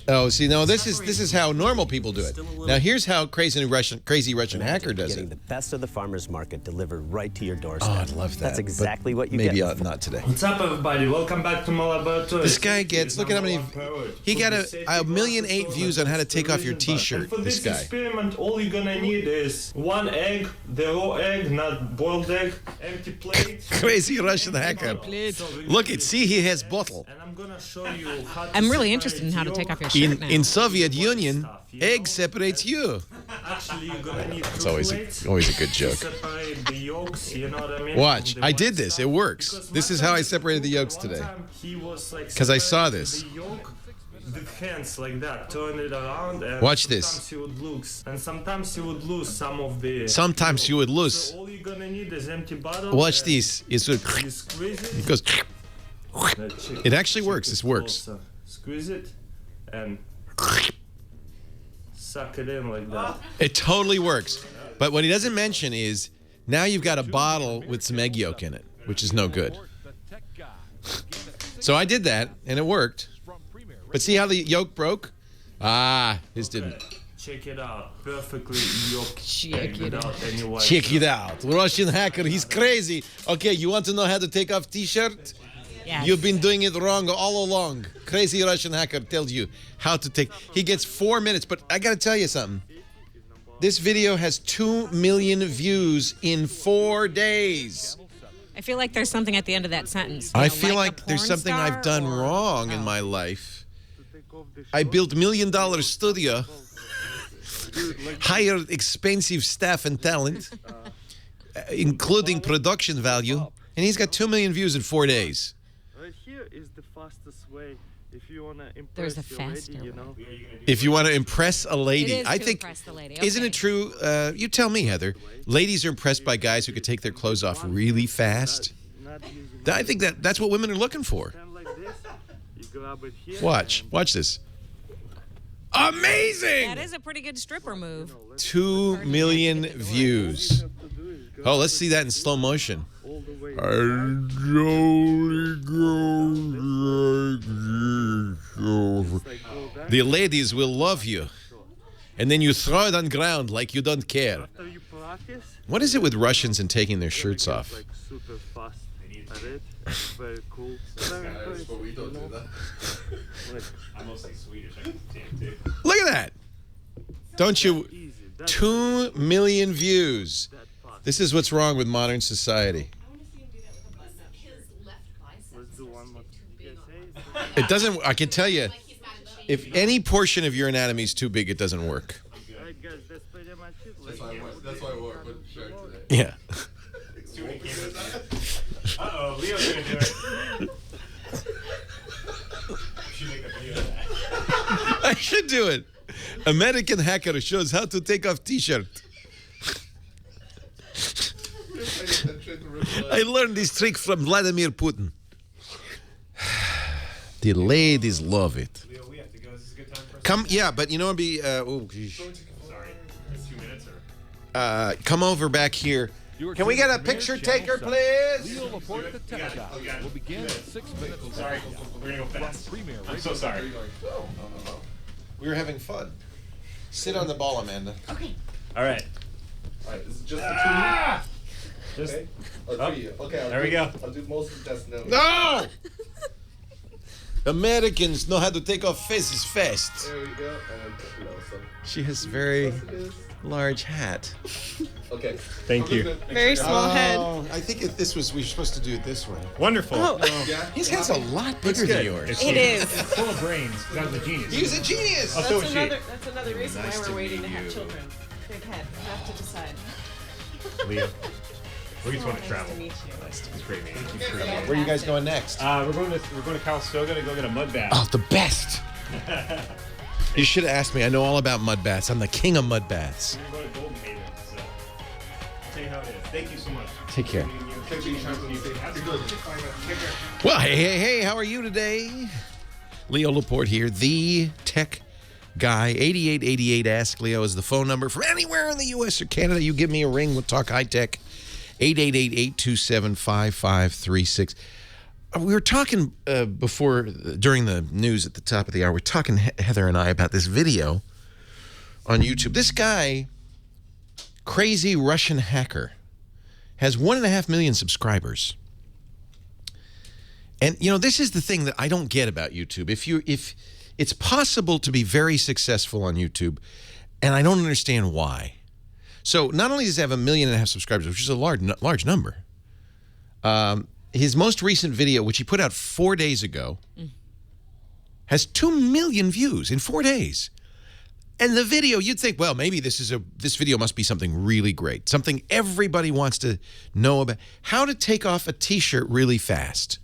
Oh, see, no, this is how normal people do it. Now, here's how crazy Russian hacker does Getting it. the best of the farmer's market delivered right to your doorstep. Oh, I'd love that. That's exactly but what you maybe get. not today. What's up, everybody? Welcome back to my laboratory. This guy gets, look at how many, he got a 1.8 million views on how to take off your t-shirt, For this this guy. experiment, all you're gonna need is one egg, the raw egg, not boiled egg, empty plate. Crazy Russian hacker. Look, see, he has bottle. And I'm gonna show you how to I'm really separate interested in how to yolk. take off your shirt now. In Soviet Union, egg separates you. Actually, you're gonna need It's two always plates a good to joke. separate the yolks, you know what I mean? Watch, From the I white did this. stuff. It works. Because This one is how I time separated the yolks one today. time he was, like, 'Cause I saw separating this. the yolk with hands like that, turn it around, and Watch this. sometimes you would lose, and sometimes you would lose some of the. Sometimes you would lose. So all you're gonna need is empty bottle. Watch and this. It's a, You squeeze it. it goes. Check It actually works. it This works. closer. Squeeze it and suck it in like that. It totally works. But what he doesn't mention is now you've got a bottle with some egg yolk in it, which is no good. So I did that, and it worked. But see how the yolk broke? Ah, his didn't. Check it out. Perfectly yolk. Check it out. Without any white. Check it out. Russian hacker, he's crazy. Okay, you want to know how to take off t-shirt? Yes. You've been doing it wrong all along. Crazy Russian hacker tells you how to take. He gets 4 minutes, but I got to tell you something. This video has 2 million views in 4 days. I feel like there's something at the end of that sentence. I You know, feel like like a there's porn something star I've done or- wrong in my life I built $1 million studio, hired expensive staff and talent, including production value, and he's got 2 million views in 4 days. Right here is the fastest way if you want to impress There's a your faster lady, you way. know. If you want to impress a lady, It is I to think, impress the lady. isn't Okay. it true? You tell me, Heather. Ladies are impressed by guys who could take their clothes off really fast. I think that's what women are looking for. Like this, you grab it here. Watch this. Amazing! That is a pretty good stripper move. 2 million views. Oh, let's see that in slow motion. The ladies will love you. And then you throw it on ground like you don't care. After you practice, What is it with Russians and taking their shirts off? like super fast at it. Very cool. We don't do that. I'm mostly Swedish. I can too. Look at that. Don't you? 2 million views. This is what's wrong with modern society. Let's do one more. It doesn't, I can tell you, if any portion of your anatomy is too big, it doesn't work. Alright guys, that's pretty much it. That's why I wore a shirt today. Yeah. It's too many cameras. Uh-oh, Leo's gonna do it. We should make a video of that. I should do it. American hacker shows how to take off t-shirt. I learned this trick from Vladimir Putin. The ladies love it. Leo, we have to go. Is this a good time for us? Come, yeah, but you know, be oh, geez. Sorry. It's 2 minutes or? Come over back here. Can we get a picture taker, please? Leo Laporte, the tech guy. Will begin in 6 minutes. Sorry, we're gonna go fast. I'm so sorry. We were having fun. Sit on the ball, Amanda. Okay. All right. All right, this is just the two. Just Okay. I'll do you. Okay. There we go. I'll do most of the test now. No! Americans know how to take off faces fast. There we go. And you know, so. She has very large hat. Okay. Thank you. Very small head. I think if this was, we were supposed to do it this way. Wonderful. His head's a lot bigger than yours. It is. It's full of brains. That was a genius. He's a genius. Oh, so is she. That's another reason why we're waiting to have children. Big head. Have to decide. Leo. We just want to Nice travel. to meet you. It's great meeting you. Where are you guys going next? We're going to Calistoga to go get a mud bath. Oh, the best. You should have asked me. I know all about mud baths. I'm the king of mud baths. We're going to Golden Haven, so I'll tell you how it is. Thank you so much. Take care. Take care. Well, hey, how are you today? Leo Laporte here, the tech guy. 8888 Ask Leo is the phone number from anywhere in the U.S. or Canada. You give me a ring, we'll talk high tech. 888-827-5536. We were talking before, during the news at the top of the hour, we're talking, Heather and I, about this video on YouTube. This guy, crazy Russian hacker, has 1.5 million subscribers. And, you know, this is the thing that I don't get about YouTube. If it's possible to be very successful on YouTube, and I don't understand why. So not only does he have 1.5 million subscribers, which is a large number, his most recent video, which he put out 4 days ago, has 2 million views in 4 days. And the video, you'd think, well, maybe this video must be something really great, something everybody wants to know about. How to take off a T-shirt really fast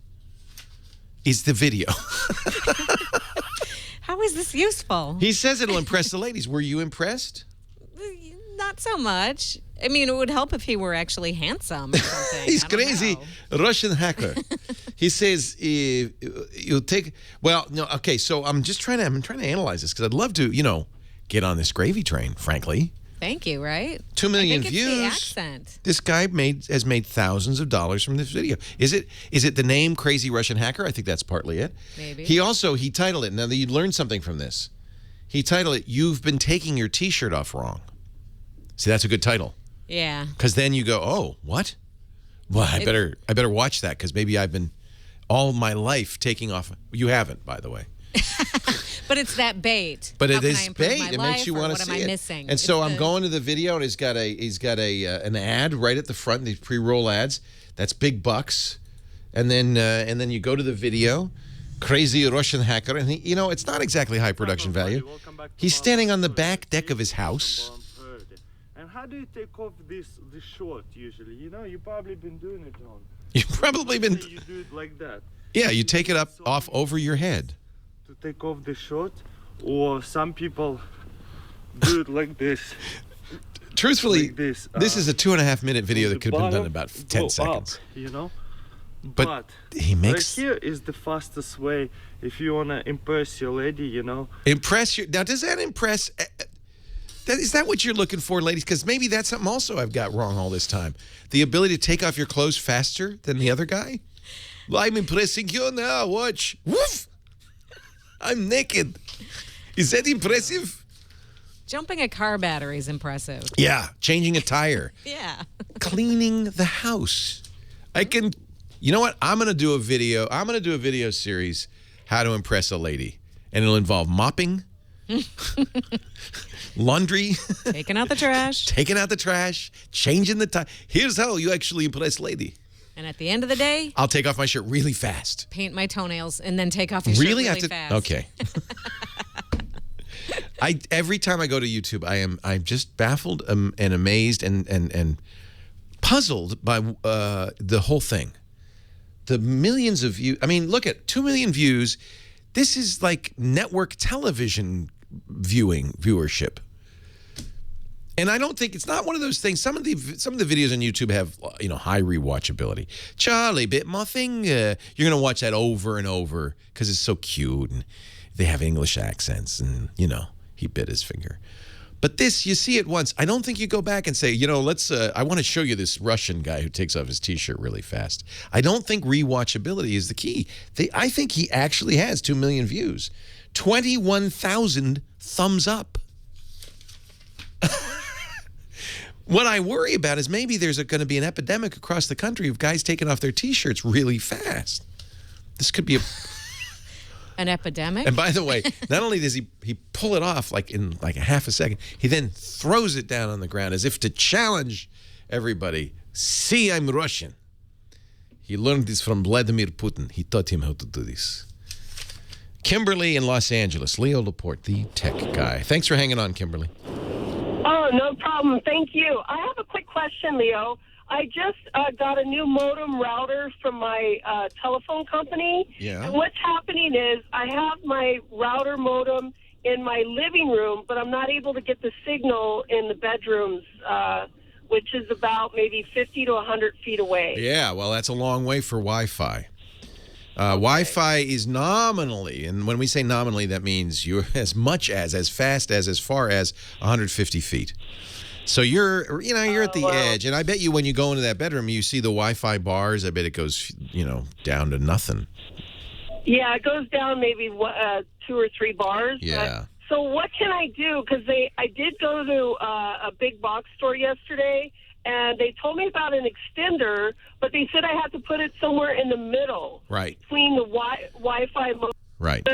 is the video. How is this useful? He says it'll impress the ladies. Were you impressed? Not so much. I mean, it would help if he were actually handsome or something. He's I don't crazy know. Russian hacker. He says you take. Well, no. Okay, so I'm trying to analyze this because I'd love to, get on this gravy train. Frankly, Thank you. Right? 2 million I think views. It's the accent. This guy has made thousands of dollars from this video. Is it the name Crazy Russian Hacker? I think that's partly it. Maybe. He titled it. Now that you learned something from this, he titled it "You've Been Taking Your T-Shirt Off Wrong." See, that's a good title. Yeah. Because then you go, oh, what? Well, I better watch that because maybe I've been all my life taking off. You haven't, by the way. But it's that bait. But How it can I is improve bait. my It life, makes you or want to what see am I it. missing? And so I'm going to the video, and he's got an ad right at the front. These pre-roll ads. That's big bucks. And then you go to the video, crazy Russian hacker, and he, it's not exactly high production value. He's standing on the back deck of his house. And how do you take off this short usually? You've probably been doing it wrong. You've probably been. You do it like that. Yeah, you take it off over your head. To take off the short, or some people do it like this. Truthfully, like this is a 2.5-minute video that could have been done in about 10 seconds. Up, But he makes. Right here is the fastest way if you want to impress your lady, Impress your. Now, does that impress? Is that what you're looking for, ladies? Because maybe that's something also I've got wrong all this time. The ability to take off your clothes faster than the other guy. Well, I'm impressing you now. Watch. Woof! I'm naked. Is that impressive? Jumping a car battery is impressive. Yeah. Changing a tire. Yeah. Cleaning the house. You know what? I'm going to do a video. I'm going to do a video series, how to impress a lady. And it'll involve mopping. Laundry. Taking out the trash. Taking out the trash. Changing the tire. Here's how you actually impress lady. And at the end of the day, I'll take off my shirt really fast. Paint my toenails and then take off your shirt really fast. Okay. Every time I go to YouTube, I'm just baffled and amazed and puzzled by the whole thing. The millions of views. I mean, look at 2 million views. This is like network television viewership. And I don't think it's not one of those things. Some of the videos on YouTube have high rewatchability. Charlie bit my finger. You're gonna watch that over and over because it's so cute and they have English accents and he bit his finger. But this, you see it once. I don't think you go back and say, let's. I want to show you this Russian guy who takes off his T-shirt really fast. I don't think rewatchability is the key. I think he actually has 2 million views, 21,000 thumbs up. What I worry about is maybe there's going to be an epidemic across the country of guys taking off their T-shirts really fast. This could be an epidemic. And by the way, not only does he pull it off in a half a second, he then throws it down on the ground as if to challenge everybody. See, I'm Russian. He learned this from Vladimir Putin. He taught him how to do this. Kimberly in Los Angeles. Leo Laporte, the tech guy. Thanks for hanging on, Kimberly. Oh, no problem. Thank you. I have a quick question, Leo. I just got a new modem router from my telephone company. Yeah. And what's happening is I have my router modem in my living room, but I'm not able to get the signal in the bedrooms, which is about maybe 50 to 100 feet away. Yeah, well, that's a long way for Wi-Fi. Wi-Fi is nominally, and when we say nominally, that means you're as fast as far as 150 feet. So you're at the edge, and I bet you when you go into that bedroom, you see the Wi-Fi bars. I bet it goes, down to nothing. Yeah, it goes down maybe 2 or 3 bars. Yeah. So what can I do? Because I did go to a big box store yesterday, and they told me about an extender, but they said I had to put it somewhere in the middle, right, between the Wi-Fi right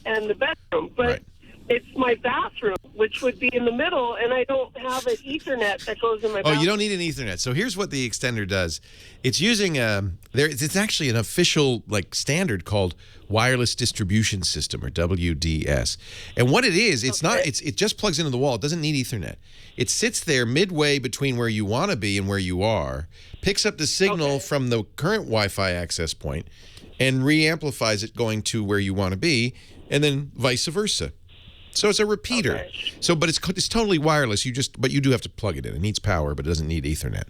and the bedroom. But it's my bathroom, which would be in the middle, and I don't have an Ethernet that goes in my bathroom. Oh, you don't need an Ethernet. So here's what the extender does. It's using it's actually an official standard called Wireless Distribution System, or WDS. And what it is, it just plugs into the wall. It doesn't need Ethernet. It sits there midway between where you want to be and where you are, picks up the signal from the current Wi-Fi access point, and re-amplifies it going to where you want to be, and then vice versa. So it's a repeater. Okay. So, but it's totally wireless. But you do have to plug it in. It needs power, but it doesn't need Ethernet.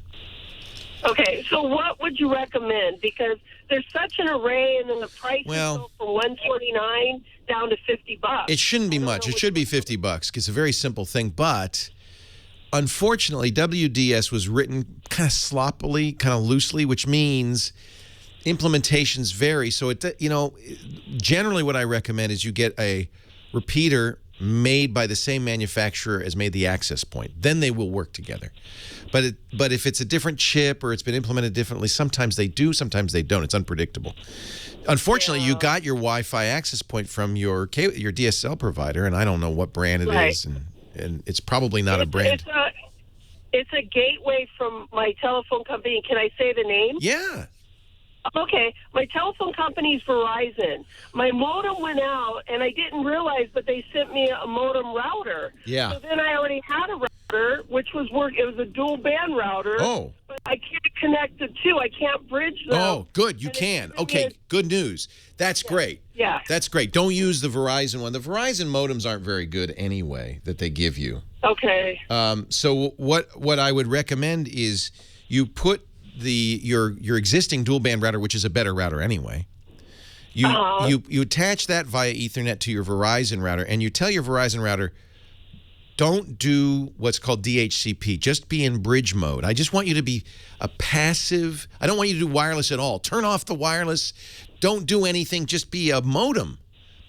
Okay, so what would you recommend? Because there's such an array, and then the price go from $129 down to $50. It shouldn't be much. It should be $50. It's a very simple thing, but unfortunately, WDS was written kind of sloppily, kind of loosely, which means implementations vary. So generally, what I recommend is you get a repeater made by the same manufacturer as made the access point. Then they will work together. But if it's a different chip or it's been implemented differently, sometimes they do, sometimes they don't. It's unpredictable. Unfortunately, you got your Wi-Fi access point from your DSL provider, and I don't know what brand it is, and it's probably not a brand. It's a gateway from my telephone company. Can I say the name? Yeah. Okay, my telephone company's Verizon. My modem went out, and I didn't realize, but they sent me a modem router. Yeah. So then I already had a router, which was It was a dual band router. Oh. But I can't connect the two. I can't bridge them. Oh, good. You can. Okay, good news. That's great. Yeah. That's great. Don't use the Verizon one. The Verizon modems aren't very good anyway that they give you. Okay. So what I would recommend is you put your existing dual band router, which is a better router anyway. You attach that via Ethernet to your Verizon router, and you tell your Verizon router, don't do what's called DHCP. Just be in bridge mode. I just want you to be a passive. I don't want you to do wireless at all. Turn off the wireless. Don't do anything. Just be a modem.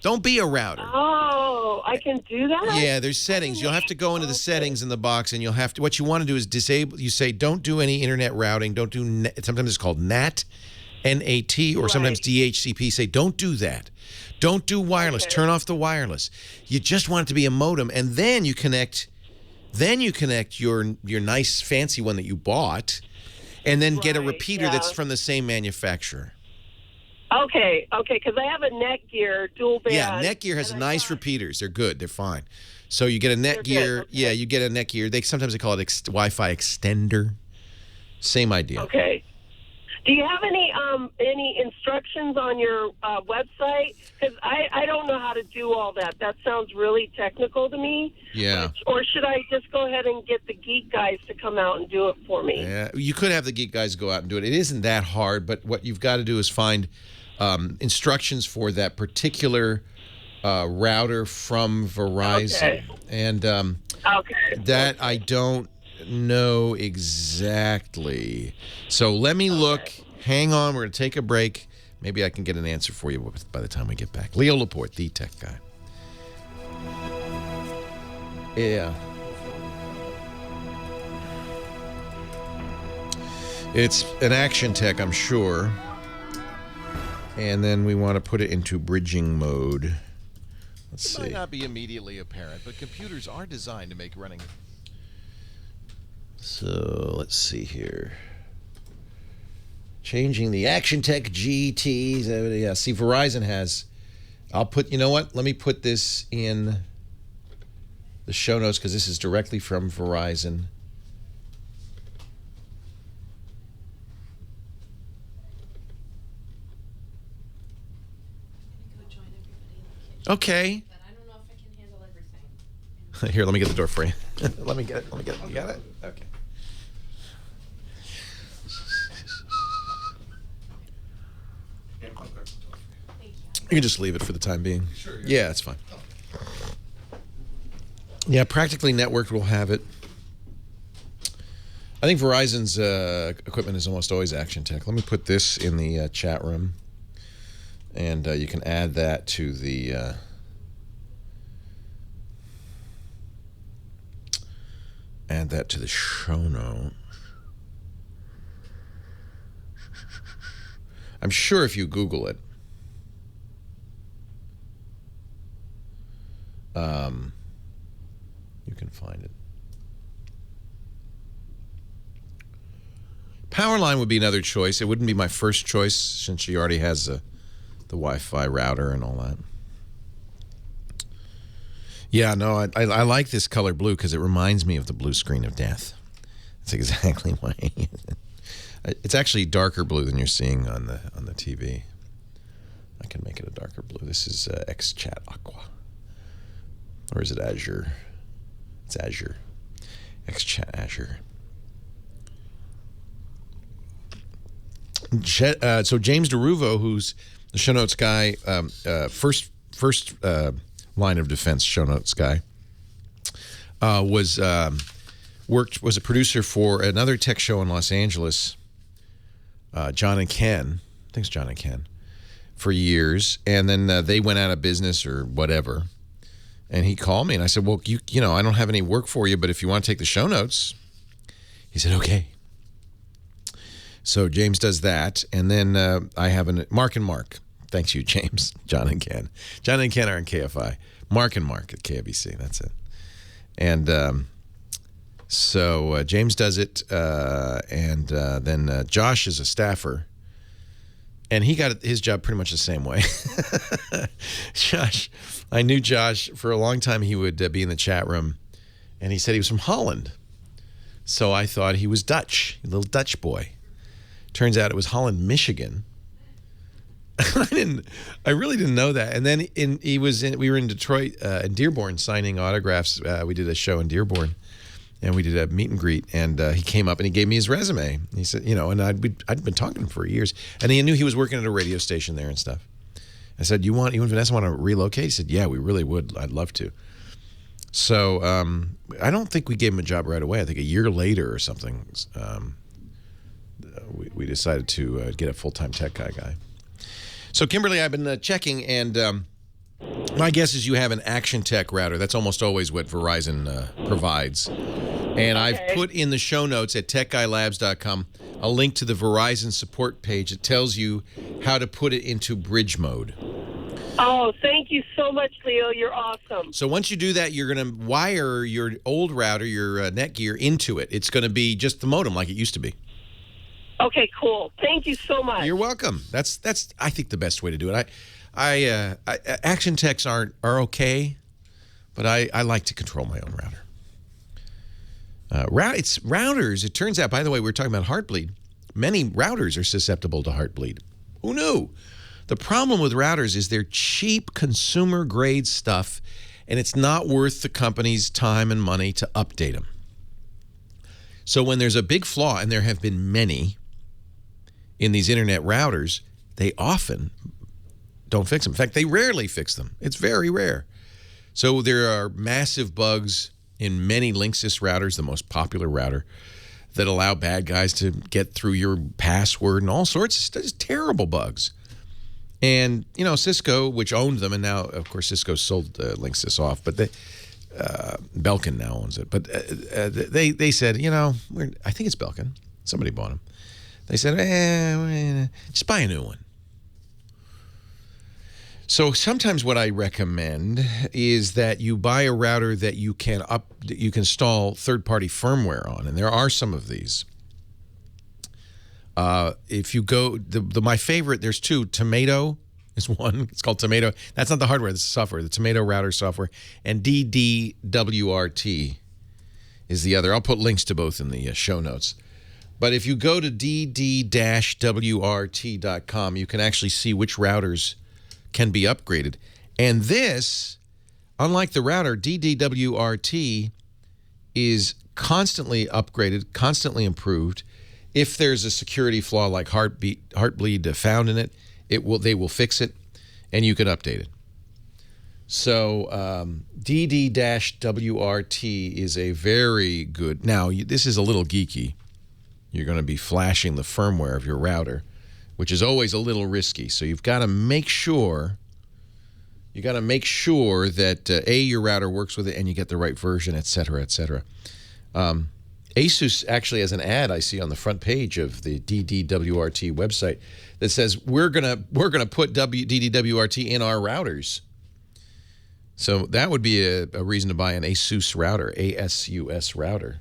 Don't be a router. Oh, I can do that? Yeah, there's settings. You'll have to go into the settings in the box, and you'll have to. What you want to do is disable. You say, don't do any internet routing. Don't do. Sometimes it's called NAT, N-A-T, or sometimes DHCP. Say, don't do that. Don't do wireless. Okay. Turn off the wireless. You just want it to be a modem, and then you connect. Then you connect your nice fancy one that you bought, and then get a repeater that's from the same manufacturer. Okay, because I have a Netgear dual band. Yeah, Netgear has nice repeaters. They're good. They're fine. So you get a Netgear. Okay. Yeah, you get a Netgear. Sometimes they call it Wi-Fi extender. Same idea. Okay. Do you have any instructions on your website? Because I don't know how to do all that. That sounds really technical to me. Yeah. Or should I just go ahead and get the geek guys to come out and do it for me? Yeah, you could have the geek guys go out and do it. It isn't that hard, but what you've got to do is find instructions for that particular router from Verizon. Okay. And that I don't know exactly. So let me look. Hang on. We're going to take a break. Maybe I can get an answer for you by the time we get back. Leo Laporte, the tech guy. Yeah. It's an action tech, I'm sure. And then we want to put it into bridging mode. Let's see. It might not be immediately apparent, but computers are designed to make running. So let's see here. Changing the Action Tech GTs. Yeah, see, Verizon has. I'll put. You know what? Let me put this in the show notes because this is directly from Verizon. Okay. But I don't know if I can handle everything. Here, let me get the door for you. Let me get it. You got it? Okay. You can just leave it for the time being. Sure. Yeah, it's fine. Yeah, Practically Networked will have it. I think Verizon's equipment is almost always Action Tech. Let me put this in the chat room, and you can add that to the. Add that to the show note. I'm sure if you Google it, you can find it. Powerline would be another choice. It wouldn't be my first choice since she already has the Wi-Fi router and all that. Yeah, no, I like this color blue because it reminds me of the blue screen of death. That's exactly why. It's actually darker blue than you're seeing on the TV. I can make it a darker blue. This is XChat Aqua. Or is it Azure? It's Azure. XChat Azure. So James DeRuvo, who's the show notes guy, first line of defense show notes guy, was a producer for another tech show in Los Angeles, John and Ken. I think it's John and Ken, for years, and then they went out of business or whatever. And he called me, and I said, "Well, you know, I don't have any work for you, but if you want to take the show notes," he said, "Okay." So James does that, and then I have Mark and Mark. Thanks you, James. John and Ken. John and Ken are in KFI. Mark and Mark at KBC. That's it. And so James does it, and then Josh is a staffer. And he got his job pretty much the same way. Josh, I knew Josh for a long time. He would be in the chat room, and he said he was from Holland. So I thought he was Dutch, a little Dutch boy. Turns out it was Holland, Michigan. I really didn't know that. And then we were in Detroit, in Dearborn, signing autographs. We did a show in Dearborn, and we did a meet and greet. And he came up and he gave me his resume. He said, and I'd been talking to him for years, and he knew he was working at a radio station there and stuff. I said, you and Vanessa want to relocate? He said, yeah, we really would. I'd love to. So I don't think we gave him a job right away. I think a year later or something, we decided to get a full-time tech guy. So, Kimberly, I've been checking, and my guess is you have an Action Tech router. That's almost always what Verizon provides. And I've put in the show notes at techguylabs.com a link to the Verizon support page. It tells you how to put it into bridge mode. Oh, thank you so much, Leo. You're awesome. So once you do that, you're going to wire your old router, your Netgear, into it. It's going to be just the modem like it used to be. Okay, cool. Thank you so much. You're welcome. That's I think the best way to do it. Action Techs are okay, but I like to control my own router. It's routers. It turns out, by the way, we were talking about Heartbleed. Many routers are susceptible to Heartbleed. Who knew? The problem with routers is they're cheap consumer-grade stuff, and it's not worth the company's time and money to update them. So when there's a big flaw, and there have been many in these internet routers, they often don't fix them. In fact, they rarely fix them. It's very rare. So there are massive bugs in many Linksys routers, the most popular router, that allow bad guys to get through your password and all sorts of just terrible bugs. And, Cisco, which owned them, and now, of course, Cisco sold Linksys off, but Belkin now owns it. But they said, I think it's Belkin. Somebody bought them. They said, just buy a new one. So sometimes what I recommend is that you buy a router that you can install third-party firmware on, and there are some of these. If you go, my favorite, there's two. Tomato is one. It's called Tomato. That's not the hardware. That's the software. The Tomato router software. And DDWRT is the other. I'll put links to both in the show notes. But if you go to dd-wrt.com, you can actually see which routers can be upgraded. And this, unlike the router, DDWRT is constantly upgraded, constantly improved. If there's a security flaw like Heartbleed found in it, they will fix it, and you can update it. So DD-WRT is a very good. Now this is a little geeky. You're going to be flashing the firmware of your router, which is always a little risky. So you've got to make sure. You got to make sure that your router works with it, and you get the right version, et cetera, et cetera. ASUS actually has an ad I see on the front page of the DDWRT website that says we're gonna put DDWRT in our routers. So that would be a reason to buy an ASUS router, ASUS router,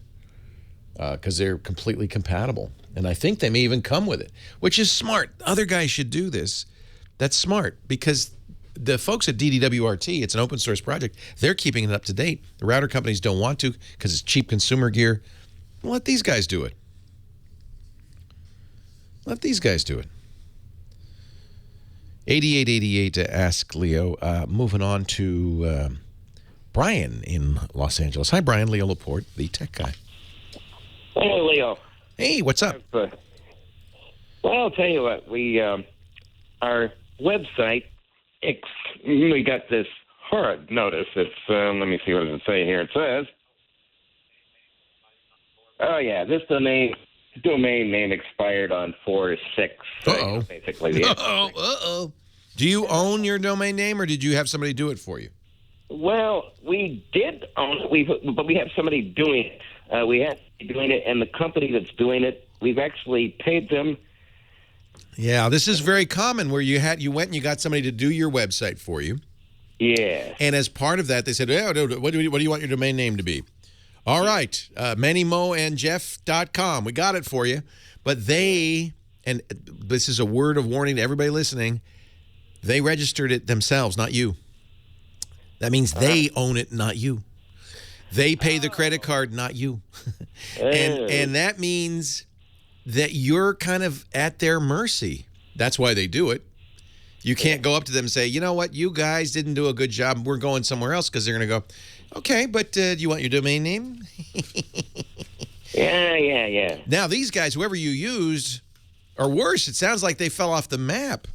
because they're completely compatible, and I think they may even come with it, which is smart. Other guys should do this. That's smart because the folks at DDWRT, it's an open source project. They're keeping it up to date. The router companies don't want to because it's cheap consumer gear. Let these guys do it. Let these guys do it. 8888 to ask Leo. Moving on to Brian in Los Angeles. Hi, Brian. Leo Laporte, the tech guy. Hey, Leo. Hey, what's up? Well, I'll tell you what. Our website, we got this horrid notice. It's let me see, what does it say here? It says, oh yeah, this domain name expired on 4/6. Uh-oh. Basically. Uh-oh. Do you own your domain name, or did you have somebody do it for you? Well, we did own it, but we have somebody doing it. We have doing it, and the company that's doing it, we've actually paid them. Yeah, this is very common where you went and you got somebody to do your website for you. Yeah. And as part of that, they said, what do you want your domain name to be? All right, MannyMoandJeff.com. We got it for you. But they and this is a word of warning to everybody listening, they registered it themselves, not you. That means they own it, not you. They pay the credit card, not you. And that means that you're kind of at their mercy. That's why they do it. You can't go up to them and say, you know what, you guys didn't do a good job. We're going somewhere else, because they're going to go, okay, but do you want your domain name? Yeah. Now, these guys, whoever you used, or worse, it sounds like they fell off the map.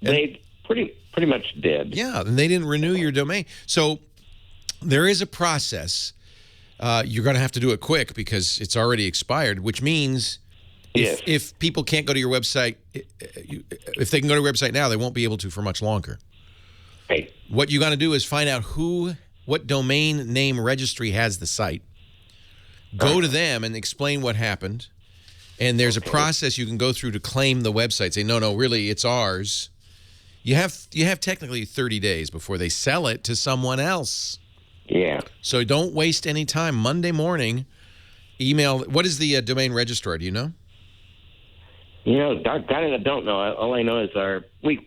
And they pretty much did. Yeah, and they didn't renew your domain. So there is a process. You're going to have to do it quick because it's already expired, which means if people can't go to your website, if they can go to your website now, they won't be able to for much longer. Right. What you got to do is find out what domain name registry has the site. Go to them and explain what happened. And there's a process you can go through to claim the website. Say, no, really, it's ours. You have technically 30 days before they sell it to someone else. Yeah. So don't waste any time. Monday morning, email. What is the domain registrar? Do you know? You know, I don't know. All I know is we're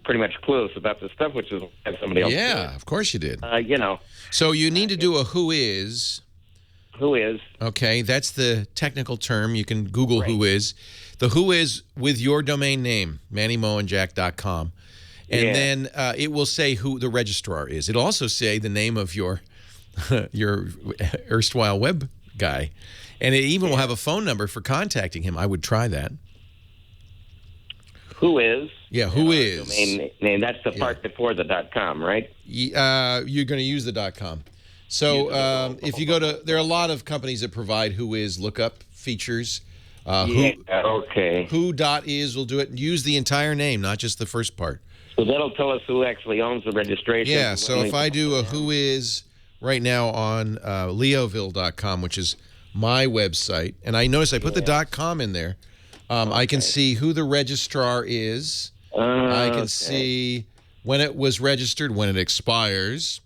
pretty much clueless about this stuff, which is somebody else. Yeah, of course you did. You know. So you need to do a who is. Who is? Okay, that's the technical term. You can Google who is. The who is with your domain name, MannyMoandJack.com. And then it will say who the registrar is. It'll also say the name of your erstwhile web guy. And it even will have a phone number for contacting him. I would try that. Who is? Yeah, who is? Domain name. That's the part before the .com, right? You're going to use the .com. So if you go to, there are a lot of companies that provide who is lookup features. Okay. Who.is will do it. Use the entire name, not just the first part. So that'll tell us who actually owns the registration. Yeah, so if I do a who is right now on leoville.com, which is my website, and I notice I put the .com in there, I can see who the registrar is. I can see when it was registered, when it expires,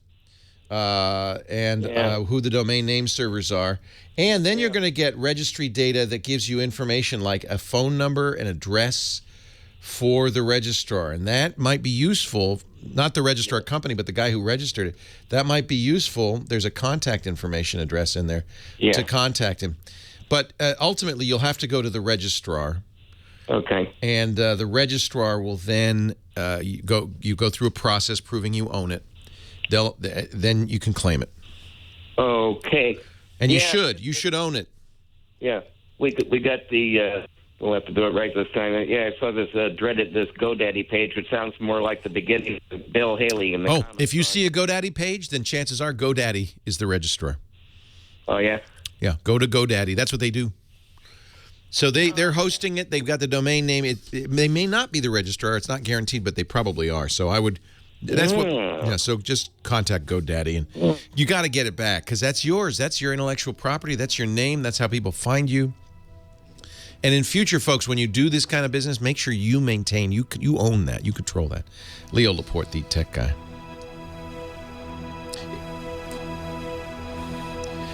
and who the domain name servers are. And then you're going to get registry data that gives you information like a phone number and address for the registrar. And that might be useful, not the registrar company, but the guy who registered it. That might be useful. There's a contact information address in there to contact him. But ultimately, you'll have to go to the registrar. Okay. And the registrar will then, you go through a process proving you own it. Then you can claim it. Okay. And you should own it. Yeah. We got the... We'll have to do it right this time. Yeah, I saw this dreaded GoDaddy page, which sounds more like the beginning of Bill Haley in the if you see a GoDaddy page, then chances are GoDaddy is the registrar. Oh, yeah? Yeah, go to GoDaddy. That's what they do. So they're hosting it. They've got the domain name. They may not be the registrar. It's not guaranteed, but they probably are. So I would... That's what. Yeah. So just contact GoDaddy, and you got to get it back because that's yours. That's your intellectual property. That's your name. That's how people find you. And in future, folks, when you do this kind of business, make sure you maintain, you own that, you control that. Leo Laporte, the tech guy.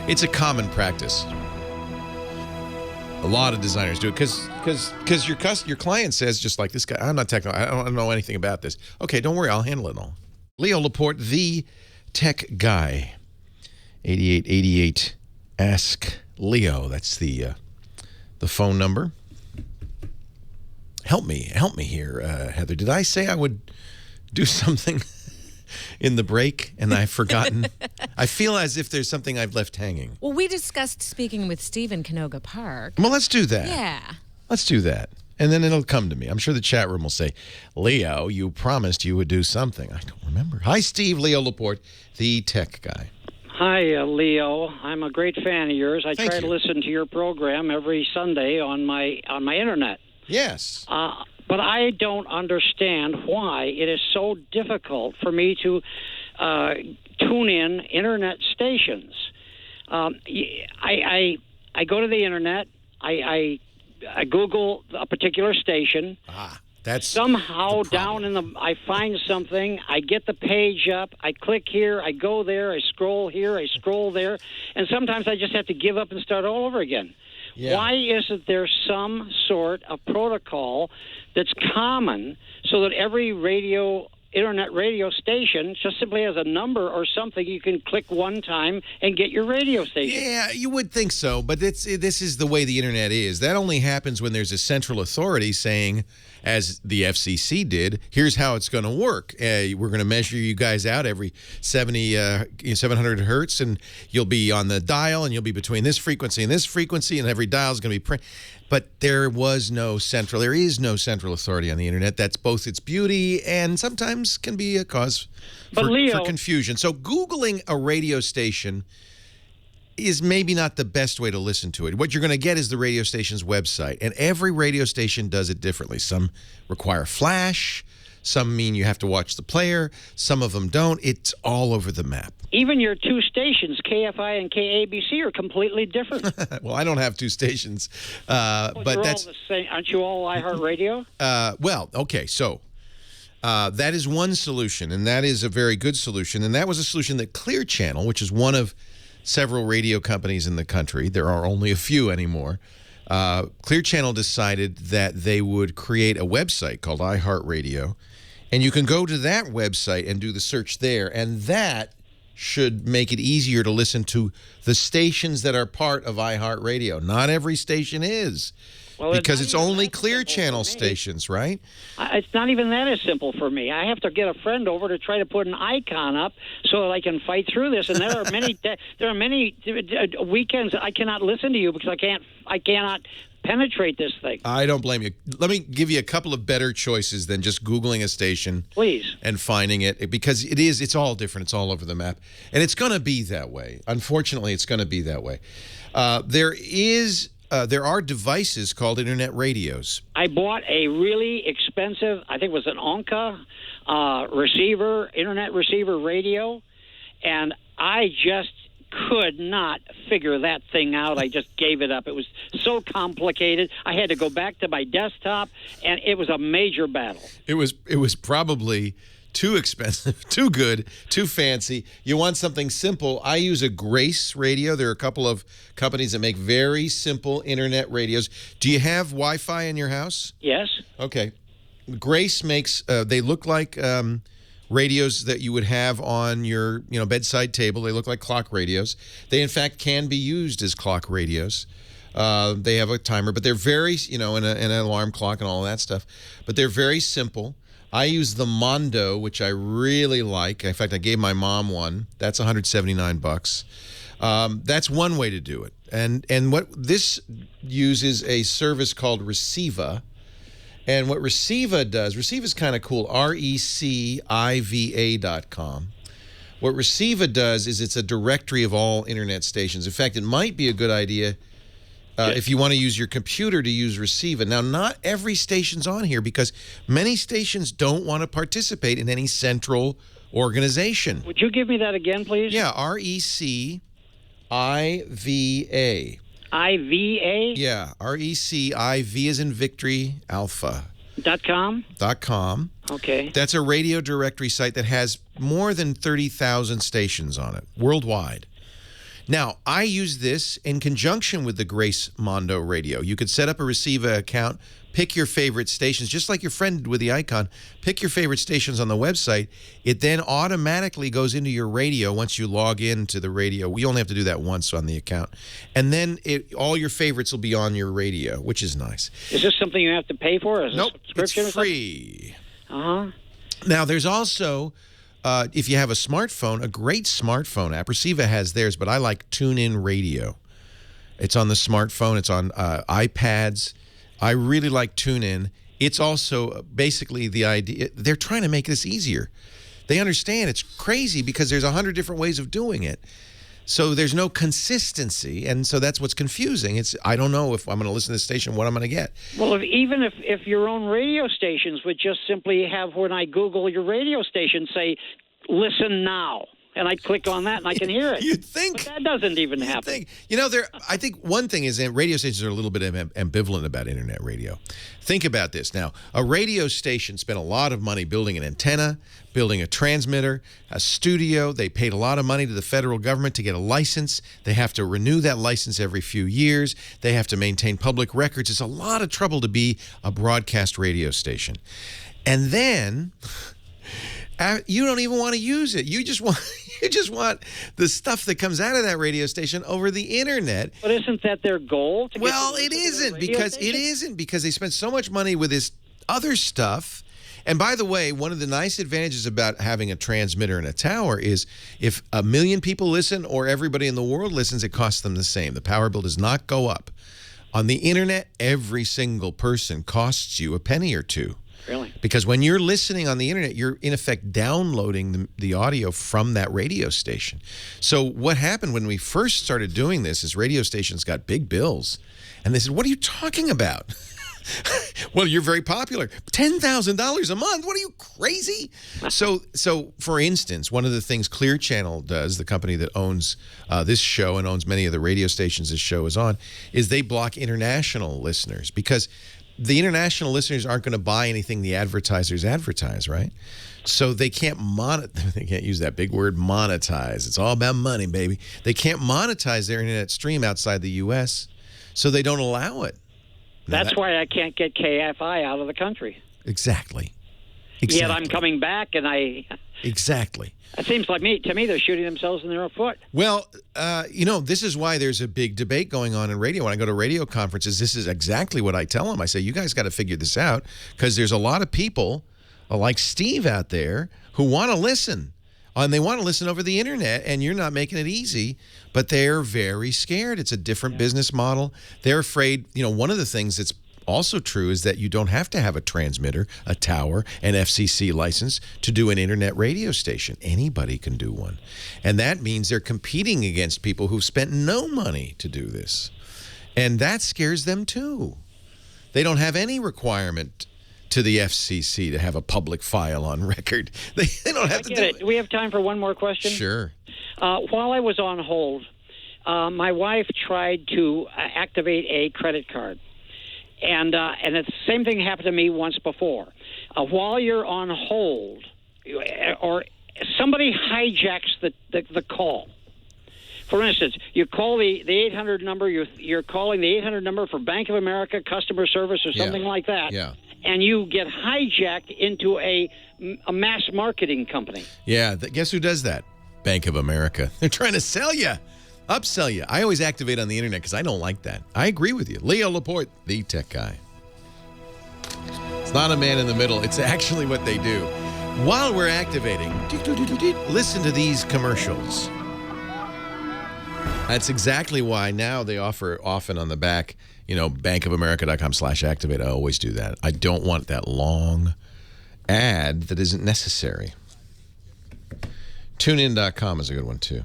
It's a common practice. A lot of designers do it because your client says, just like this guy, I'm not technical, I don't know anything about this. Okay, don't worry, I'll handle it all. Leo Laporte, the tech guy. 8888 Ask Leo. That's the phone number. Help me here, Heather. Did I say I would do something in the break and I've forgotten? I feel as if there's something I've left hanging. Well, we discussed speaking with Steve in Canoga Park. Well, let's do that. Yeah. Let's do that. And then it'll come to me. I'm sure the chat room will say, Leo, you promised you would do something. I don't remember. Hi, Steve. Leo Laporte, the tech guy. Hi, Leo. I'm a great fan of yours. I try to listen to your program every Sunday on my internet. Yes. But I don't understand why it is so difficult for me to tune in internet stations. I go to the internet. I Google a particular station. That's somehow down in the. I find something. I get the page up. I click here. I go there. I scroll here. I scroll there, and sometimes I just have to give up and start all over again. Yeah. Why isn't there some sort of protocol that's common so that every internet radio station just simply has a number or something you can click one time and get your radio station? Yeah, you would think so, but this is the way the internet is. That only happens when there's a central authority saying, as the FCC did, here's how it's going to work. We're going to measure you guys out every 700 hertz, and you'll be on the dial, and you'll be between this frequency and this frequency, and every dial is going to be But there is no central authority on the internet. That's both its beauty and sometimes can be a cause for confusion. So Googling a radio station is maybe not the best way to listen to it. What you're going to get is the radio station's website, and every radio station does it differently. Some require flash, some mean you have to watch the player, some of them don't. It's all over the map. Even your two stations, KFI and KABC, are completely different. Well, I don't have two stations, but that's all the same. Aren't you all iHeartRadio? Well, okay, so that is one solution, and that is a very good solution, and that was a solution that Clear Channel, which is one of several radio companies in the country, there are only a few anymore, Clear Channel decided that they would create a website called iHeartRadio, and you can go to that website and do the search there, and that should make it easier to listen to the stations that are part of iHeartRadio. Not every station is, because it's only Clear Channel stations, right? It's not even that as simple for me. I have to get a friend over to try to put an icon up so that I can fight through this. And there are many weekends I cannot listen to you because I cannot penetrate this thing. I don't blame you. Let me give you a couple of better choices than just Googling a station, please, and finding it, because it's all different. It's all over the map, and it's going to be that way. Unfortunately, it's going to be that way. There are devices called internet radios. I bought a really expensive, I think it was an Onca internet receiver radio, and I just could not figure that thing out. I just gave it up. It was so complicated. I had to go back to my desktop, and it was a major battle. It was probably too expensive, too good, too fancy. You want something simple. I use a Grace radio. There are a couple of companies that make very simple internet radios. Do you have Wi-Fi in your house? Yes. Okay. Grace makes, they look like radios that you would have on your bedside table. They look like clock radios. They, in fact, can be used as clock radios. They have a timer, but they're very, and an alarm clock and all of that stuff. But they're very simple. I use the Mondo, which I really like. In fact, I gave my mom one. That's $179. That's one way to do it. And what this uses a service called Receiva. And what Receiva does, Receiva is kind of cool, RECIVA.com. What Receiva does is it's a directory of all internet stations. In fact, it might be a good idea if you want to use your computer to use Receiva. Now, not every station's on here because many stations don't want to participate in any central organization. Would you give me that again, please? Yeah, RECIVA. IVA? Yeah, RECIV as in Victory, Alpha. .com? .com. Okay. That's a radio directory site that has more than 30,000 stations on it, worldwide. Now, I use this in conjunction with the Grace Mondo radio. You could set up a Receiva account, pick your favorite stations, just like your friend did with the icon. Pick your favorite stations on the website. It then automatically goes into your radio once you log into the radio. We only have to do that once on the account. And then all your favorites will be on your radio, which is nice. Is this something you have to pay for? Is nope, a subscription it's free. Uh-huh. Now, there's also... if you have a smartphone, a great smartphone app. Receiva has theirs, but I like TuneIn Radio. It's on the smartphone. It's on iPads. I really like TuneIn. It's also basically the idea. They're trying to make this easier. They understand it's crazy because there's 100 different ways of doing it. So there's no consistency, and so that's what's confusing. I don't know if I'm going to listen to this station, what I'm going to get. Well, if your own radio stations would just simply have, when I Google your radio station, say, listen now. and I click on that and I can hear it. You'd think. But that doesn't even happen. You know, I think one thing is that radio stations are a little bit ambivalent about internet radio. Think about this. Now, a radio station spent a lot of money building an antenna, building a transmitter, a studio. They paid a lot of money to the federal government to get a license. They have to renew that license every few years. They have to maintain public records. It's a lot of trouble to be a broadcast radio station. And then you don't even want to use it. You just want the stuff that comes out of that radio station over the internet. But isn't that their goal? Well, it isn't because they spent so much money with this other stuff. And by the way, one of the nice advantages about having a transmitter and a tower is if 1 million people listen or everybody in the world listens, it costs them the same. The power bill does not go up. On the internet, every single person costs you a penny or two. Really? Because when you're listening on the internet, you're in effect downloading the audio from that radio station. So what happened when we first started doing this is radio stations got big bills. And they said, what are you talking about? Well, you're very popular. $10,000 a month? What are you, crazy? So for instance, one of the things Clear Channel does, the company that owns this show and owns many of the radio stations this show is on, is they block international listeners because the international listeners aren't going to buy anything the advertisers advertise, right? So they can't they can't use that big word monetize. It's all about money, baby. They can't monetize their internet stream outside the U.S., so they don't allow it. That's why I can't get KFI out of the country. Exactly. Yet I'm coming back, and Exactly. It seems like to me, they're shooting themselves in their own foot. Well, you know, this is why there's a big debate going on in radio. When I go to radio conferences, this is exactly what I tell them. I say, you guys got to figure this out because there's a lot of people like Steve out there who want to listen. And they want to listen over the internet, and you're not making it easy, but they're very scared. It's a different business model. They're afraid, you know, one of the things that's also true is that you don't have to have a transmitter, a tower, an FCC license to do an internet radio station. Anybody can do one. And that means they're competing against people who've spent no money to do this. And that scares them too. They don't have any requirement to the FCC to have a public file on record. They don't have to do it. Do we have time for one more question? Sure. While I was on hold, my wife tried to activate a credit card. And the same thing happened to me once before. While you're on hold, or somebody hijacks the call. For instance, you call the 800 number, you're calling the 800 number for Bank of America customer service or something like that. Yeah. And you get hijacked into a mass marketing company. Yeah, guess who does that? Bank of America. They're trying to sell you, upsell you. I always activate on the internet because I don't like that. I agree with you. Leo Laporte, the tech guy. It's not a man in the middle. It's actually what they do. While we're activating, listen to these commercials. That's exactly why now they offer often on the back, you know, bankofamerica.com/activate. I always do that. I don't want that long ad that isn't necessary. TuneIn.com is a good one, too.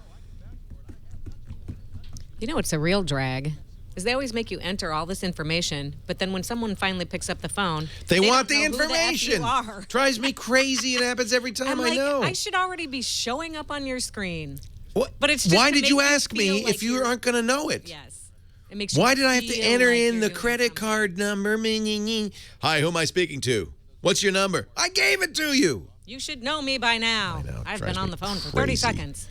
You know, it's a real drag. Is they always make you enter all this information, but then when someone finally picks up the phone, they want don't the know who the F information. you are. Drives me crazy. It happens every time. I'm like, I know. I should already be showing up on your screen. What? But it's just why to did make you ask me like if you aren't going to know it? Yes. It makes you Why did I have to feel enter like in you're the doing credit card number? Hi, who am I speaking to? What's your number? I gave it to you. You should know me by now. I know. I've Drives been on me the phone for 30 crazy. seconds.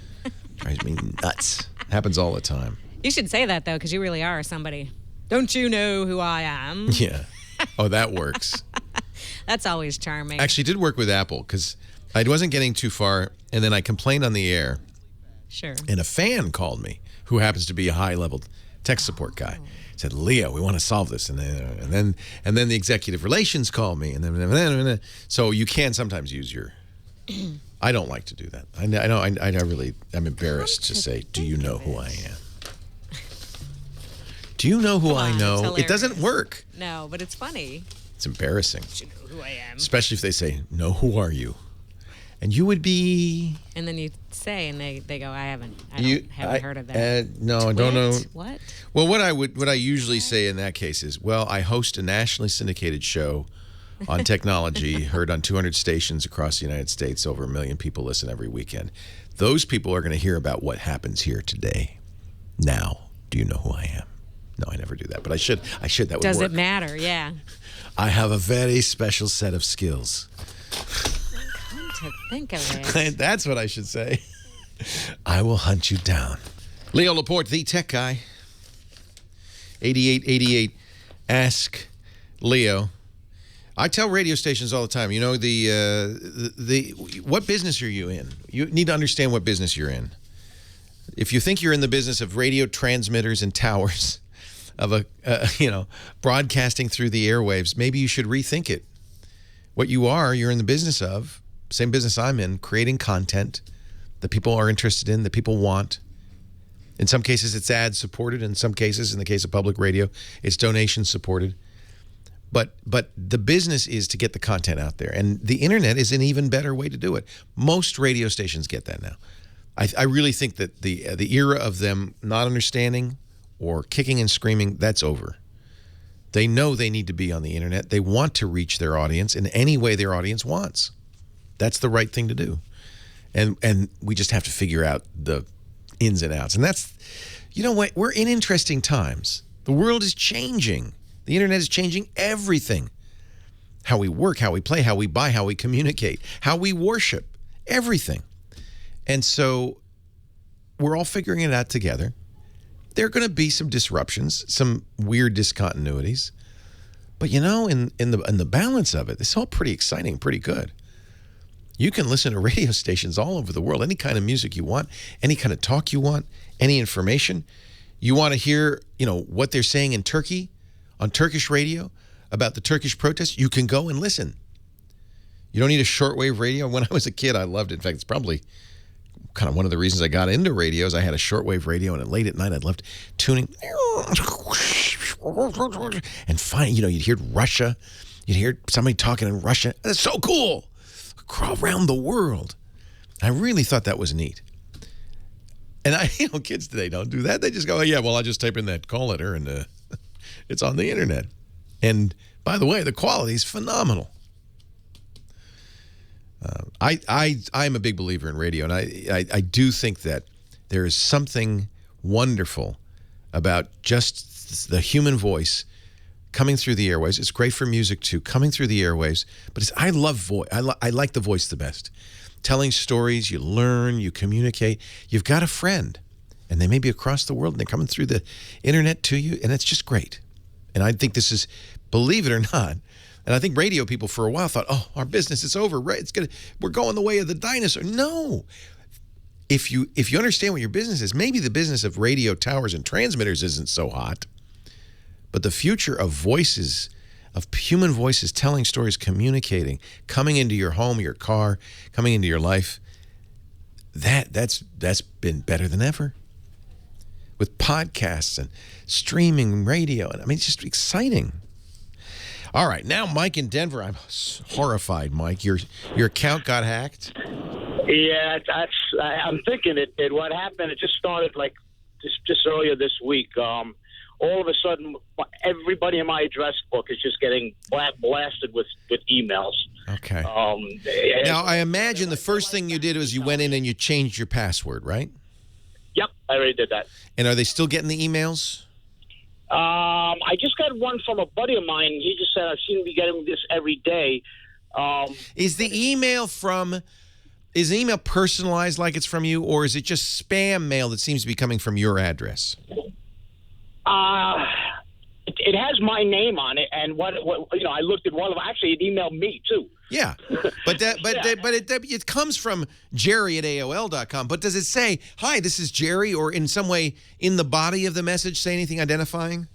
Drives me nuts. Happens all the time. You should say that, though, because you really are somebody. Don't you know who I am? Yeah. Oh, that works. That's always charming. Actually, it did work with Apple because I wasn't getting too far, and then I complained on the air. Sure. And a fan called me who happens to be a high-level tech support guy. Said, Leo, we want to solve this. And then the executive relations called me. And then so you can sometimes use your... I don't like to do that. I'm embarrassed to say, do you know who I am? Do you know who I know? It doesn't work. No, but it's funny. It's embarrassing. You know who I am. Especially if they say, no, who are you? And you would be... And then you say, and they go, I haven't heard of that. No, I don't know. What? Well, what I usually say in that case is, well, I host a nationally syndicated show on technology, heard on 200 stations across the United States. Over 1 million people listen every weekend. Those people are going to hear about what happens here today. Now, do you know who I am? No, I never do that, but I should. That would Does work. it matter? Yeah. I have a very special set of skills. Come to think of it. That's what I should say. I will hunt you down. Leo Laporte, the tech guy. 8888. Ask Leo. I tell radio stations all the time, you know, what business are you in? You need to understand what business you're in. If you think you're in the business of radio transmitters and towers, of broadcasting through the airwaves, maybe you should rethink it. What you're in the business of, same business I'm in, creating content that people are interested in, that people want. In some cases, it's ad supported. In some cases, in the case of public radio, it's donation supported. But the business is to get the content out there, and the internet is an even better way to do it. Most radio stations get that now. I really think that the era of them not understanding or kicking and screaming, that's over. They know they need to be on the internet. They want to reach their audience in any way their audience wants. That's the right thing to do. And we just have to figure out the ins and outs. And that's, you know what, we're in interesting times. The world is changing. The internet is changing everything. How we work, how we play, how we buy, how we communicate, how we worship, everything. And so we're all figuring it out together. There are going to be some disruptions, some weird discontinuities. But you know, in the balance of it, it's all pretty exciting, pretty good. You can listen to radio stations all over the world, any kind of music you want, any kind of talk you want, any information. You want to hear, what they're saying in Turkey, on Turkish radio, about the Turkish protests, you can go and listen. You don't need a shortwave radio. When I was a kid, I loved it. In fact, it's probably kind of one of the reasons I got into radios. I had a shortwave radio, and late at night, I loved tuning. And finally, you'd hear Russia. You'd hear somebody talking in Russian. That's so cool. Around the world. I really thought that was neat. And kids today don't do that. They just go, oh, yeah, well, I'll just type in that call letter, and it's on the internet. And by the way, the quality is phenomenal. I'm a big believer in radio, and I do think that there is something wonderful about just the human voice coming through the airwaves. It's great for music too, coming through the airwaves. But I love voice. I like the voice the best. Telling stories, you learn, you communicate. You've got a friend, and they may be across the world, and they're coming through the internet to you, and it's just great. And I think this is, believe it or not, and I think radio people for a while thought, oh, our business is over, right? We're going the way of the dinosaur. No. If you understand what your business is, maybe the business of radio towers and transmitters isn't so hot, but the future of voices, of human voices telling stories, communicating, coming into your home, your car, coming into your life, that's been better than ever. With podcasts and streaming radio, and it's just exciting. All right, now Mike in Denver. I'm horrified, Mike. Your account got hacked? Yeah, I'm thinking it. What happened? It just started just earlier this week. All of a sudden, everybody in my address book is just getting blasted with emails. Okay. Now, I imagine the first thing you did was you went in and you changed your password, right? Yep, I already did that. And are they still getting the emails? I just got one from a buddy of mine. He just said I seem to be getting this every day. Is the email personalized like it's from you, or is it just spam mail that seems to be coming from your address? It has my name on it, and what I looked at one of them. Actually, it emailed me too. Yeah, but it comes from Jerry at AOL.com. But does it say, "Hi, this is Jerry," or in some way in the body of the message say anything identifying?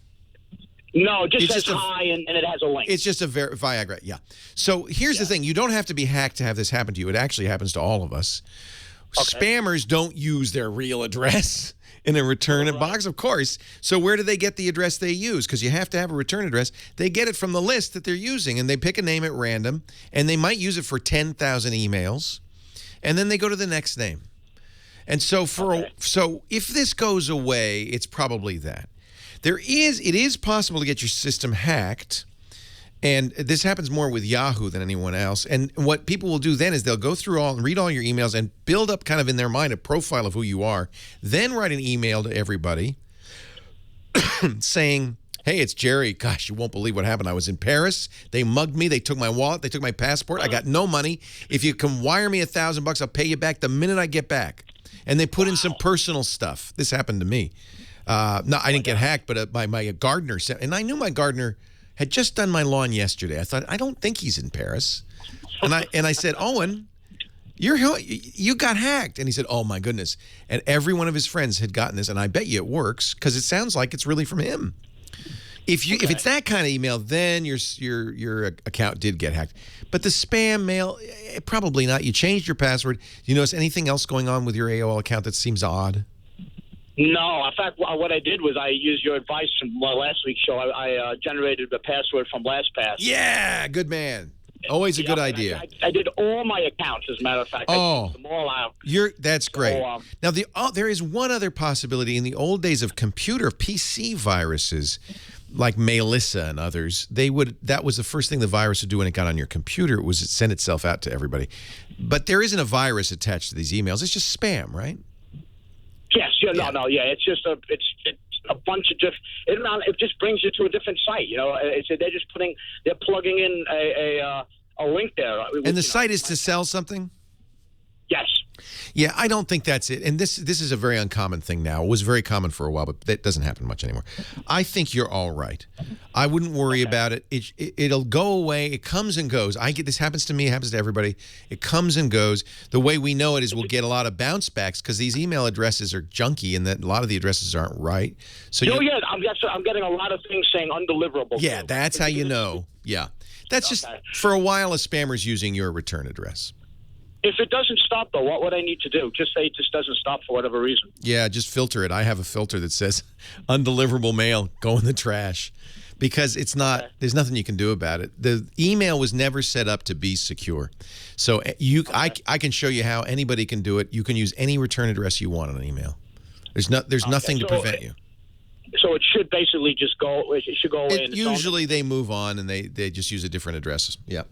No, it just says hi, and it has a link. It's just a Viagra, yeah. So here's the thing. You don't have to be hacked to have this happen to you. It actually happens to all of us. Okay. Spammers don't use their real address in a return box, of course. So where do they get the address they use? Because you have to have a return address. They get it from the list that they're using, and they pick a name at random, and they might use it for 10,000 emails, and then they go to the next name. And so so if this goes away, it's probably that. It is possible to get your system hacked, And this happens more with Yahoo than anyone else. And what people will do then is they'll go through all and read all your emails and build up kind of in their mind a profile of who you are, then write an email to everybody saying, hey, it's Jerry. Gosh, you won't believe what happened. I was in Paris. They mugged me. They took my wallet. They took my passport. I got no money. If you can wire me $1,000, I'll pay you back the minute I get back. And they put in some personal stuff. This happened to me. No, I didn't get hacked, but my gardener sent, and I knew my gardener had just done my lawn yesterday. I thought, I don't think he's in Paris. And I said, Owen, you got hacked. And he said, oh, my goodness. And every one of his friends had gotten this, and I bet you it works because it sounds like it's really from him. If it's that kind of email, then your account did get hacked. But the spam mail, probably not. You changed your password. Do you notice anything else going on with your AOL account that seems odd? No. In fact, what I did was I used your advice from last week's show. I generated the password from LastPass. Yeah, good man. Always a good idea. I did all my accounts, as a matter of fact. I took them all out. That's great. Now, there is one other possibility. In the old days of PC viruses, like Melissa and others, that was the first thing the virus would do when it got on your computer. It send itself out to everybody. But there isn't a virus attached to these emails. It's just spam, right? Yes. Yeah. No. Yeah. It's just a bunch of different. It just brings you to a different site. You know, they're plugging in a link there. And the site is to sell something? Yes. Yeah, I don't think that's it. And this is a very uncommon thing now. It was very common for a while, but that doesn't happen much anymore. I think you're all right. I wouldn't worry about it. It'll go away. It comes and goes. This happens to me. It happens to everybody. It comes and goes. The way we know it is we'll get a lot of bounce backs because these email addresses are junky and that a lot of the addresses aren't right. So I'm getting a lot of things saying undeliverable. Yeah, that's how you know. Yeah. That's just, for a while, a spammer's using your return address. If it doesn't stop, though, what would I need to do? Just say it just doesn't stop for whatever reason. Yeah, just filter it. I have a filter that says undeliverable mail, go in the trash. Because it's not, there's nothing you can do about it. The email was never set up to be secure. So I can show you how anybody can do it. You can use any return address you want on an email. There's nothing to prevent you. So it should basically just go, it should go away. Usually they move on and they just use a different address. Yeah.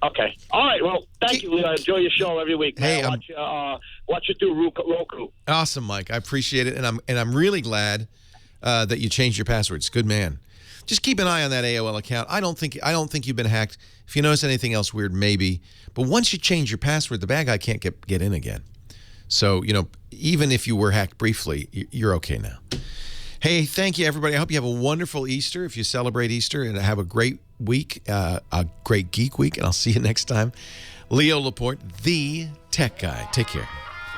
Okay. All right. Well, thank you. I enjoy your show every week. Man. Hey, watch it through Roku. Awesome, Mike. I appreciate it, and I'm really glad that you changed your passwords. Good man. Just keep an eye on that AOL account. I don't think you've been hacked. If you notice anything else weird, maybe. But once you change your password, the bad guy can't get in again. So even if you were hacked briefly, you're okay now. Hey, thank you, everybody. I hope you have a wonderful Easter if you celebrate Easter, and have a great week, a great geek week, and I'll see you next time. Leo Laporte, the Tech Guy. Take care.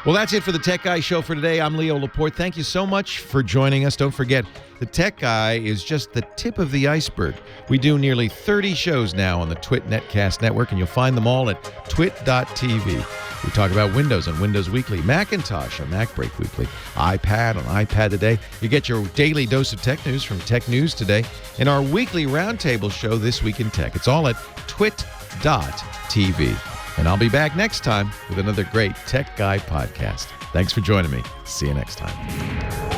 Well, that's it for the Tech Guy Show for today. I'm Leo Laporte. Thank you so much for joining us. Don't forget, the Tech Guy is just the tip of the iceberg. We do nearly 30 shows now on the Twit Netcast Network, and you'll find them all at twit.tv. We talk about Windows on Windows Weekly, Macintosh on MacBreak Weekly, iPad on iPad Today. You get your daily dose of tech news from Tech News Today, and our weekly roundtable show, This Week in Tech. It's all at twit.tv. And I'll be back next time with another great Tech Guy podcast. Thanks for joining me. See you next time.